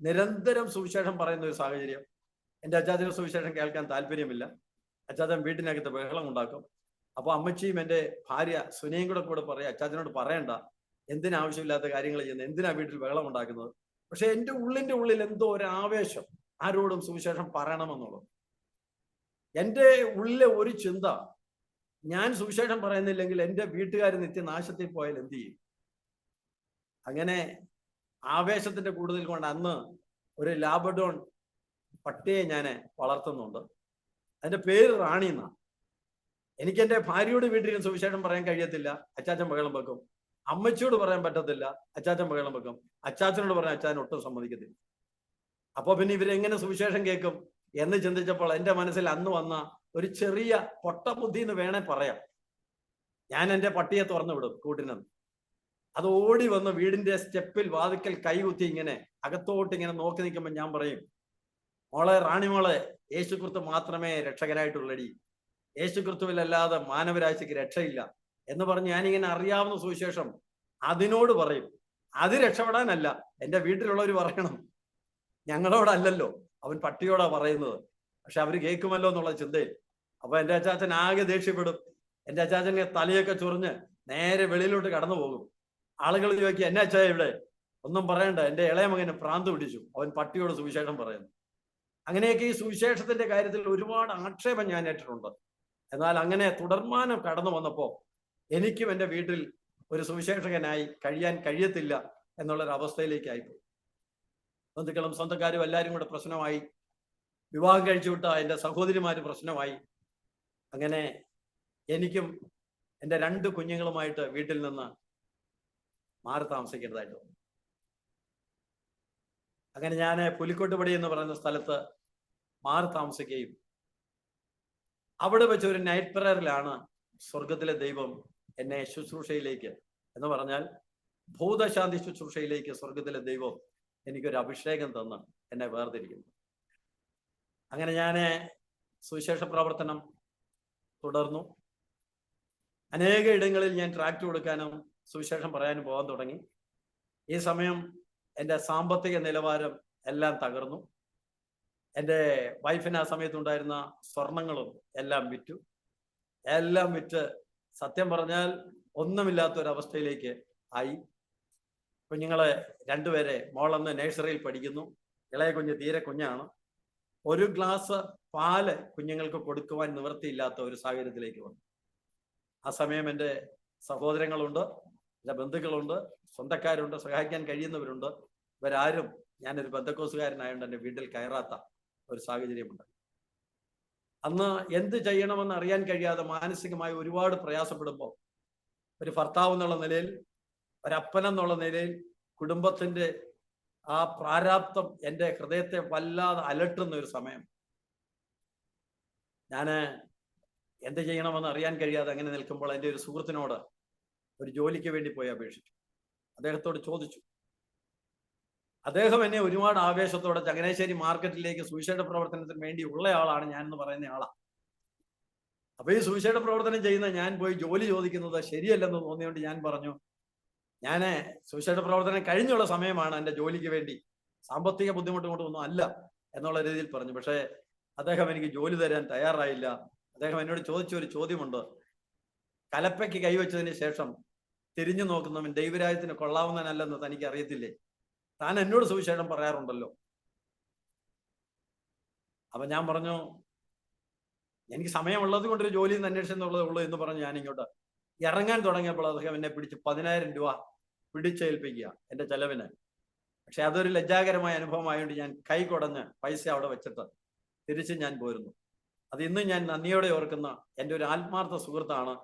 നിരന്തരം സുവിശേഷം പറയുന്ന ഒരു സാഹചര്യം. എൻ്റെ അച്ചാച്ചന് സുവിശേഷം കേൾക്കാൻ താല്പര്യമില്ല. അച്ചാച്ചൻ വീട്ടിനകത്ത് ബഹളം ഉണ്ടാക്കും. അപ്പോൾ അമ്മച്ചിയും എൻ്റെ ഭാര്യ സുനയും കൂടെ പറയും, അച്ചാച്ചനോട് പറയണ്ട, എന്തിനാവശ്യമില്ലാത്ത കാര്യങ്ങൾ ചെയ്യുന്നത്, എന്തിനാ വീട്ടിൽ ബഹളം ഉണ്ടാക്കുന്നത്. പക്ഷെ എൻ്റെ ഉള്ളിൽ എന്തോ ഒരു ആവേശം, ആരോടും സുവിശേഷം പറയണമെന്നുള്ളത്. എൻ്റെ ഉള്ളിലെ ഒരു ചിന്ത, ഞാൻ സുവിശേഷം പറയുന്നില്ലെങ്കിൽ എൻ്റെ വീട്ടുകാർ നിത്യനാശത്തിൽ പോയാൽ എന്ത് ചെയ്യും. അങ്ങനെ ആവേശത്തിന്റെ കൂടുതൽ കൊണ്ട് അന്ന് ഒരു ലാബഡോൺ പട്ടിയെ ഞാൻ വളർത്തുന്നുണ്ട്. അതിന്റെ പേര് റാണി എന്നാണ്. എനിക്ക് എൻ്റെ ഭാര്യയോട് വീട്ടിൽ സുവിശേഷം പറയാൻ കഴിയത്തില്ല, അച്ചാച്ചൻ ബഹളം വെക്കും. അമ്മച്ചിയോട് പറയാൻ പറ്റത്തില്ല, അച്ചാച്ചൻ ബഹളം വെക്കും. അച്ചാച്ചനോട് പറയാൻ അച്ചാച്ചൻ ഒട്ടും സമ്മതിക്കത്തില്ല. അപ്പൊ പിന്നെ ഇവരെങ്ങനെ സുവിശേഷം കേൾക്കും എന്ന് ചിന്തിച്ചപ്പോൾ എൻ്റെ മനസ്സിൽ അന്ന് വന്ന ഒരു ചെറിയ പൊട്ടബുദ്ധി എന്ന് വേണേ പറയാം. ഞാൻ എൻ്റെ പട്ടിയെ തുറന്നു വിടും കൂട്ടിനെന്ന്. അത് ഓടി വന്ന് വീടിന്റെ സ്റ്റെപ്പിൽ വാതിക്കൽ കൈകുത്തി ഇങ്ങനെ അകത്തോട്ട് ഇങ്ങനെ നോക്കി നിൽക്കുമ്പോൾ ഞാൻ പറയും, മോളെ, റാണി മോളെ, യേശുക്രിസ്തു മാത്രമേ രക്ഷകനായിട്ടുള്ളടി, യേശുക്രിസ്തുവിലല്ലാതെ മാനവരാശിക്ക് രക്ഷയില്ല എന്ന് പറഞ്ഞ് ഞാനിങ്ങനെ അറിയാവുന്ന സുവിശേഷം അതിനോട് പറയും. അത് രക്ഷപ്പെടാനല്ല, എൻ്റെ വീട്ടിലുള്ളവർ പറയണം, ഞങ്ങളോടല്ലല്ലോ, അവൻ പട്ടിയോടാ പറയുന്നത്. പക്ഷെ അവർ കേൾക്കുമല്ലോ എന്നുള്ള ചിന്തയിൽ. അപ്പൊ എൻ്റെ അച്ചാച്ചൻ ആകെ ദേഷ്യപ്പെടും. എൻ്റെ അച്ചാച്ചനെ തലയൊക്കെ ചൊറിഞ്ഞ് നേരെ വെളിയിലോട്ട് കടന്നു പോകും. ആളുകൾ ചോദിക്കുക, എന്നെ അച്ചായ ഇവിടെ? ഒന്നും പറയണ്ട, എൻ്റെ ഇളയ മകന് പ്രാന്ത് പിടിച്ചു, അവൻ പട്ടിയോട് സുവിശേഷം പറയുന്നു. അങ്ങനെയൊക്കെ ഈ സുവിശേഷത്തിന്റെ കാര്യത്തിൽ ഒരുപാട് ആക്ഷേപം ഞാൻ ഏറ്റിട്ടുണ്ട്. എന്നാൽ അങ്ങനെ തുടർമാനം കടന്നു വന്നപ്പോൾ എനിക്കും എൻ്റെ വീട്ടിൽ ഒരു സുവിശേഷകനായി കഴിയാൻ കഴിയത്തില്ല എന്നുള്ളൊരവസ്ഥയിലേക്കായിപ്പോയി. ബന്ധുക്കളും സ്വന്തക്കാരും എല്ലാവരും കൂടെ പ്രശ്നമായി. വിവാഹം കഴിച്ചു വിട്ട എൻ്റെ സഹോദരിമാര് പ്രശ്നമായി. അങ്ങനെ എനിക്കും എൻ്റെ 2 കുഞ്ഞുങ്ങളുമായിട്ട് വീട്ടിൽ നിന്ന് മാറി താമസിക്കേണ്ടതായിട്ട് വന്നു. അങ്ങനെ ഞാൻ പുലിക്കോട്ടുപടി എന്ന് പറയുന്ന സ്ഥലത്ത് മാറി താമസിക്കുകയും അവിടെ വെച്ച് ഒരു നൈറ്റ് പ്രയറിലാണ് സ്വർഗത്തിലെ ദൈവം എന്നെ ശുശ്രൂഷയിലേക്ക്, എന്ന് പറഞ്ഞാൽ ഭൂതശാന്തി ശുശ്രൂഷയിലേക്ക് സ്വർഗത്തിലെ ദൈവം എനിക്കൊരു അഭിഷേകം തന്ന് എന്നെ വേർതിരിക്കുന്നു. അങ്ങനെ ഞാൻ സുവിശേഷ പ്രവർത്തനം തുടർന്നു. അനേക ഇടങ്ങളിൽ ഞാൻ ട്രാക്ട് കൊടുക്കാനും സുവിശേഷം പറയാനും പോകാൻ തുടങ്ങി. ഈ സമയം എൻ്റെ സാമ്പത്തിക നിലവാരം എല്ലാം തകർന്നു. എൻ്റെ വൈഫിന് ആ സമയത്തുണ്ടായിരുന്ന സ്വർണങ്ങളും എല്ലാം വിറ്റ് സത്യം പറഞ്ഞാൽ ഒന്നുമില്ലാത്തൊരവസ്ഥയിലേക്ക് ആയി. കുഞ്ഞുങ്ങളെ രണ്ടുപേരെ, മോളന്ന് നേഴ്സറിയിൽ പഠിക്കുന്നു, ഇളയ കുഞ്ഞ് തീരെ കുഞ്ഞാണ്. ഒരു ഗ്ലാസ് പാല് കുഞ്ഞുങ്ങൾക്ക് കൊടുക്കുവാൻ നിവൃത്തിയില്ലാത്ത ഒരു സാഹചര്യത്തിലേക്ക് വന്നു. ആ സമയം എൻ്റെ സഹോദരങ്ങളുണ്ട്, എൻ്റെ ബന്ധുക്കളുണ്ട്, സ്വന്തക്കാരുണ്ട്, സഹായിക്കാൻ കഴിയുന്നവരുണ്ട്. ഇവരാരും, ഞാനൊരു ബന്ധക്കോസുകാരനായതുകൊണ്ട് എൻ്റെ വീട്ടിൽ കയറാത്ത ഒരു സാഹചര്യമുണ്ട്. അന്ന് എന്ത് ചെയ്യണമെന്ന് അറിയാൻ കഴിയാതെ മാനസികമായി ഒരുപാട് പ്രയാസപ്പെടുമ്പോൾ ഒരു ഭർത്താവ് എന്നുള്ള നിലയിൽ, ഒരപ്പനെന്നുള്ള നിലയിൽ കുടുംബത്തിൻ്റെ ആ പ്രാരാബ്ദം എൻ്റെ ഹൃദയത്തെ വല്ലാതെ അലട്ടുന്ന ഒരു സമയം. ഞാൻ എന്ത് ചെയ്യണമെന്ന് അറിയാൻ കഴിയാതെ അങ്ങനെ നിൽക്കുമ്പോൾ എൻ്റെ ഒരു സുഹൃത്തിനോട് ഒരു ജോലിക്ക് വേണ്ടി പോയി അപേക്ഷിച്ചു. അദ്ദേഹത്തോട് ചോദിച്ചു. അദ്ദേഹം എന്നെ ഒരുപാട് ആവേശത്തോടെ ചങ്ങനാശ്ശേരി മാർക്കറ്റിലേക്ക് സുവിശേഷ പ്രവർത്തനത്തിന് വേണ്ടി ഉള്ള ആളാണ് ഞാൻ എന്ന് പറയുന്ന ആളാണ്. അപ്പൊ ഈ സുവിശേഷ പ്രവർത്തനം ചെയ്യുന്ന ഞാൻ പോയി ജോലി ചോദിക്കുന്നത് ശരിയല്ലെന്ന് തോന്നിയോണ്ട് ഞാൻ പറഞ്ഞു, ഞാൻ സുവിശേഷ പ്രവർത്തനം കഴിഞ്ഞുള്ള സമയമാണ് എൻ്റെ ജോലിക്ക് വേണ്ടി, സാമ്പത്തിക ബുദ്ധിമുട്ട് കൊണ്ടൊന്നും അല്ല എന്നുള്ള രീതിയിൽ പറഞ്ഞു. പക്ഷേ അദ്ദേഹം എനിക്ക് ജോലി തരാൻ തയ്യാറായില്ല. അദ്ദേഹം എന്നോട് ചോദിച്ച ഒരു ചോദ്യമുണ്ട്. കലപ്പയ്ക്ക് കൈവച്ചതിന് ശേഷം തിരിഞ്ഞു നോക്കുന്നവൻ ദൈവരാജ്യത്തിന് കൊള്ളാവുന്നതല്ലെന്ന് തനിക്ക് അറിയത്തില്ലേ? താൻ എന്നോട് സുവിശേഷം പറയാറുണ്ടല്ലോ. അപ്പൊ ഞാൻ പറഞ്ഞു, എനിക്ക് സമയമുള്ളത് കൊണ്ടൊരു ജോലി അന്വേഷിച്ചെന്നുള്ളതേ ഉള്ളൂ എന്ന് പറഞ്ഞ് ഞാൻ ഇങ്ങോട്ട് ഇറങ്ങാൻ തുടങ്ങിയപ്പോൾ അദ്ദേഹം എന്നെ പിടിച്ച് 10,000 രൂപ പിടിച്ചേൽപ്പിക്കുക എൻ്റെ ചെലവിന്. പക്ഷെ അതൊരു ലജ്ജാകരമായ അനുഭവമായതുകൊണ്ട് ഞാൻ കൈ കുടഞ്ഞ് പൈസ അവിടെ വെച്ചിട്ട് തിരിച്ച് ഞാൻ പോരുന്നു. അത് ഇന്ന് ഞാൻ നന്ദിയോടെ ഓർക്കുന്ന എൻ്റെ ഒരു ആത്മാർത്ഥ സുഹൃത്താണ്.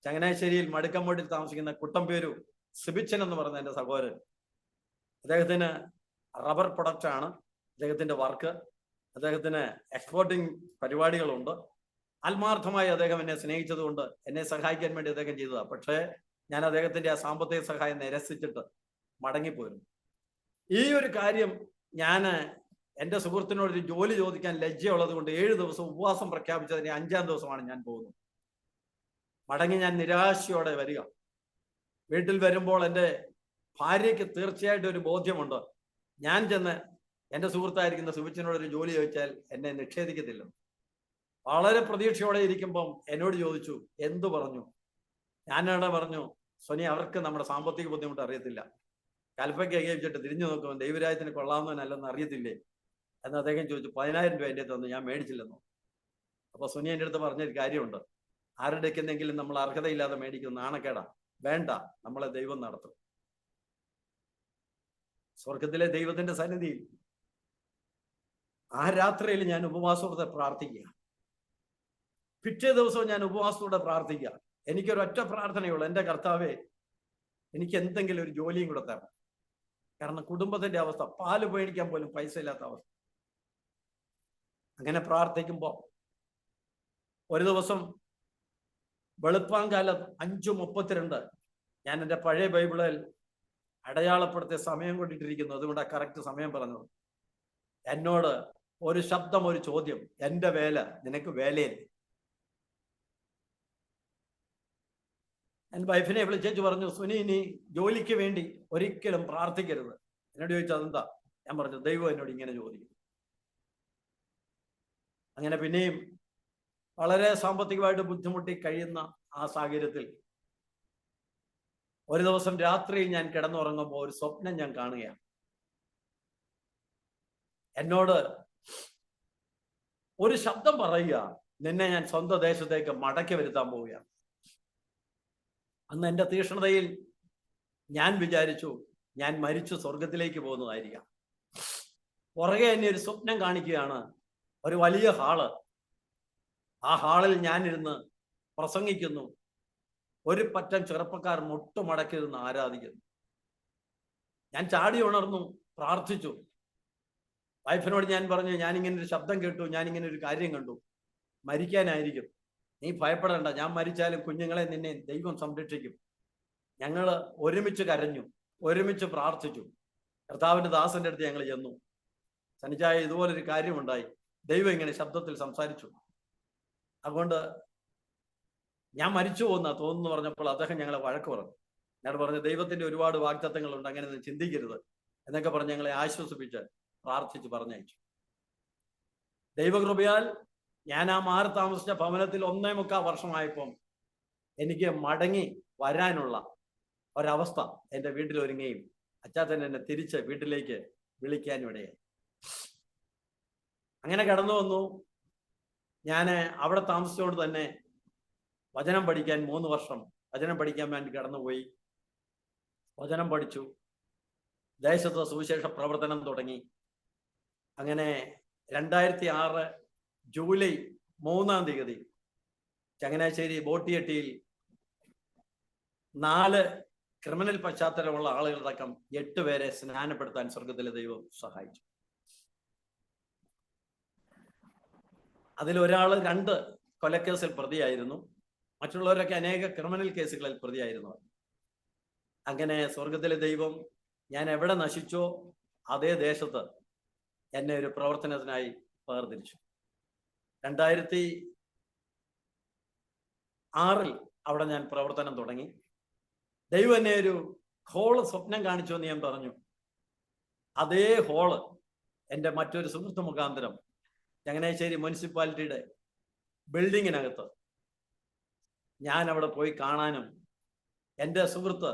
ചങ്ങനാശ്ശേരിയിൽ മടുക്കമ്പോട്ടിൽ താമസിക്കുന്ന കുട്ടമ്പേരു സിബിച്ചൻ എന്ന് പറയുന്ന എൻ്റെ സഹോദരൻ. അദ്ദേഹത്തിന് റബ്ബർ പ്രൊഡക്റ്റ് ആണ് അദ്ദേഹത്തിൻ്റെ വർക്ക്. അദ്ദേഹത്തിന് എക്സ്പോർട്ടിങ് പരിപാടികളുണ്ട്. ആത്മാർത്ഥമായി അദ്ദേഹം എന്നെ സ്നേഹിച്ചത് കൊണ്ട് എന്നെ സഹായിക്കാൻ വേണ്ടി അദ്ദേഹം ചെയ്തതാണ്. പക്ഷേ ഞാൻ അദ്ദേഹത്തിൻ്റെ ആ സാമ്പത്തിക സഹായം നിരസിച്ചിട്ട് മടങ്ങിപ്പോയിരുന്നു. ഈ ഒരു കാര്യം ഞാൻ എൻ്റെ സുഹൃത്തിനോട് ഒരു ജോലി ചോദിക്കാൻ ലജ്ജയുള്ളത് കൊണ്ട് 7 ദിവസം ഉപവാസം പ്രഖ്യാപിച്ചതിന് 5-ാം ദിവസമാണ് ഞാൻ പോകുന്നത്. മടങ്ങി ഞാൻ നിരാശയോടെ വരിക. വീട്ടിൽ വരുമ്പോൾ എൻ്റെ ഭാര്യയ്ക്ക് തീർച്ചയായിട്ടും ഒരു ബോധ്യമുണ്ട്, ഞാൻ ചെന്ന് എൻ്റെ സുഹൃത്തായിരിക്കുന്ന സുബിച്ചനോട് ഒരു ജോലി ചോദിച്ചാൽ എന്നെ നിഷേധിക്കത്തില്ല. വളരെ പ്രതീക്ഷയോടെ ഇരിക്കുമ്പം എന്നോട് ചോദിച്ചു, എന്തു പറഞ്ഞു? ഞാനവിടെ പറഞ്ഞു, സോനി, അവർക്ക് നമ്മുടെ സാമ്പത്തിക ബുദ്ധിമുട്ട് അറിയത്തില്ല, കൽപ്പയ്ക്ക് ഏകിച്ചിട്ട് തിരിഞ്ഞു നോക്കുമ്പോൾ ദൈവരാജ്യത്തിന് കൊള്ളാവുന്നവനല്ലെന്ന് അറിയത്തില്ലേ എന്ന് അദ്ദേഹം ചോദിച്ചു. 10,000 രൂപ എൻ്റെ തന്നു, ഞാൻ മേടിച്ചില്ലെന്നു. അപ്പൊ സുനി എൻ്റെ അടുത്ത് പറഞ്ഞൊരു കാര്യമുണ്ട്, ആരുടെക്കെന്തെങ്കിലും നമ്മൾ അർഹതയില്ലാതെ മേടിക്കുന്ന നാണക്കേടാ, വേണ്ട, നമ്മളെ ദൈവം നടത്തും. സ്വർഗത്തിലെ ദൈവത്തിന്റെ സന്നിധിയിൽ ആ രാത്രിയിൽ ഞാൻ ഉപവാസത്തോടെ പ്രാർത്ഥിക്കുക. പിറ്റേ ദിവസവും ഞാൻ ഉപവാസത്തോടെ പ്രാർത്ഥിക്കുക. എനിക്കൊരൊറ്റ പ്രാർത്ഥനയുള്ളൂ, എൻ്റെ കർത്താവേ, എനിക്ക് എന്തെങ്കിലും ഒരു ജോലിയും കൂടെ തരണം. കാരണം കുടുംബത്തിന്റെ അവസ്ഥ, പാല് മേടിക്കാൻ പോലും പൈസ ഇല്ലാത്ത അവസ്ഥ. അങ്ങനെ പ്രാർത്ഥിക്കുമ്പോൾ ഒരു ദിവസം വെളുപ്പാങ്കാലം 5:32 ഞാൻ എൻ്റെ പഴയ ബൈബിളിൽ അടയാളപ്പെടുത്തിയ സമയം കൊണ്ടിട്ടിരിക്കുന്നു, അതുകൊണ്ട് ആ കറക്റ്റ് സമയം പറഞ്ഞത്. എന്നോട് ഒരു ശബ്ദം, ഒരു ചോദ്യം, എൻ്റെ വേല നിനക്ക് വേലയല്ലേ? ഞാൻ വൈഫിനെ വിളിച്ചു പറഞ്ഞു, സുനി, ഇനി ജോലിക്ക് വേണ്ടി ഒരിക്കലും പ്രാർത്ഥിക്കരുത്. എന്നോട് ചോദിച്ചു, അതെന്താ? ഞാൻ പറഞ്ഞു, ദൈവം എന്നോട് ഇങ്ങനെ ചോദിക്കും. അങ്ങനെ പിന്നെയും വളരെ സാമ്പത്തികമായിട്ട് ബുദ്ധിമുട്ടി കഴിയുന്ന ആ സാഹചര്യത്തിൽ ഒരു ദിവസം രാത്രിയിൽ ഞാൻ കിടന്നുറങ്ങുമ്പോൾ ഒരു സ്വപ്നം ഞാൻ കാണുകയാണ്. എന്നോട് ഒരു ശബ്ദം പറയുക, നിന്നെ ഞാൻ സ്വന്തം ദേശത്തേക്ക് മടക്കി വരുത്താൻ പോവുകയാണ്. അന്ന് എൻ്റെ തീക്ഷ്ണതയിൽ ഞാൻ വിചാരിച്ചു ഞാൻ മരിച്ചു സ്വർഗത്തിലേക്ക് പോകുന്നതായിരിക്കാം. പുറകെ എന്നെ ഒരു സ്വപ്നം കാണിക്കുകയാണ്, ഒരു വലിയ ഹാള്. ആ ഹാളിൽ ഞാനിരുന്ന് പ്രസംഗിക്കുന്നു. ഒരു പറ്റം ചെറുപ്പക്കാർ മുട്ടുമടക്കിരുന്ന് ആരാധിക്കുന്നു. ഞാൻ ചാടി ഉണർന്നു, പ്രാർത്ഥിച്ചു. വൈഫിനോട് ഞാൻ പറഞ്ഞു, ഞാനിങ്ങനെ ഒരു ശബ്ദം കേട്ടു, ഞാനിങ്ങനെ ഒരു കാര്യം കണ്ടു, മരിക്കാനായിരിക്കും, നീ ഭയപ്പെടേണ്ട, ഞാൻ മരിച്ചാലും കുഞ്ഞുങ്ങളെ നിന്നെ ദൈവം സംരക്ഷിക്കും. ഞങ്ങൾ ഒരുമിച്ച് കരഞ്ഞു, ഒരുമിച്ച് പ്രാർത്ഥിച്ചു. കർത്താവിന്റെ ദാസന്റെ അടുത്ത് ഞങ്ങൾ ചെന്നു. സനിച്ചായ, ഇതുപോലൊരു കാര്യമുണ്ടായി, ദൈവം ഇങ്ങനെ ശബ്ദത്തിൽ സംസാരിച്ചു, അതുകൊണ്ട് ഞാൻ മരിച്ചു പോകുന്ന തോന്നുന്നു പറഞ്ഞപ്പോൾ അദ്ദേഹം ഞങ്ങളെ വഴക്ക് പറഞ്ഞു. ഞാൻ പറഞ്ഞു, ദൈവത്തിന്റെ ഒരുപാട് വാഗ്ദത്തങ്ങളുണ്ട്, അങ്ങനെ ഒന്നും ചിന്തിക്കരുത് എന്നൊക്കെ പറഞ്ഞ് ഞങ്ങളെ ആശ്വസിപ്പിച്ച് പ്രാർത്ഥിച്ച് പറഞ്ഞയച്ചു. ദൈവകൃപയാൽ ഞാൻ ആ മാറി താമസിച്ച ഭവനത്തിൽ 1.25 വർഷമായപ്പം എനിക്ക് മടങ്ങി വരാനുള്ള ഒരവസ്ഥ എൻ്റെ വീട്ടിൽ ഒരുങ്ങുകയും അച്ചാച്ചൻ എന്നെ തിരിച്ച് വീട്ടിലേക്ക് വിളിക്കാനും ഇടയായി. അങ്ങനെ കടന്നു വന്നു. ഞാൻ അവിടെ താമസിച്ചുകൊണ്ട് തന്നെ വചനം പഠിക്കാൻ 3 വർഷം വചനം പഠിക്കാൻ വേണ്ടി കടന്നുപോയി. വചനം പഠിച്ചു, ദേശത്ത് സുവിശേഷ പ്രവർത്തനം തുടങ്ങി. അങ്ങനെ 2006 ജൂലൈ 3-ാം തീയതി ചങ്ങനാശ്ശേരി ബോട്ടിയെട്ടിയിൽ 4 ക്രിമിനൽ പശ്ചാത്തലമുള്ള ആളുകളടക്കം 8 പേരെ സ്നാനപ്പെടുത്താൻ സ്വർഗത്തിലെ ദൈവം സഹായിച്ചു. അതിലൊരാൾ 2 കൊലക്കേസിൽ പ്രതിയായിരുന്നു, മറ്റുള്ളവരൊക്കെ അനേക ക്രിമിനൽ കേസുകളിൽ പ്രതിയായിരുന്നു. അങ്ങനെ സ്വർഗത്തിലെ ദൈവം ഞാൻ എവിടെ നശിച്ചോ അതേ ദേശത്ത് എന്നെ ഒരു പ്രവർത്തനത്തിനായി വേർതിരിച്ചു. 2006 അവിടെ ഞാൻ പ്രവർത്തനം തുടങ്ങി. ദൈവം എന്നെ ഒരു ഹോള് സ്വപ്നം കാണിച്ചു എന്ന് ഞാൻ പറഞ്ഞു. അതേ ഹോള് എൻ്റെ മറ്റൊരു സുഹൃത്ത് മുഖാന്തരം ചങ്ങനാശ്ശേരി മുനിസിപ്പാലിറ്റിയുടെ ബിൽഡിങ്ങിനകത്ത് ഞാൻ അവിടെ പോയി കാണാനും, എൻ്റെ സുഹൃത്ത്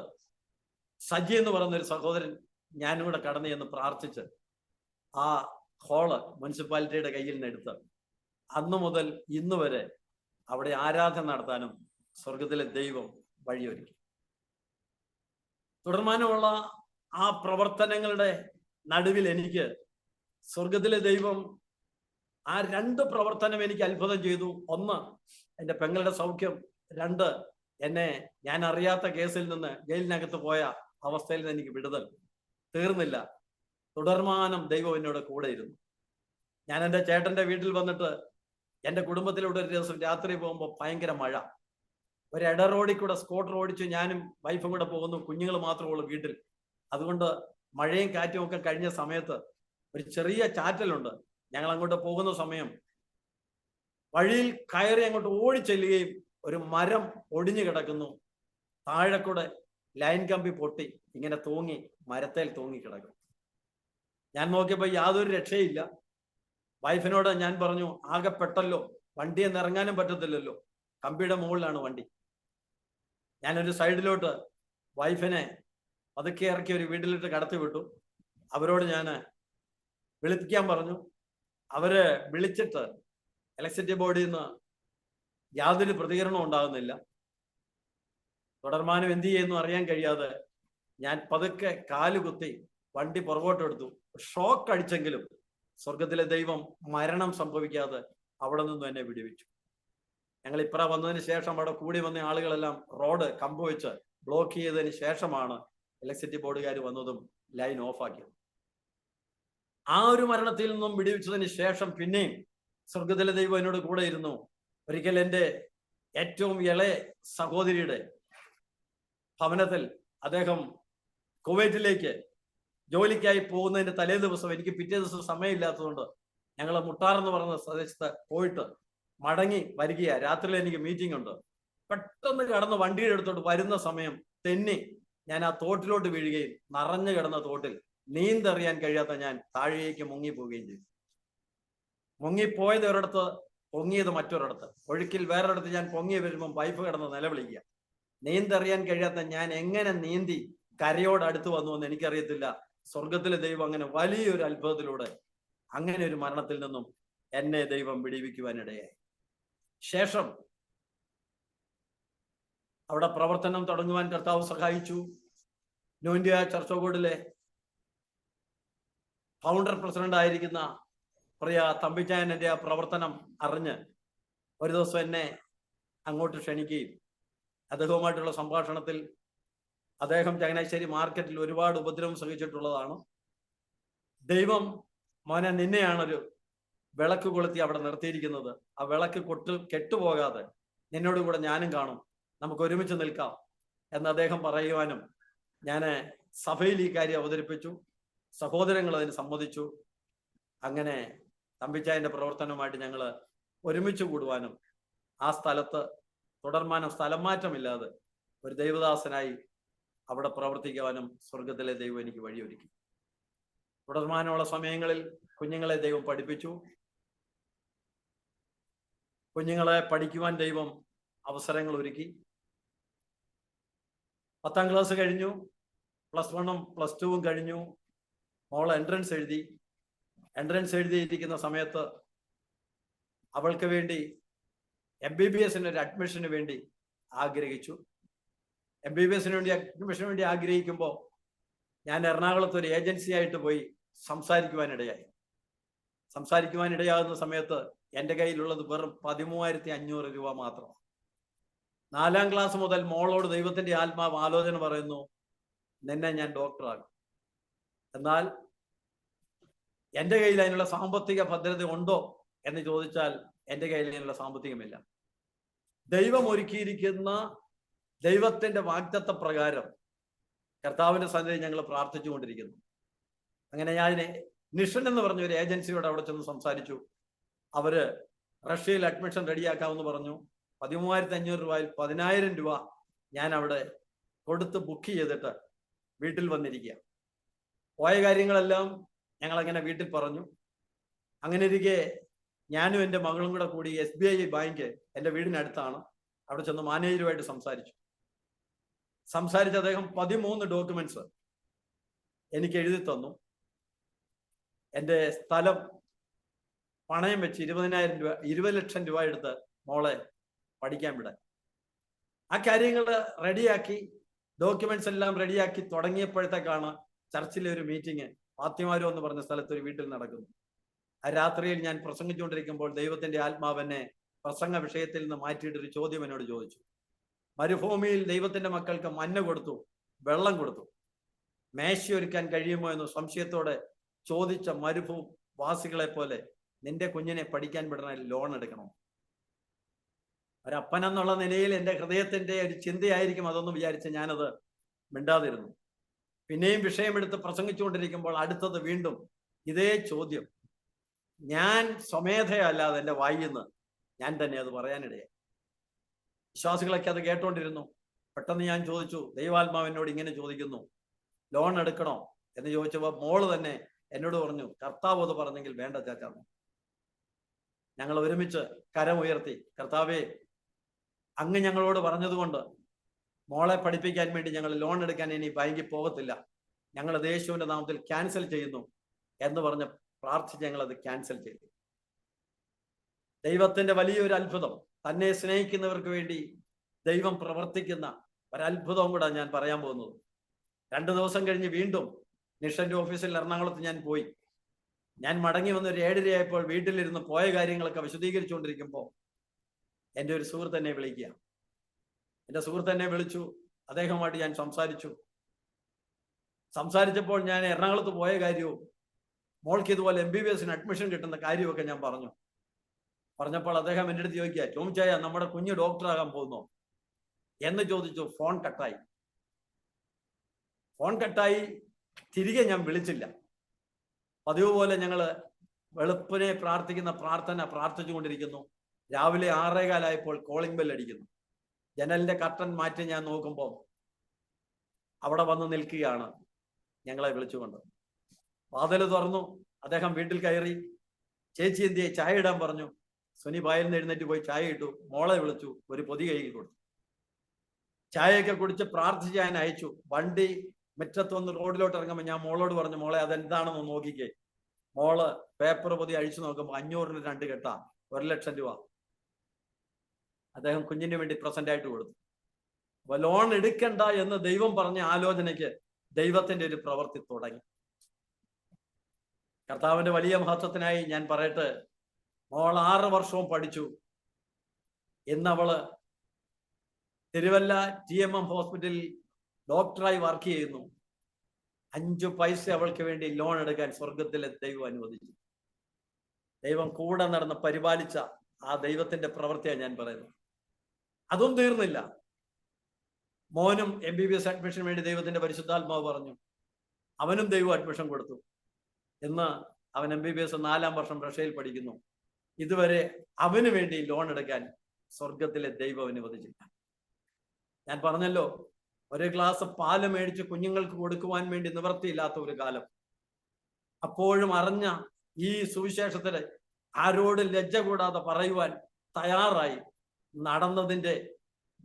സജി എന്ന് പറയുന്നൊരു സഹോദരൻ ഞാനും കൂടെ കടന്നു എന്ന് പ്രാർത്ഥിച്ച് ആ ഹോള് മുനിസിപ്പാലിറ്റിയുടെ കയ്യിൽ നിന്ന് എടുത്ത് അന്നു മുതൽ ഇന്ന് വരെ അവിടെ ആരാധന നടത്താനും സ്വർഗത്തിലെ ദൈവം വഴിയൊരുക്കി. തുടർമാനമുള്ള ആ പ്രവർത്തനങ്ങളുടെ നടുവിൽ എനിക്ക് സ്വർഗത്തിലെ ദൈവം ആ 2 പ്രവർത്തനം എനിക്ക് അത്ഭുതം ചെയ്തു. 1, എൻ്റെ പെങ്ങളുടെ സൗഖ്യം. 2, എന്നെ ഞാൻ അറിയാത്ത കേസിൽ നിന്ന് ജയിലിനകത്ത് പോയ അവസ്ഥയിൽ നിന്ന് എനിക്ക് വിടുതൽ. തീർന്നില്ല, തുടർമാനം ദൈവം എന്നോട് കൂടെ ഇരുന്നു. ഞാൻ എൻ്റെ ചേട്ടൻ്റെ വീട്ടിൽ വന്നിട്ട് എൻ്റെ കുടുംബത്തിലൂടെ ഒരു ദിവസം രാത്രി പോകുമ്പോൾ ഭയങ്കര മഴ. ഒരു ഇട റോഡിൽ കൂടെ സ്കൂട്ടർ ഓടിച്ച് ഞാനും വൈഫും കൂടെ പോകുന്നു, കുഞ്ഞുങ്ങൾ മാത്രമേ ഉള്ളൂ വീട്ടിൽ. അതുകൊണ്ട് മഴയും കാറ്റും ഒക്കെ കഴിഞ്ഞ സമയത്ത് ഒരു ചെറിയ ചാറ്റലുണ്ട്. ഞങ്ങൾ അങ്ങോട്ട് പോകുന്ന സമയം വഴിയിൽ കയറി അങ്ങോട്ട് ഓടിച്ചെല്ലുകയും ഒരു മരം ഒടിഞ്ഞു കിടക്കുന്നു. താഴെ കൂടെ ലൈൻ കമ്പി പൊട്ടി ഇങ്ങനെ തൂങ്ങി മരത്തേൽ തൂങ്ങി കിടക്കും. ഞാൻ നോക്കിയപ്പോൾ യാതൊരു രക്ഷയില്ല. വൈഫിനോട് ഞാൻ പറഞ്ഞു, ആകെ പെട്ടല്ലോ, വണ്ടിയിൽ നിന്ന് ഇറങ്ങാനും പറ്റത്തില്ലല്ലോ, കമ്പിയുടെ മുകളിലാണ് വണ്ടി. ഞാനൊരു സൈഡിലോട്ട് വൈഫിനെ പതുക്കെ ഇറക്കി ഒരു വീട്ടിലിട്ട് കടത്തി വിട്ടു. അവരോട് ഞാൻ വിളിപ്പിക്കാൻ പറഞ്ഞു. അവര് വിളിച്ചിട്ട് ഇലക്ട്രിസിറ്റി ബോർഡിൽ നിന്ന് യാതൊരു പ്രതികരണവും ഉണ്ടാകുന്നില്ല. തുടർമാനം എന്ത് ചെയ്യുന്നു അറിയാൻ കഴിയാതെ ഞാൻ പതുക്കെ കാലുകുത്തി വണ്ടി പുറകോട്ടെടുത്തു. ഷോക്ക് അടിച്ചെങ്കിലും സ്വർഗത്തിലെ ദൈവം മരണം സംഭവിക്കാതെ അവിടെ നിന്നും എന്നെ വിടുവിച്ചു. ഞങ്ങൾ ഇപ്പറ വന്നതിന് ശേഷം അവിടെ കൂടി വന്ന ആളുകളെല്ലാം റോഡ് കമ്പ് വെച്ച് ബ്ലോക്ക് ചെയ്തതിന് ശേഷമാണ് ഇലക്ട്രിസിറ്റി ബോർഡുകാർ വന്നതും ലൈൻ ഓഫാക്കിയത്. ആ ഒരു മരണത്തിൽ നിന്നും വിടുവിച്ചതിന് ശേഷം പിന്നെയും സ്വർഗത്തിലെ ദൈവം എന്നോട് കൂടെ ഇരുന്നു. ഒരിക്കൽ എൻ്റെ ഏറ്റവും ഇളയ സഹോദരിയുടെ ഭവനത്തിൽ അദ്ദേഹം കുവൈറ്റിലേക്ക് ജോലിക്കായി പോകുന്നതിന്റെ തലേ ദിവസം എനിക്ക് പിറ്റേ ദിവസം സമയമില്ലാത്തതുകൊണ്ട് ഞങ്ങൾ മുട്ടാർ എന്ന് പറയുന്ന പ്രദേശത്ത് പോയിട്ട് മടങ്ങി വരികയാ. രാത്രിയിൽ എനിക്ക് മീറ്റിംഗ് ഉണ്ട്. പെട്ടെന്ന് കടന്ന് വണ്ടിയുടെ അടുത്തോട്ട് വരുന്ന സമയം തെന്നി ഞാൻ ആ തോട്ടിലോട്ട് വീഴുകയും നിറഞ്ഞു കിടന്ന തോട്ടിൽ നീന്തറിയാൻ കഴിയാത്ത ഞാൻ താഴേക്ക് മുങ്ങിപ്പോവുകയും ചെയ്തു. മുങ്ങിപ്പോയത് ഒരിടത്ത്, പൊങ്ങിയത് മറ്റൊരിടത്ത്. ഒഴുക്കിൽ വേറൊരിടത്ത് ഞാൻ പൊങ്ങി വരുമ്പം വൈഫ് കിടന്ന് നിലവിളിക്കുക. നീന്തറിയാൻ കഴിയാത്ത ഞാൻ എങ്ങനെ നീന്തി കരയോട് അടുത്ത് വന്നു എന്ന് എനിക്കറിയത്തില്ല. സ്വർഗത്തിലെ ദൈവം അങ്ങനെ വലിയൊരു അത്ഭുതത്തിലൂടെ അങ്ങനെ ഒരു മരണത്തിൽ നിന്നും എന്നെ ദൈവം വിടിവിക്കുവാനിടയായി. ശേഷം അവിടെ പ്രവർത്തനം തുടങ്ങുവാൻ കർത്താവ് സഹായിച്ചു. ന്യൂ ഇന്ത്യ ചർച്ച് ഓഫ് ഗോഡിലെ ഫൗണ്ടർ പ്രസിഡന്റ് ആയിരിക്കുന്ന പ്രിയ തമ്പിച്ചായൻ എൻ്റെ ആ പ്രവർത്തനം അറിഞ്ഞ് ഒരു ദിവസം എന്നെ അങ്ങോട്ട് ക്ഷണിക്കുകയും അദ്ദേഹവുമായിട്ടുള്ള സംഭാഷണത്തിൽ അദ്ദേഹം ചങ്ങനാശ്ശേരി മാർക്കറ്റിൽ ഒരുപാട് ഉപദ്രവം സഹിച്ചിട്ടുള്ളതാണ്. ദൈവം മോനെ നിന്നെയാണൊരു വിളക്ക് കൊളുത്തി അവിടെ നിർത്തിയിരിക്കുന്നത്. ആ വിളക്ക് കെട്ടുപോകാതെ നിന്നോട് കൂടെ ഞാനും കാണും, നമുക്ക് ഒരുമിച്ച് നിൽക്കാം എന്ന് അദ്ദേഹം പറയുവാനും ഞാൻ സഭയിൽ ഈ കാര്യം അവതരിപ്പിച്ചു. സഹോദരങ്ങൾ അതിന് സമ്മതിച്ചു. അങ്ങനെ തമ്പിച്ചായന്റെ പ്രവർത്തനവുമായിട്ട് ഞങ്ങൾ ഒരുമിച്ച് കൂടുവാനും ആ സ്ഥലത്ത് തുടർമാനം സ്ഥലം മാറ്റമില്ലാതെ ഒരു ദൈവദാസനായി അവിടെ പ്രവർത്തിക്കുവാനും സ്വർഗത്തിലെ ദൈവം എനിക്ക് വഴിയൊരുക്കി. തുടർമാനമുള്ള സമയങ്ങളിൽ കുഞ്ഞുങ്ങളെ ദൈവം പഠിപ്പിച്ചു. കുഞ്ഞുങ്ങളെ പഠിക്കുവാൻ ദൈവം അവസരങ്ങൾ ഒരുക്കി. 10ാം ക്ലാസ് കഴിഞ്ഞു, +1ഉം +2ഉം കഴിഞ്ഞു. മോൾ എൻട്രൻസ് എഴുതിയിരിക്കുന്ന സമയത്ത് അവൾക്ക് വേണ്ടി MBBSന് ഒരു അഡ്മിഷന് വേണ്ടി ആഗ്രഹിച്ചു. MBBSന് വേണ്ടി അഡ്മിഷന് വേണ്ടി ആഗ്രഹിക്കുമ്പോൾ ഞാൻ എറണാകുളത്ത് ഒരു ഏജൻസി ആയിട്ട് പോയി സംസാരിക്കുവാനിടയാകുന്ന സമയത്ത് എൻ്റെ കയ്യിലുള്ളത് വെറും 13,500 രൂപ മാത്രം. 4ാം ക്ലാസ് മുതൽ മോളോട് ദൈവത്തിന്റെ ആത്മാവ് ആലോചന പറയുന്നു, നിന്നെ ഞാൻ ഡോക്ടറാകും. എന്നാൽ എൻ്റെ കയ്യിൽ അതിനുള്ള സാമ്പത്തിക ഭദ്രത ഉണ്ടോ എന്ന് ചോദിച്ചാൽ എൻ്റെ കയ്യിൽ അതിനുള്ള സാമ്പത്തികമില്ല. ദൈവം ഒരുക്കിയിരിക്കുന്ന ദൈവത്തിന്റെ വാഗ്ദത്ത പ്രകാരം കർത്താവിന്റെ സന്നിധി ഞങ്ങൾ പ്രാർത്ഥിച്ചുകൊണ്ടിരിക്കുന്നു. അങ്ങനെ ഞാൻ നിഷൻ എന്ന് പറഞ്ഞ ഒരു ഏജൻസിയോട് അവിടെ ചെന്ന് സംസാരിച്ചു. അവര് റഷ്യയിൽ അഡ്മിഷൻ റെഡിയാക്കാമെന്ന് പറഞ്ഞു. 13,500 രൂപയിൽ 10,000 രൂപ ഞാൻ അവിടെ കൊടുത്ത് ബുക്ക് ചെയ്തിട്ട് വീട്ടിൽ വന്നിരിക്കുക. പോയ കാര്യങ്ങളെല്ലാം ഞങ്ങൾ അങ്ങനെ വീട്ടിൽ പറഞ്ഞു. അങ്ങനെ ഇരിക്കെ ഞാനും എൻ്റെ മകളും കൂടെ കൂടി SBI ബാങ്ക് എൻ്റെ വീടിനടുത്താണ്, അവിടെ ചെന്ന് മാനേജറുമായിട്ട് സംസാരിച്ച് അദ്ദേഹം 13 ഡോക്യുമെന്റ്സ് എനിക്ക് എഴുതി തന്നു. എൻ്റെ സ്ഥലം പണയം വെച്ച് 20 ലക്ഷം രൂപ എടുത്ത് മോളെ പഠിക്കാൻ വിടാൻ. ആ കാര്യങ്ങൾ റെഡിയാക്കി, ഡോക്യുമെന്റ്സ് എല്ലാം റെഡിയാക്കി തുടങ്ങിയപ്പോഴത്തേക്കാണ് ചർച്ചിലെ ഒരു മീറ്റിംഗ് ഫാത്തിമാരോ എന്ന് പറഞ്ഞ സ്ഥലത്ത് ഒരു വീട്ടിൽ നടക്കുന്നു. ആ രാത്രിയിൽ ഞാൻ പ്രസംഗിച്ചുകൊണ്ടിരിക്കുമ്പോൾ ദൈവത്തിന്റെ ആത്മാവെന്നെ പ്രസംഗ വിഷയത്തിൽ നിന്ന് മാറ്റിയിട്ട് ഒരു ചോദ്യം എന്നോട് ചോദിച്ചു. മരുഭൂമിയിൽ ദൈവത്തിന്റെ മക്കൾക്ക് മഞ്ഞ കൊടുത്തു, വെള്ളം കൊടുത്തു, മേശയൊരുക്കാൻ കഴിയുമോ എന്ന് സംശയത്തോടെ ചോദിച്ച മരുഭൂവാസികളെ പോലെ നിന്റെ കുഞ്ഞിനെ പഠിക്കാൻ വിടണ ലോൺ എടുക്കണോ? ഒരപ്പനെന്നുള്ള നിലയിൽ എൻ്റെ ഹൃദയത്തിന്റെ ഒരു ചിന്തയായിരിക്കും അതൊന്നും വിചാരിച്ച് ഞാനത് മിണ്ടാതിരുന്നു. പിന്നെയും വിഷയമെടുത്ത് പ്രസംഗിച്ചുകൊണ്ടിരിക്കുമ്പോൾ അടുത്തത് വീണ്ടും ഇതേ ചോദ്യം. ഞാൻ സ്വമേധയല്ലാതെ എൻ്റെ വായിന്ന് ഞാൻ തന്നെ അത് പറയാനിടയായി. വിശ്വാസികളൊക്കെ അത് കേട്ടോണ്ടിരുന്നു. പെട്ടെന്ന് ഞാൻ ചോദിച്ചു, ദൈവാത്മാവിനോട് ഇങ്ങനെ ചോദിക്കുന്നു, ലോൺ എടുക്കണോ എന്ന് ചോദിച്ചപ്പോൾ മോള് തന്നെ എന്നോട് പറഞ്ഞു, കർത്താവ് അത് പറഞ്ഞെങ്കിൽ വേണ്ട ചാച്ചാന്ന്. ഞങ്ങൾ ഒരുമിച്ച് കരമുയർത്തി, കർത്താവേ, അങ്ങ് ഞങ്ങളോട് പറഞ്ഞതുകൊണ്ട് മോളെ പഠിപ്പിക്കാൻ വേണ്ടി ഞങ്ങൾ ലോൺ എടുക്കാൻ ഇനി ബാങ്കിൽ പോകത്തില്ല, ഞങ്ങൾ യേശുവിന്റെ നാമത്തിൽ ക്യാൻസൽ ചെയ്യുന്നു എന്ന് പറഞ്ഞ് പ്രാർത്ഥിച്ച് ഞങ്ങളത് ക്യാൻസൽ ചെയ്തു. ദൈവത്തിന്റെ വലിയൊരു അത്ഭുതം, തന്നെ സ്നേഹിക്കുന്നവർക്ക് വേണ്ടി ദൈവം പ്രവർത്തിക്കുന്ന ഒരത്ഭുതവും കൂടെ ഞാൻ പറയാൻ പോകുന്നത്. 2 ദിവസം കഴിഞ്ഞ് വീണ്ടും നിഷന്റെ ഓഫീസിൽ എറണാകുളത്ത് ഞാൻ പോയി. ഞാൻ മടങ്ങി വന്ന് ഒരു 7:30 ആയപ്പോൾ വീട്ടിലിരുന്ന് പോയ കാര്യങ്ങളൊക്കെ വിശദീകരിച്ചുകൊണ്ടിരിക്കുമ്പോൾ എൻ്റെ ഒരു സുഹൃത്ത് എന്നെ വിളിക്കുക. എൻ്റെ സുഹൃത്ത് എന്നെ വിളിച്ചു. അദ്ദേഹവുമായിട്ട് ഞാൻ സംസാരിച്ചപ്പോൾ ഞാൻ എറണാകുളത്ത് പോയ കാര്യവും മോൾക്ക് ഇതുപോലെ MBBSന് അഡ്മിഷൻ കിട്ടുന്ന കാര്യമൊക്കെ ഞാൻ പറഞ്ഞപ്പോൾ അദ്ദേഹം എൻ്റെ അടുത്ത് ചോദിക്കുക, ടോമിച്ചായ, നമ്മുടെ കുഞ്ഞ് ഡോക്ടറാകാൻ പോകുന്നോ എന്ന് ചോദിച്ചു. ഫോൺ കട്ടായി. തിരികെ ഞാൻ വിളിച്ചില്ല. പതിവ് പോലെ ഞങ്ങൾ വെളുപ്പിനെ പ്രാർത്ഥിക്കുന്ന പ്രാർത്ഥിച്ചുകൊണ്ടിരിക്കുന്നു. രാവിലെ 6:15 കോളിംഗ് ബെൽ അടിക്കുന്നു. ജനലിന്റെ കർട്ടൻ മാറ്റി ഞാൻ നോക്കുമ്പോൾ അവിടെ വന്ന് നിൽക്കുകയാണ് ഞങ്ങളെ വിളിച്ചുകൊണ്ട്. വാതിൽ തുറന്നു. അദ്ദേഹം വീട്ടിൽ കയറി. ചേച്ചി എന്തിയെ, ചായ ഇടാൻ പറഞ്ഞു. സുനി ബായിൽ നിന്ന് എഴുന്നേറ്റ് പോയി ചായ ഇട്ടു. മോളെ വിളിച്ചു, ഒരു പൊതി കൈയിൽ കൊടുത്തു. ചായയൊക്കെ കുടിച്ച് പ്രാർത്ഥിച്ച് ഞാൻ അയച്ചു. വണ്ടി മുറ്റത്തൊന്ന് റോഡിലോട്ട് ഇറങ്ങുമ്പോൾ ഞാൻ മോളോട് പറഞ്ഞു, മോളെ അതെന്താണെന്ന് നോക്കിക്കേ. മോള് പേപ്പർ പൊതി അഴിച്ചു നോക്കുമ്പോൾ 500-ന് 2 കെട്ടാ, 1 ലക്ഷം രൂപ അദ്ദേഹം കുഞ്ഞിന് വേണ്ടി പ്രസന്റ് ആയിട്ട് കൊടുത്തു. അപ്പൊ ലോൺ എടുക്കണ്ട എന്ന് ദൈവം പറഞ്ഞ ആലോചനയ്ക്ക് ദൈവത്തിന്റെ ഒരു പ്രവൃത്തി തുടങ്ങി. കർത്താവിന്റെ വലിയ മഹത്വത്തിനായി ഞാൻ പറയട്ടെ, മോൾ 6 വർഷവും പഠിച്ചു. ഇന്ന് അവള് തിരുവല്ല TMM ഹോസ്പിറ്റലിൽ ഡോക്ടറായി വർക്ക് ചെയ്യുന്നു. 5 പൈസ അവൾക്ക് വേണ്ടി ലോൺ എടുക്കാൻ സ്വർഗത്തിലെ ദൈവം അനുവദിച്ചു. ദൈവം കൂടെ നടന്ന് പരിപാലിച്ച ആ ദൈവത്തിന്റെ പ്രവൃത്തിയാണ് ഞാൻ പറയുന്നത്. അതും തീർന്നില്ല. മോനും MBBS അഡ്മിഷന് വേണ്ടി ദൈവത്തിന്റെ പരിശുദ്ധാത്മാവ് പറഞ്ഞു. അവനും ദൈവം അഡ്മിഷൻ കൊടുത്തു. ഇന്ന് അവൻ MBBS 4-ാം വർഷം റഷ്യയിൽ പഠിക്കുന്നു. ഇതുവരെ അവന് വേണ്ടി ലോൺ എടുക്കാൻ സ്വർഗത്തിലെ ദൈവം അനുവദിച്ചില്ല. ഞാൻ പറഞ്ഞല്ലോ, ഒരു ഗ്ലാസ് പാല് മേടിച്ച് കുഞ്ഞുങ്ങൾക്ക് കൊടുക്കുവാൻ വേണ്ടി നിവൃത്തിയില്ലാത്ത ഒരു കാലം. അപ്പോഴും അറിഞ്ഞ ഈ സുവിശേഷത്തില് ആരോട് ലജ്ജ കൂടാതെ പറയുവാൻ തയ്യാറായി നടന്നതിന്റെ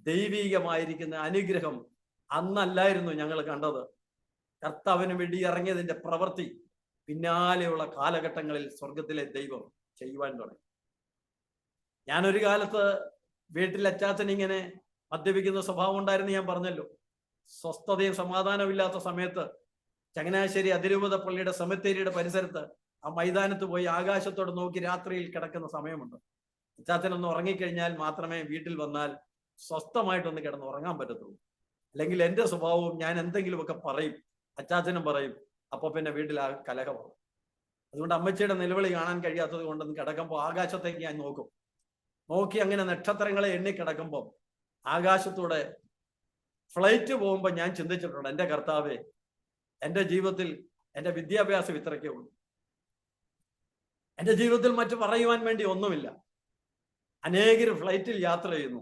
ദൈവീകമായിരിക്കുന്ന അനുഗ്രഹം അന്നല്ലായിരുന്നു ഞങ്ങൾ കണ്ടത്. കർത്താവിന് വേണ്ടി ഇറങ്ങിയതിന്റെ പ്രവൃത്തി പിന്നാലെയുള്ള കാലഘട്ടങ്ങളിൽ സ്വർഗത്തിലെ ദൈവം ചെയ്യുവാൻ തുടങ്ങി. ഞാനൊരു കാലത്ത് വീട്ടിൽ അച്ചാച്ചൻ ഇങ്ങനെ മദ്യപിക്കുന്ന സ്വഭാവം ഉണ്ടായിരുന്നു, ഞാൻ പറഞ്ഞല്ലോ. സ്വസ്ഥതയും സമാധാനവും ഇല്ലാത്ത സമയത്ത് ചങ്ങനാശ്ശേരി അതിരൂപത പള്ളിയുടെ സെമിത്തേരിയുടെ പരിസരത്ത് ആ മൈതാനത്ത് പോയി ആകാശത്തോട് നോക്കി രാത്രിയിൽ കിടക്കുന്ന സമയമുണ്ട്. അച്ചാച്ചനൊന്ന് ഉറങ്ങിക്കഴിഞ്ഞാൽ മാത്രമേ വീട്ടിൽ വന്നാൽ സ്വസ്ഥമായിട്ടൊന്ന് കിടന്ന് ഉറങ്ങാൻ പറ്റത്തുള്ളൂ. അല്ലെങ്കിൽ എൻ്റെ സ്വഭാവവും ഞാൻ എന്തെങ്കിലുമൊക്കെ പറയും, അച്ചാച്ചനും പറയും. അപ്പൊ പിന്നെ വീട്ടിൽ ആ കലഹമാവും. അതുകൊണ്ട് അമ്മച്ചിയുടെ നിലവിളി കാണാൻ കഴിയാത്തത് കൊണ്ടൊന്ന് കിടക്കുമ്പോൾ ആകാശത്തേക്ക് ഞാൻ നോക്കി അങ്ങനെ നക്ഷത്രങ്ങളെ എണ്ണി കിടക്കുമ്പോൾ ആകാശത്തൂടെ ഫ്ലൈറ്റ് പോകുമ്പോൾ ഞാൻ ചിന്തിച്ചിട്ടുണ്ട്, എൻ്റെ കർത്താവേ, എൻ്റെ ജീവിതത്തിൽ എൻ്റെ വിദ്യാഭ്യാസം ഇത്രയ്ക്കേ ഉള്ളൂ. എൻ്റെ ജീവിതത്തിൽ മറ്റു പറയുവാൻ വേണ്ടി ഒന്നുമില്ല. അനേകർ ഫ്ലൈറ്റിൽ യാത്ര ചെയ്യുന്നു.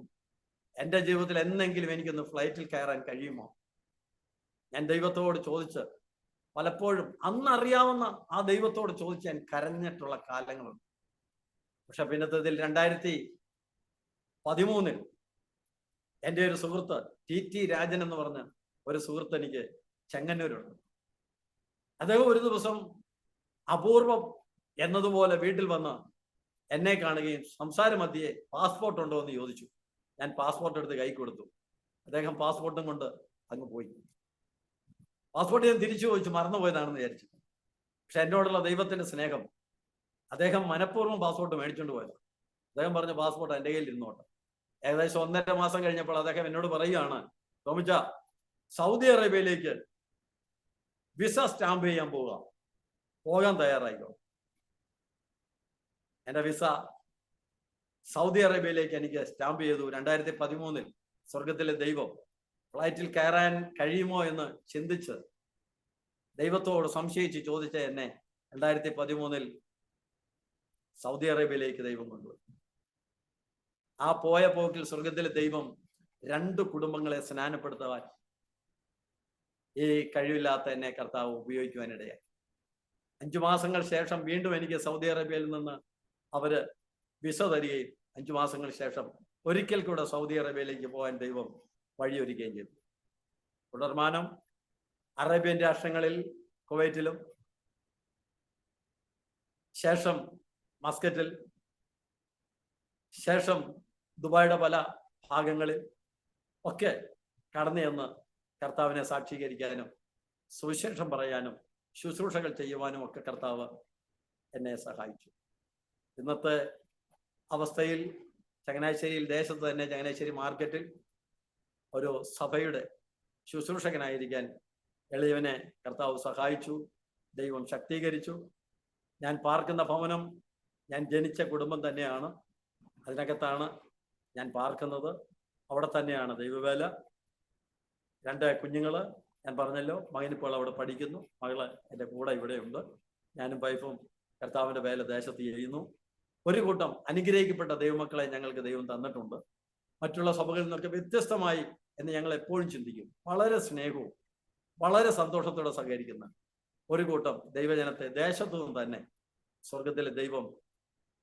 എൻ്റെ ജീവിതത്തിൽ എന്നെങ്കിലും എനിക്കൊന്ന് ഫ്ലൈറ്റിൽ കയറാൻ കഴിയുമോ? ഞാൻ ദൈവത്തോട് ചോദിച്ച് പലപ്പോഴും അന്നറിയാവുന്ന ആ ദൈവത്തോട് ചോദിച്ച് ഞാൻ കരഞ്ഞിട്ടുള്ള കാലങ്ങളുണ്ട്. പക്ഷെ പിന്നത്തതിൽ 2013 എൻ്റെ ഒരു സുഹൃത്ത് TT രാജൻ എന്ന് പറഞ്ഞ ഒരു സുഹൃത്ത് എനിക്ക് ചെങ്ങന്നൂരുണ്ട്. അദ്ദേഹം ഒരു ദിവസം അപൂർവം എന്നതുപോലെ വീട്ടിൽ വന്ന് എന്നെ കാണുകയും സംസാര മധ്യേ പാസ്പോർട്ട് ഉണ്ടോ എന്ന് ചോദിച്ചു. ഞാൻ പാസ്പോർട്ട് എടുത്ത് കൈ കൊടുത്തു. അദ്ദേഹം പാസ്പോർട്ടും കൊണ്ട് അങ്ങ് പോയി. പാസ്പോർട്ട് ഞാൻ തിരിച്ചു ചോദിച്ചു, മറന്നുപോയതാണെന്ന് വിചാരിച്ചു. പക്ഷെ എന്നോടുള്ള ദൈവത്തിന്റെ സ്നേഹം, അദ്ദേഹം മനഃപൂർവ്വം പാസ്പോർട്ട് മേടിച്ചുകൊണ്ട് പോയത്. അദ്ദേഹം പറഞ്ഞു, പാസ്പോർട്ട് എൻ്റെ കയ്യിൽ ഇരുന്നോട്ടെ. ഏകദേശം 1.5 മാസം കഴിഞ്ഞപ്പോൾ അദ്ദേഹം എന്നോട് പറയുകയാണ്, ടോമിച്ച, സൗദി അറേബ്യയിലേക്ക് വിസ സ്റ്റാമ്പ് ചെയ്യാൻ പോകാൻ തയ്യാറായിക്കോ. എൻ്റെ വിസ സൗദി അറേബ്യയിലേക്ക് എനിക്ക് സ്റ്റാമ്പ് ചെയ്തു. 2013 സ്വർഗത്തിലെ ദൈവം ഫ്ലൈറ്റിൽ കയറാൻ കഴിയുമോ എന്ന് ചിന്തിച്ച് ദൈവത്തോട് സംശയിച്ച് ചോദിച്ച എന്നെ 2013 സൗദി അറേബ്യയിലേക്ക് ദൈവം കൊണ്ടുപോയി. ആ പോയ പോക്കിൽ സ്വർഗത്തിലെ ദൈവം 2 കുടുംബങ്ങളെ സ്നാനപ്പെടുത്തുവാൻ ഈ കഴിവില്ലാത്ത എന്നെ കർത്താവ് ഉപയോഗിക്കുവാനിടയായി. 5 മാസങ്ങൾ ശേഷം വീണ്ടും എനിക്ക് സൗദി അറേബ്യയിൽ നിന്ന് അവര് വിസ തരികയും 5 മാസങ്ങൾ ശേഷം ഒരിക്കൽ കൂടെ സൗദി അറേബ്യയിലേക്ക് പോകാൻ ദൈവം വഴിയൊരുക്കുകയും ചെയ്തു. തുടർമാനം അറേബ്യൻ രാഷ്ട്രങ്ങളിൽ കുവൈറ്റിലും ശേഷം മസ്കറ്റിൽ ശേഷം ദുബായിയുടെ പല ഭാഗങ്ങളിൽ ഒക്കെ കടന്നു ചെന്ന് കർത്താവിനെ സാക്ഷീകരിക്കാനും സുവിശേഷം പറയാനും ശുശ്രൂഷകൾ ചെയ്യുവാനും ഒക്കെ കർത്താവ് എന്നെ സഹായിച്ചു. ഇന്നത്തെ അവസ്ഥയിൽ ചങ്ങനാശ്ശേരിയിൽ ദേശത്ത് തന്നെ ചങ്ങനാശ്ശേരി മാർക്കറ്റിൽ ഒരു സഭയുടെ ശുശ്രൂഷകനായിരിക്കാൻ എളിയവനെ കർത്താവ് സഹായിച്ചു. ദൈവം ശക്തീകരിച്ചു. ഞാൻ പാർക്കുന്ന ഭവനം ഞാൻ ജനിച്ച കുടുംബം തന്നെയാണ്. അതിനകത്താണ് ഞാൻ പാർക്കുന്നത്. അവിടെ തന്നെയാണ് ദൈവവേല. 2 കുഞ്ഞുങ്ങള് ഞാൻ പറഞ്ഞല്ലോ. മകനിപ്പോൾ അവിടെ പഠിക്കുന്നു. മകള് എൻ്റെ കൂടെ ഇവിടെയുണ്ട്. ഞാനും വൈഫും കർത്താവിൻ്റെ വേല ദേശത്ത് ചെയ്യുന്നു. ഒരു കൂട്ടം അനുഗ്രഹിക്കപ്പെട്ട ദൈവമക്കളെ ഞങ്ങൾക്ക് ദൈവം തന്നിട്ടുണ്ട്. മറ്റുള്ള സഭകളിൽ നിന്നൊക്കെ വ്യത്യസ്തമായി എന്ന് ഞങ്ങൾ എപ്പോഴും ചിന്തിക്കും. വളരെ സ്നേഹവും വളരെ സന്തോഷത്തോടെ സഹകരിക്കുന്ന ഒരു കൂട്ടം ദൈവജനത്തെ ദേശത്തു നിന്നും തന്നെ സ്വർഗത്തിലെ ദൈവം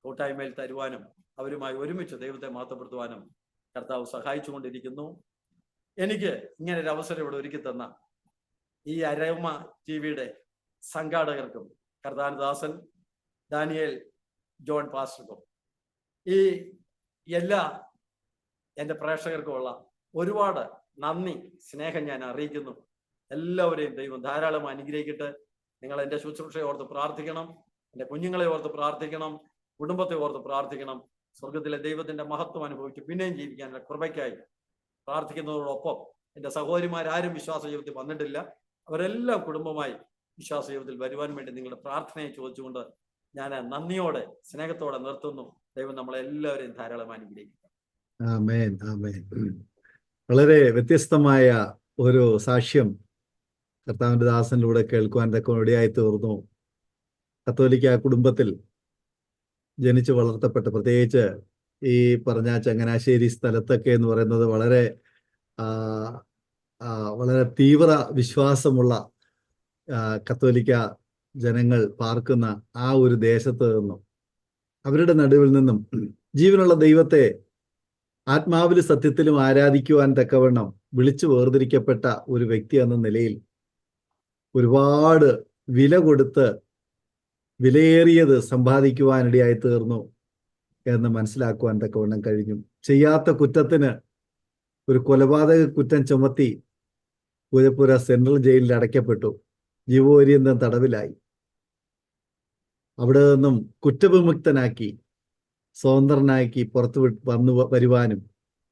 കൂട്ടായ്മയിൽ തരുവാനും അവരുമായി ഒരുമിച്ച് ദൈവത്തെ മഹത്വപ്പെടുത്തുവാനും കർത്താവ് സഹായിച്ചുകൊണ്ടിരിക്കുന്നു. എനിക്ക് ഇങ്ങനെ ഒരു അവസരം ഇവിടെ ഒരുക്കി തന്ന ഈ അരോമ ടിവിയുടെ സംഘാടകർക്കും കർത്താനദാസൻ ഡാനിയേൽ ജോൺ പാസ്റ്റർക്കും ഈ എല്ലാ എൻ്റെ പ്രേക്ഷകർക്കുമുള്ള ഒരുപാട് നന്ദി സ്നേഹം ഞാൻ അറിയിക്കുന്നു. എല്ലാവരെയും ദൈവം ധാരാളം അനുഗ്രഹിക്കട്ടെ. നിങ്ങൾ എൻ്റെ ശുശ്രൂഷയെ ഓർത്ത് പ്രാർത്ഥിക്കണം. എൻ്റെ കുഞ്ഞുങ്ങളെ ഓർത്ത് പ്രാർത്ഥിക്കണം. കുടുംബത്തെ ഓർത്ത് പ്രാർത്ഥിക്കണം. സ്വർഗത്തിലെ ദൈവത്തിന്റെ മഹത്വം അനുഭവിച്ച് പിന്നെയും ജീവിക്കാനുള്ള കൃപയ്ക്കായി പ്രാർത്ഥിക്കുന്നതോടൊപ്പം എൻ്റെ സഹോദരിമാരാരും വിശ്വാസ ജീവിതത്തിൽ വന്നിട്ടില്ല. അവരെല്ലാം കുടുംബമായി വിശ്വാസ ജീവിതത്തിൽ വരുവാൻ വേണ്ടി നിങ്ങളുടെ പ്രാർത്ഥനയെ ചോദിച്ചുകൊണ്ട് ഞാൻ നന്ദിയോടെ സ്നേഹത്തോടെ നിർത്തുന്നു. ദൈവം നമ്മളെല്ലാവരെയും ധാരാളം അനുഗ്രഹിക്കും. ആമേൻ, ആമേൻ. വളരെ വ്യത്യസ്തമായ ഒരു സാക്ഷ്യം കർത്താവിന്റെ ദാസനിലൂടെ കേൾക്കുവാൻ തക്ക ഇടയായി തീർന്നു. കത്തോലിക്ക കുടുംബത്തിൽ ജനിച്ചു വളർത്തപ്പെട്ട, പ്രത്യേകിച്ച് ഈ പറഞ്ഞ ചങ്ങനാശ്ശേരി സ്ഥലത്തൊക്കെ എന്ന് പറയുന്നത് വളരെ വളരെ തീവ്ര വിശ്വാസമുള്ള കത്തോലിക്ക ജനങ്ങൾ പാർക്കുന്ന ആ ഒരു ദേശത്ത് നിന്നും അവരുടെ നടുവിൽ നിന്നും ജീവനുള്ള ദൈവത്തെ ആത്മാവിലും സത്യത്തിലും ആരാധിക്കുവാൻ തക്കവണ്ണം വിളിച്ചു വേർതിരിക്കപ്പെട്ട ഒരു വ്യക്തി എന്ന നിലയിൽ ഒരുപാട് വില കൊടുത്ത് വിലയേറിയത് സമ്പാദിക്കുവാനിടയായി തീർന്നു എന്ന് മനസ്സിലാക്കുവാൻ തക്കവണ്ണം കഴിഞ്ഞു. ചെയ്യാത്ത കുറ്റത്തിന് ഒരു കൊലപാതക കുറ്റം ചുമത്തി പൂജപ്പുര സെൻട്രൽ ജയിലിൽ അടയ്ക്കപ്പെട്ടു. ജീവപര്യന്തം തടവിലായി. അവിടെ നിന്നും കുറ്റവിമുക്തനാക്കി സ്വതന്ത്രനാക്കി പുറത്തു വന്നു വരുവാനും,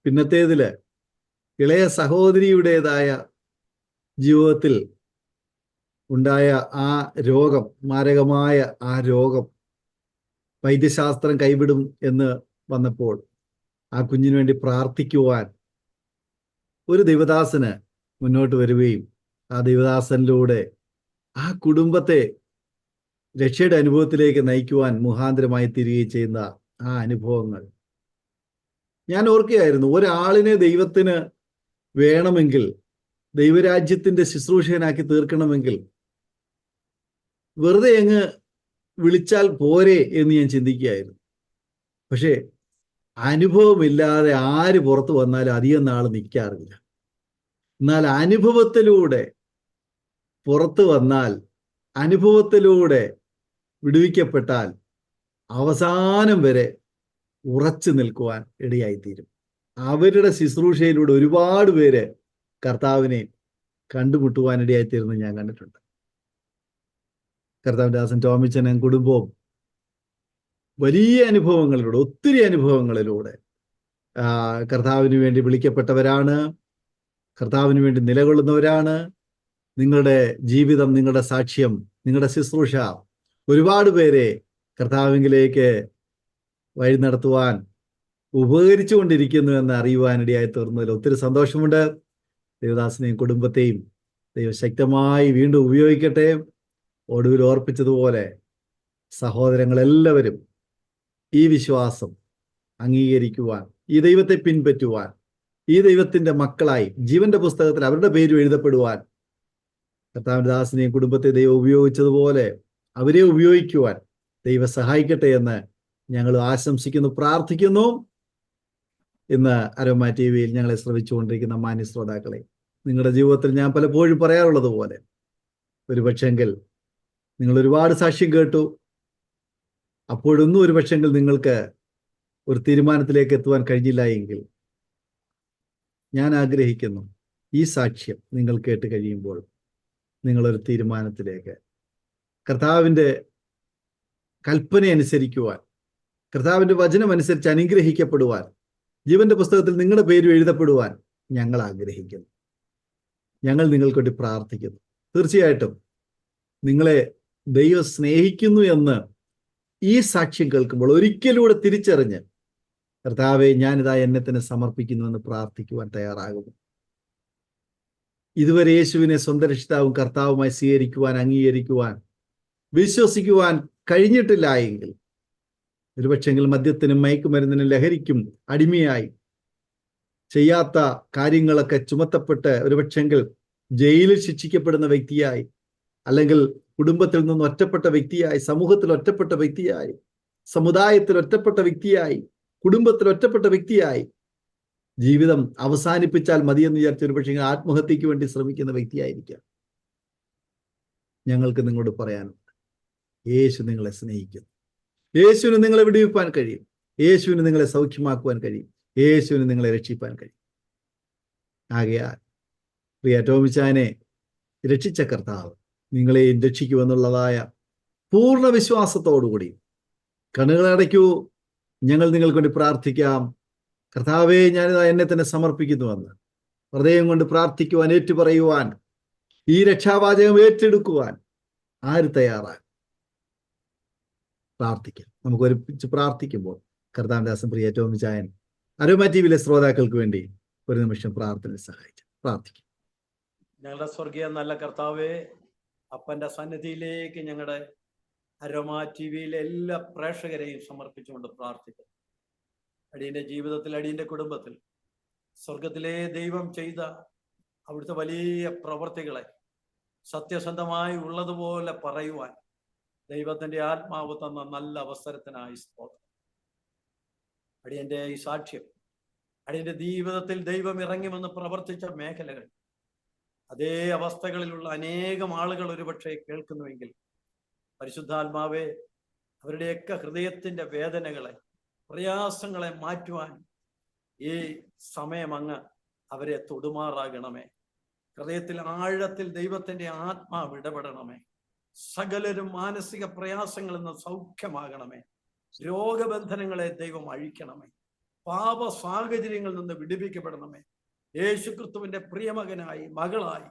പിന്നത്തേതില് ഇളയ സഹോദരിയുടേതായ ജീവിതത്തിൽ ഉണ്ടായ ആ രോഗം, മാരകമായ ആ രോഗം വൈദ്യശാസ്ത്രം കൈവിടും എന്ന് വന്നപ്പോൾ ആ കുഞ്ഞിനു വേണ്ടി പ്രാർത്ഥിക്കുവാൻ ഒരു ദൈവദാസന് മുന്നോട്ട് വരികയും ആ ദൈവദാസനിലൂടെ ആ കുടുംബത്തെ രക്ഷയുടെ അനുഭവത്തിലേക്ക് നയിക്കുവാൻ മുഖാന്തരമായി തീരുകയും ചെയ്യുന്ന ആ അനുഭവങ്ങൾ ഞാൻ ഓർക്കുകയായിരുന്നു. ഒരാളിനെ ദൈവത്തിന് വേണമെങ്കിൽ, ദൈവരാജ്യത്തിന്റെ ശുശ്രൂഷകനാക്കി തീർക്കണമെങ്കിൽ വെറുതെ അങ്ങ് വിളിച്ചാൽ പോരെ എന്ന് ഞാൻ ചിന്തിക്കുകയായിരുന്നു. പക്ഷേ അനുഭവമില്ലാതെ ആര് പുറത്തു വന്നാലും അധികം നാൾ നിൽക്കാറില്ല. എന്നാൽ അനുഭവത്തിലൂടെ പുറത്തു വന്നാൽ, അനുഭവത്തിലൂടെ വിടുവിക്കപ്പെട്ടാൽ അവസാനം വരെ ഉറച്ചു നിൽക്കുവാൻ ഇടയായിത്തീരും. അവരുടെ ശുശ്രൂഷയിലൂടെ ഒരുപാട് പേര് കർത്താവിനെ കണ്ടുമുട്ടുവാൻ ഇടയായിത്തീരുന്നത് ഞാൻ കണ്ടിട്ടുണ്ട്. കർത്താവിന്റെ ദാസൻ ടോമിച്ചനും കുടുംബവും വലിയ അനുഭവങ്ങളിലൂടെ, ഒത്തിരി അനുഭവങ്ങളിലൂടെ കർത്താവിന് വേണ്ടി വിളിക്കപ്പെട്ടവരാണ്, കർത്താവിന് വേണ്ടി നിലകൊള്ളുന്നവരാണ്. നിങ്ങളുടെ ജീവിതം, നിങ്ങളുടെ സാക്ഷ്യം, നിങ്ങളുടെ ശുശ്രൂഷ ഒരുപാട് പേരെ കർത്താവിലേക്ക് വഴി നടത്തുവാൻ ഉപകരിച്ചു കൊണ്ടിരിക്കുന്നു എന്ന് അറിയുവാനിടയായി തീർന്നതിൽ ഒത്തിരി സന്തോഷമുണ്ട്. ദേവദാസനെയും കുടുംബത്തെയും ദൈവം ശക്തമായി വീണ്ടും ഉപയോഗിക്കട്ടെ. ഒടുവിൽ ഓർപ്പിച്ചതുപോലെ സഹോദരങ്ങളെല്ലാവരും ഈ വിശ്വാസം അംഗീകരിക്കുവാൻ, ഈ ദൈവത്തെ പിൻപറ്റുവാൻ, ഈ ദൈവത്തിന്റെ മക്കളായി ജീവന്റെ പുസ്തകത്തിൽ അവരുടെ പേര് എഴുതപ്പെടുവാൻ കർത്താവിന്റെ ദാസനെയും കുടുംബത്തെ ദൈവം ഉപയോഗിച്ചതുപോലെ അവരെ ഉപയോഗിക്കുവാൻ ദൈവം സഹായിക്കട്ടെ എന്ന് ഞങ്ങൾ ആശംസിക്കുന്നു, പ്രാർത്ഥിക്കുന്നു. ഇന്ന് അരോമ ടി വിയിൽ ഞങ്ങളെ ശ്രമിച്ചുകൊണ്ടിരിക്കുന്ന മാന്യ ശ്രോതാക്കളെ, നിങ്ങളുടെ ജീവിതത്തിൽ ഞാൻ പലപ്പോഴും പറയാറുള്ളത് പോലെ ഒരുപക്ഷെങ്കിൽ നിങ്ങൾ ഒരുപാട് സാക്ഷ്യം കേട്ടു, അപ്പോഴൊന്നും ഒരുപക്ഷെങ്കിൽ നിങ്ങൾക്ക് ഒരു തീരുമാനത്തിലേക്ക് എത്തുവാൻ കഴിഞ്ഞില്ല എങ്കിൽ ഞാൻ ആഗ്രഹിക്കുന്നു ഈ സാക്ഷ്യം നിങ്ങൾ കേട്ട് കഴിയുമ്പോൾ നിങ്ങളൊരു തീരുമാനത്തിലേക്ക്, കർത്താവിൻ്റെ കൽപ്പന അനുസരിക്കുവാൻ, കർത്താവിൻ്റെ വചനം അനുസരിച്ച് അനുഗ്രഹിക്കപ്പെടുവാൻ, ജീവന്റെ പുസ്തകത്തിൽ നിങ്ങളുടെ പേര് എഴുതപ്പെടുവാൻ ഞങ്ങൾ ആഗ്രഹിക്കുന്നു. ഞങ്ങൾ നിങ്ങൾക്ക് വേണ്ടി പ്രാർത്ഥിക്കുന്നു. തീർച്ചയായിട്ടും നിങ്ങളെ ദൈവം സ്നേഹിക്കുന്നു എന്ന് ഈ സാക്ഷ്യം കേൾക്കുമ്പോൾ ഒരിക്കലൂടെ തിരിച്ചറിഞ്ഞ് കർത്താവെ ഞാനിതാ എന്നെ തന്നെ സമർപ്പിക്കുന്നുവെന്ന് പ്രാർത്ഥിക്കുവാൻ തയ്യാറാകുന്നു. ഇതുവരെ യേശുവിനെ സ്വന്തം രക്ഷിതാവും കർത്താവുമായി സ്വീകരിക്കുവാൻ, അംഗീകരിക്കുവാൻ, വിശ്വസിക്കുവാൻ കഴിഞ്ഞിട്ടില്ല എങ്കിൽ, ഒരുപക്ഷെങ്കിൽ മദ്യത്തിനും മയക്കുമരുന്നിനും ലഹരിക്കും അടിമയായി ചെയ്യാത്ത കാര്യങ്ങളൊക്കെ ചുമത്തപ്പെട്ട് ഒരുപക്ഷെങ്കിൽ ജയിലിൽ ശിക്ഷിക്കപ്പെടുന്ന വ്യക്തിയായി, അല്ലെങ്കിൽ കുടുംബത്തിൽ നിന്ന് ഒറ്റപ്പെട്ട വ്യക്തിയായി, സമൂഹത്തിൽ ഒറ്റപ്പെട്ട വ്യക്തിയായി, സമുദായത്തിൽ ഒറ്റപ്പെട്ട വ്യക്തിയായി, കുടുംബത്തിൽ ഒറ്റപ്പെട്ട വ്യക്തിയായി ജീവിതം അവസാനിപ്പിച്ചാൽ മതിയെന്ന് വിചാരിച്ച ഒരുപക്ഷെ ആത്മഹത്യക്ക് വേണ്ടി ശ്രമിക്കുന്ന വ്യക്തിയായിരിക്കാം. ഞങ്ങൾക്ക് നിങ്ങളോട് പറയാനുണ്ട്, യേശു നിങ്ങളെ സ്നേഹിക്കുന്നു. യേശുവിന് നിങ്ങളെ വിടുവിപ്പാൻ കഴിയും. യേശുവിന് നിങ്ങളെ സൗഖ്യമാക്കുവാൻ കഴിയും. യേശുവിന് നിങ്ങളെ രക്ഷിപ്പാൻ കഴിയും. ആകയാൽ പ്രിയ ടോമിച്ചാനെ രക്ഷിച്ച കർത്താവ് നിങ്ങളെയും രക്ഷിക്കുമെന്നുള്ളതായ പൂർണ്ണ വിശ്വാസത്തോടുകൂടി കണ്ണുകളടയ്ക്കൂ. ഞങ്ങൾ നിങ്ങൾക്ക് വേണ്ടി പ്രാർത്ഥിക്കാം. കർത്താവെ ഞാനിതാ എന്നെ തന്നെ സമർപ്പിക്കുന്നുവെന്ന് ഹൃദയം കൊണ്ട് പ്രാർത്ഥിക്കുവാൻ, ഏറ്റുപറയുവാൻ, ഈ രക്ഷാവാചകം ഏറ്റെടുക്കുവാൻ ആര് തയ്യാറാണ്? പ്രാർത്ഥിക്കാം. നമുക്ക് ഒരുമിച്ച് പ്രാർത്ഥിക്കുമ്പോൾ കർത്താവിന്റെ ദാസൻ പ്രിയ ടോമി ചായൻ അരോമ ടിവിയിലെ ശ്രോതാക്കൾക്ക് വേണ്ടി ഒരു നിമിഷം പ്രാർത്ഥന സഹായിച്ചു പ്രാർത്ഥിക്കും. ഞങ്ങളുടെ സ്വർഗീയ നല്ല കർത്താവേ, അപ്പന്റെ സന്നിധിയിലേക്ക് ഞങ്ങളുടെ അരോമ ടിവിയിലെ എല്ലാ പ്രേക്ഷകരെയും സമർപ്പിച്ചുകൊണ്ട് പ്രാർത്ഥിക്കുന്നു. അടിയന്റെ ജീവിതത്തിൽ, അടിയന്റെ കുടുംബത്തിൽ സ്വർഗത്തിലെ ദൈവം ചെയ്ത അവിടുത്തെ വലിയ പ്രവൃത്തികളെ സത്യസന്ധമായി ഉള്ളതുപോലെ പറയുവാൻ ദൈവത്തിന്റെ ആത്മാവ് തന്ന നല്ല അവസരത്തിനായി സ്തോത്രം. അടിയന്റെ ഈ സാക്ഷ്യം, അടിയന്റെ ജീവിതത്തിൽ ദൈവം ഇറങ്ങി വന്ന് പ്രവർത്തിച്ച മേഖലകൾ, അതേ അവസ്ഥകളിലുള്ള അനേകം ആളുകൾ ഒരുപക്ഷെ കേൾക്കുന്നുവെങ്കിൽ പരിശുദ്ധാത്മാവെ, അവരുടെയൊക്കെ ഹൃദയത്തിന്റെ വേദനകളെ, പ്രയാസങ്ങളെ മാറ്റുവാൻ ഈ സമയം അങ്ങ് അവരെ തൊടുമാറാകണമേ. ഹൃദയത്തിൽ ആഴത്തിൽ ദൈവത്തിന്റെ ആത്മാവ് ഇടപെടണമേ. സകലരും മാനസിക പ്രയാസങ്ങളിൽ നിന്ന് സൗഖ്യമാകണമേ. രോഗബന്ധനങ്ങളെ ദൈവം അഴിക്കണമേ. പാപ സാഹചര്യങ്ങളിൽ നിന്ന് വിടുവിക്കപ്പെടണമേ. യേശുക്രിസ്തുവിന്റെ പ്രിയമകനായി, മകളായി,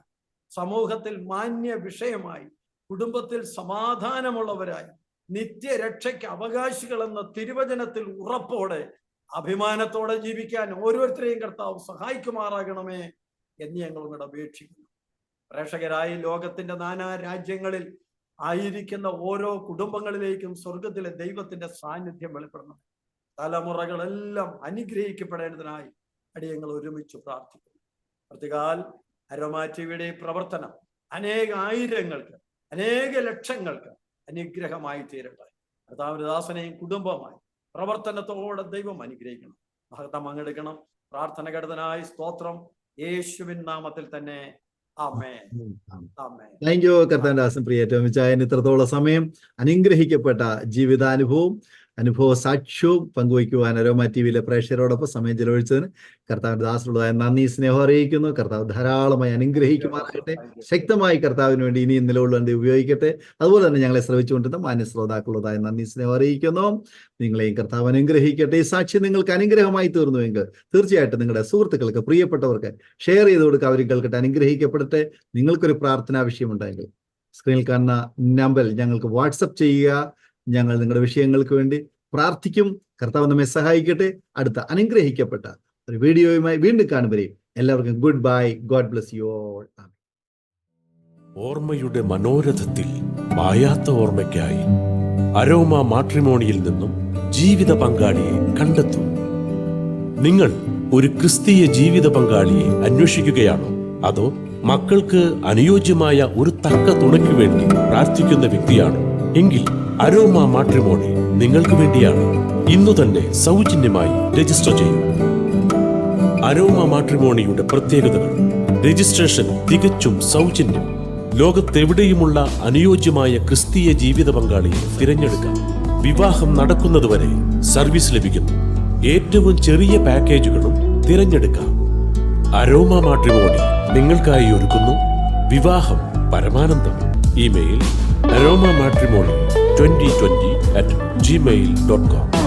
സമൂഹത്തിൽ മാന്യ വിഷയമായി, കുടുംബത്തിൽ സമാധാനമുള്ളവരായി, നിത്യരക്ഷയ്ക്ക് അവകാശികളെന്ന തിരുവചനത്തിൽ ഉറപ്പോടെ അഭിമാനത്തോടെ ജീവിക്കാൻ ഓരോരുത്തരെയും കർത്താവ് സഹായിക്കുമാറാകണമേ എന്ന് ഞങ്ങളോട് അപേക്ഷിക്കുന്നു. പ്രേക്ഷകരായി ലോകത്തിന്റെ നാനാ രാജ്യങ്ങളിൽ ആയിരിക്കുന്ന ഓരോ കുടുംബങ്ങളിലേക്കും സ്വർഗത്തിലെ ദൈവത്തിന്റെ സാന്നിധ്യം വെളിപ്പെടണം. തലമുറകളെല്ലാം അനുഗ്രഹിക്കപ്പെടേണ്ടതിനായി അടിയങ്ങൾ ഒരുമിച്ച് പ്രാർത്ഥിക്കുന്നു. പ്രതികാൽ അരോമ ടിവിയുടെ പ്രവർത്തനം അനേക ആയിരങ്ങൾക്ക്, അനേക ലക്ഷങ്ങൾക്ക് അനുഗ്രഹമായി തീരട്ടെ. കർത്താവിന്റെ ദാസനെയും കുടുംബമായി പ്രവർത്തനത്തോടെ ദൈവം അനുഗ്രഹിക്കണം. മഹത്വം അങ്ങെടുക്കണം. പ്രാർത്ഥന ഘടനായി സ്തോത്രം. യേശുവിൻ നാമത്തിൽ തന്നെ ആമേൻ. ആമേൻ. താങ്ക് യു കർത്താവിന്റെ ദാസൻ പ്രിയ ടോമി ചായൻ. ഇത്രത്തോളം സമയം അനുഗ്രഹിക്കപ്പെട്ട ജീവിതാനുഭവവും അനുഭവ സാക്ഷ്യവും പങ്കുവയ്ക്കുവാൻ അരോമ ടിവിയിലെ പ്രേക്ഷകരോടൊപ്പം സമയം ചെലവഴിച്ചതിന് കർത്താവിന്റെ ദാസനുള്ളതായ നന്ദി, സ്നേഹം അറിയിക്കുന്നു. കർത്താവ് ധാരാളമായി അനുഗ്രഹിക്കുമാറാകട്ടെ. ശക്തമായി കർത്താവിന് വേണ്ടി ഇനിയും നിലകൊള്ളേണ്ടി ഉപയോഗിക്കട്ടെ. അതുപോലെ തന്നെ ഞങ്ങളെ ശ്രമിച്ചുകൊണ്ടിരുന്ന മാന്യ ശ്രോതാക്കളുള്ളതായ നന്ദി, സ്നേഹം അറിയിക്കുന്നു. നിങ്ങളെയും കർത്താവ് അനുഗ്രഹിക്കട്ടെ. ഈ സാക്ഷ്യം നിങ്ങൾക്ക് അനുഗ്രഹമായി തീർന്നുവെങ്കിൽ തീർച്ചയായിട്ടും നിങ്ങളുടെ സുഹൃത്തുക്കൾക്ക്, പ്രിയപ്പെട്ടവർക്ക് ഷെയർ ചെയ്ത് കൊടുക്കുക. അവർ കേൾക്കട്ടെ, അനുഗ്രഹിക്കപ്പെടട്ടെ. നിങ്ങൾക്കൊരു പ്രാർത്ഥനാ വിഷയമുണ്ടെങ്കിൽ സ്ക്രീനിൽ കാണുന്ന നമ്പറിൽ ഞങ്ങൾക്ക് വാട്സപ്പ് ചെയ്യുക. ഞങ്ങൾ നിങ്ങളുടെ വിഷയങ്ങൾക്ക് വേണ്ടി പ്രാർത്ഥിക്കും. കർത്താവ് നമ്മെ സഹായിക്കട്ടെ. അടുത്ത അനുഗ്രഹിക്കപ്പെട്ട ഒരു വീഡിയോയുമായി വീണ്ടും കാണുവരെയും എല്ലാവർക്കും good bye. God bless you all. ഓർമ്മയുടെ മനോരഥത്തിൽ മായാത്ത ഓർമ്മയ്ക്കായി അരോമ മാട്രിമോണിയിൽ നിന്നും ജീവിത പങ്കാളിയെ കണ്ടെത്തൂ. നിങ്ങൾ ഒരു ക്രിസ്തീയ ജീവിത പങ്കാളിയെ അന്വേഷിക്കുകയാണോ? അതോ മക്കൾക്ക് അനുയോജ്യമായ ഒരു തക്ക തുണയ്ക്ക് വേണ്ടി പ്രാർത്ഥിക്കുന്ന വ്യക്തിയാണോ? എങ്കിൽ അരോമ മാട്രിമോണി നിങ്ങൾക്ക് വേണ്ടിയാണ്. ഇന്നു തന്നെ സൗജന്യമായി രജിസ്റ്റർ ചെയ്യൂ. അരോമ മാട്രിമോണിയുടെ പ്രത്യേകതകൾ: രജിസ്ട്രേഷൻ തികച്ചും സൗജന്യം. ലോകത്തെവിടെയുമുള്ള അനുയോജ്യമായ ക്രിസ്തീയ ജീവിത പങ്കാളിയെ തിരഞ്ഞെടുക്കാം. വിവാഹം നടക്കുന്നതുവരെ സർവീസ് ലഭിക്കുന്നു. ഏറ്റവും ചെറിയ പാക്കേജുകളും തിരഞ്ഞെടുക്കാം. അരോമ മാട്രിമോണി നിങ്ങൾക്കായി ഒരുക്കുന്നു വിവാഹം പരമാനന്ദം. Email aroma matrimony2020@gmail.com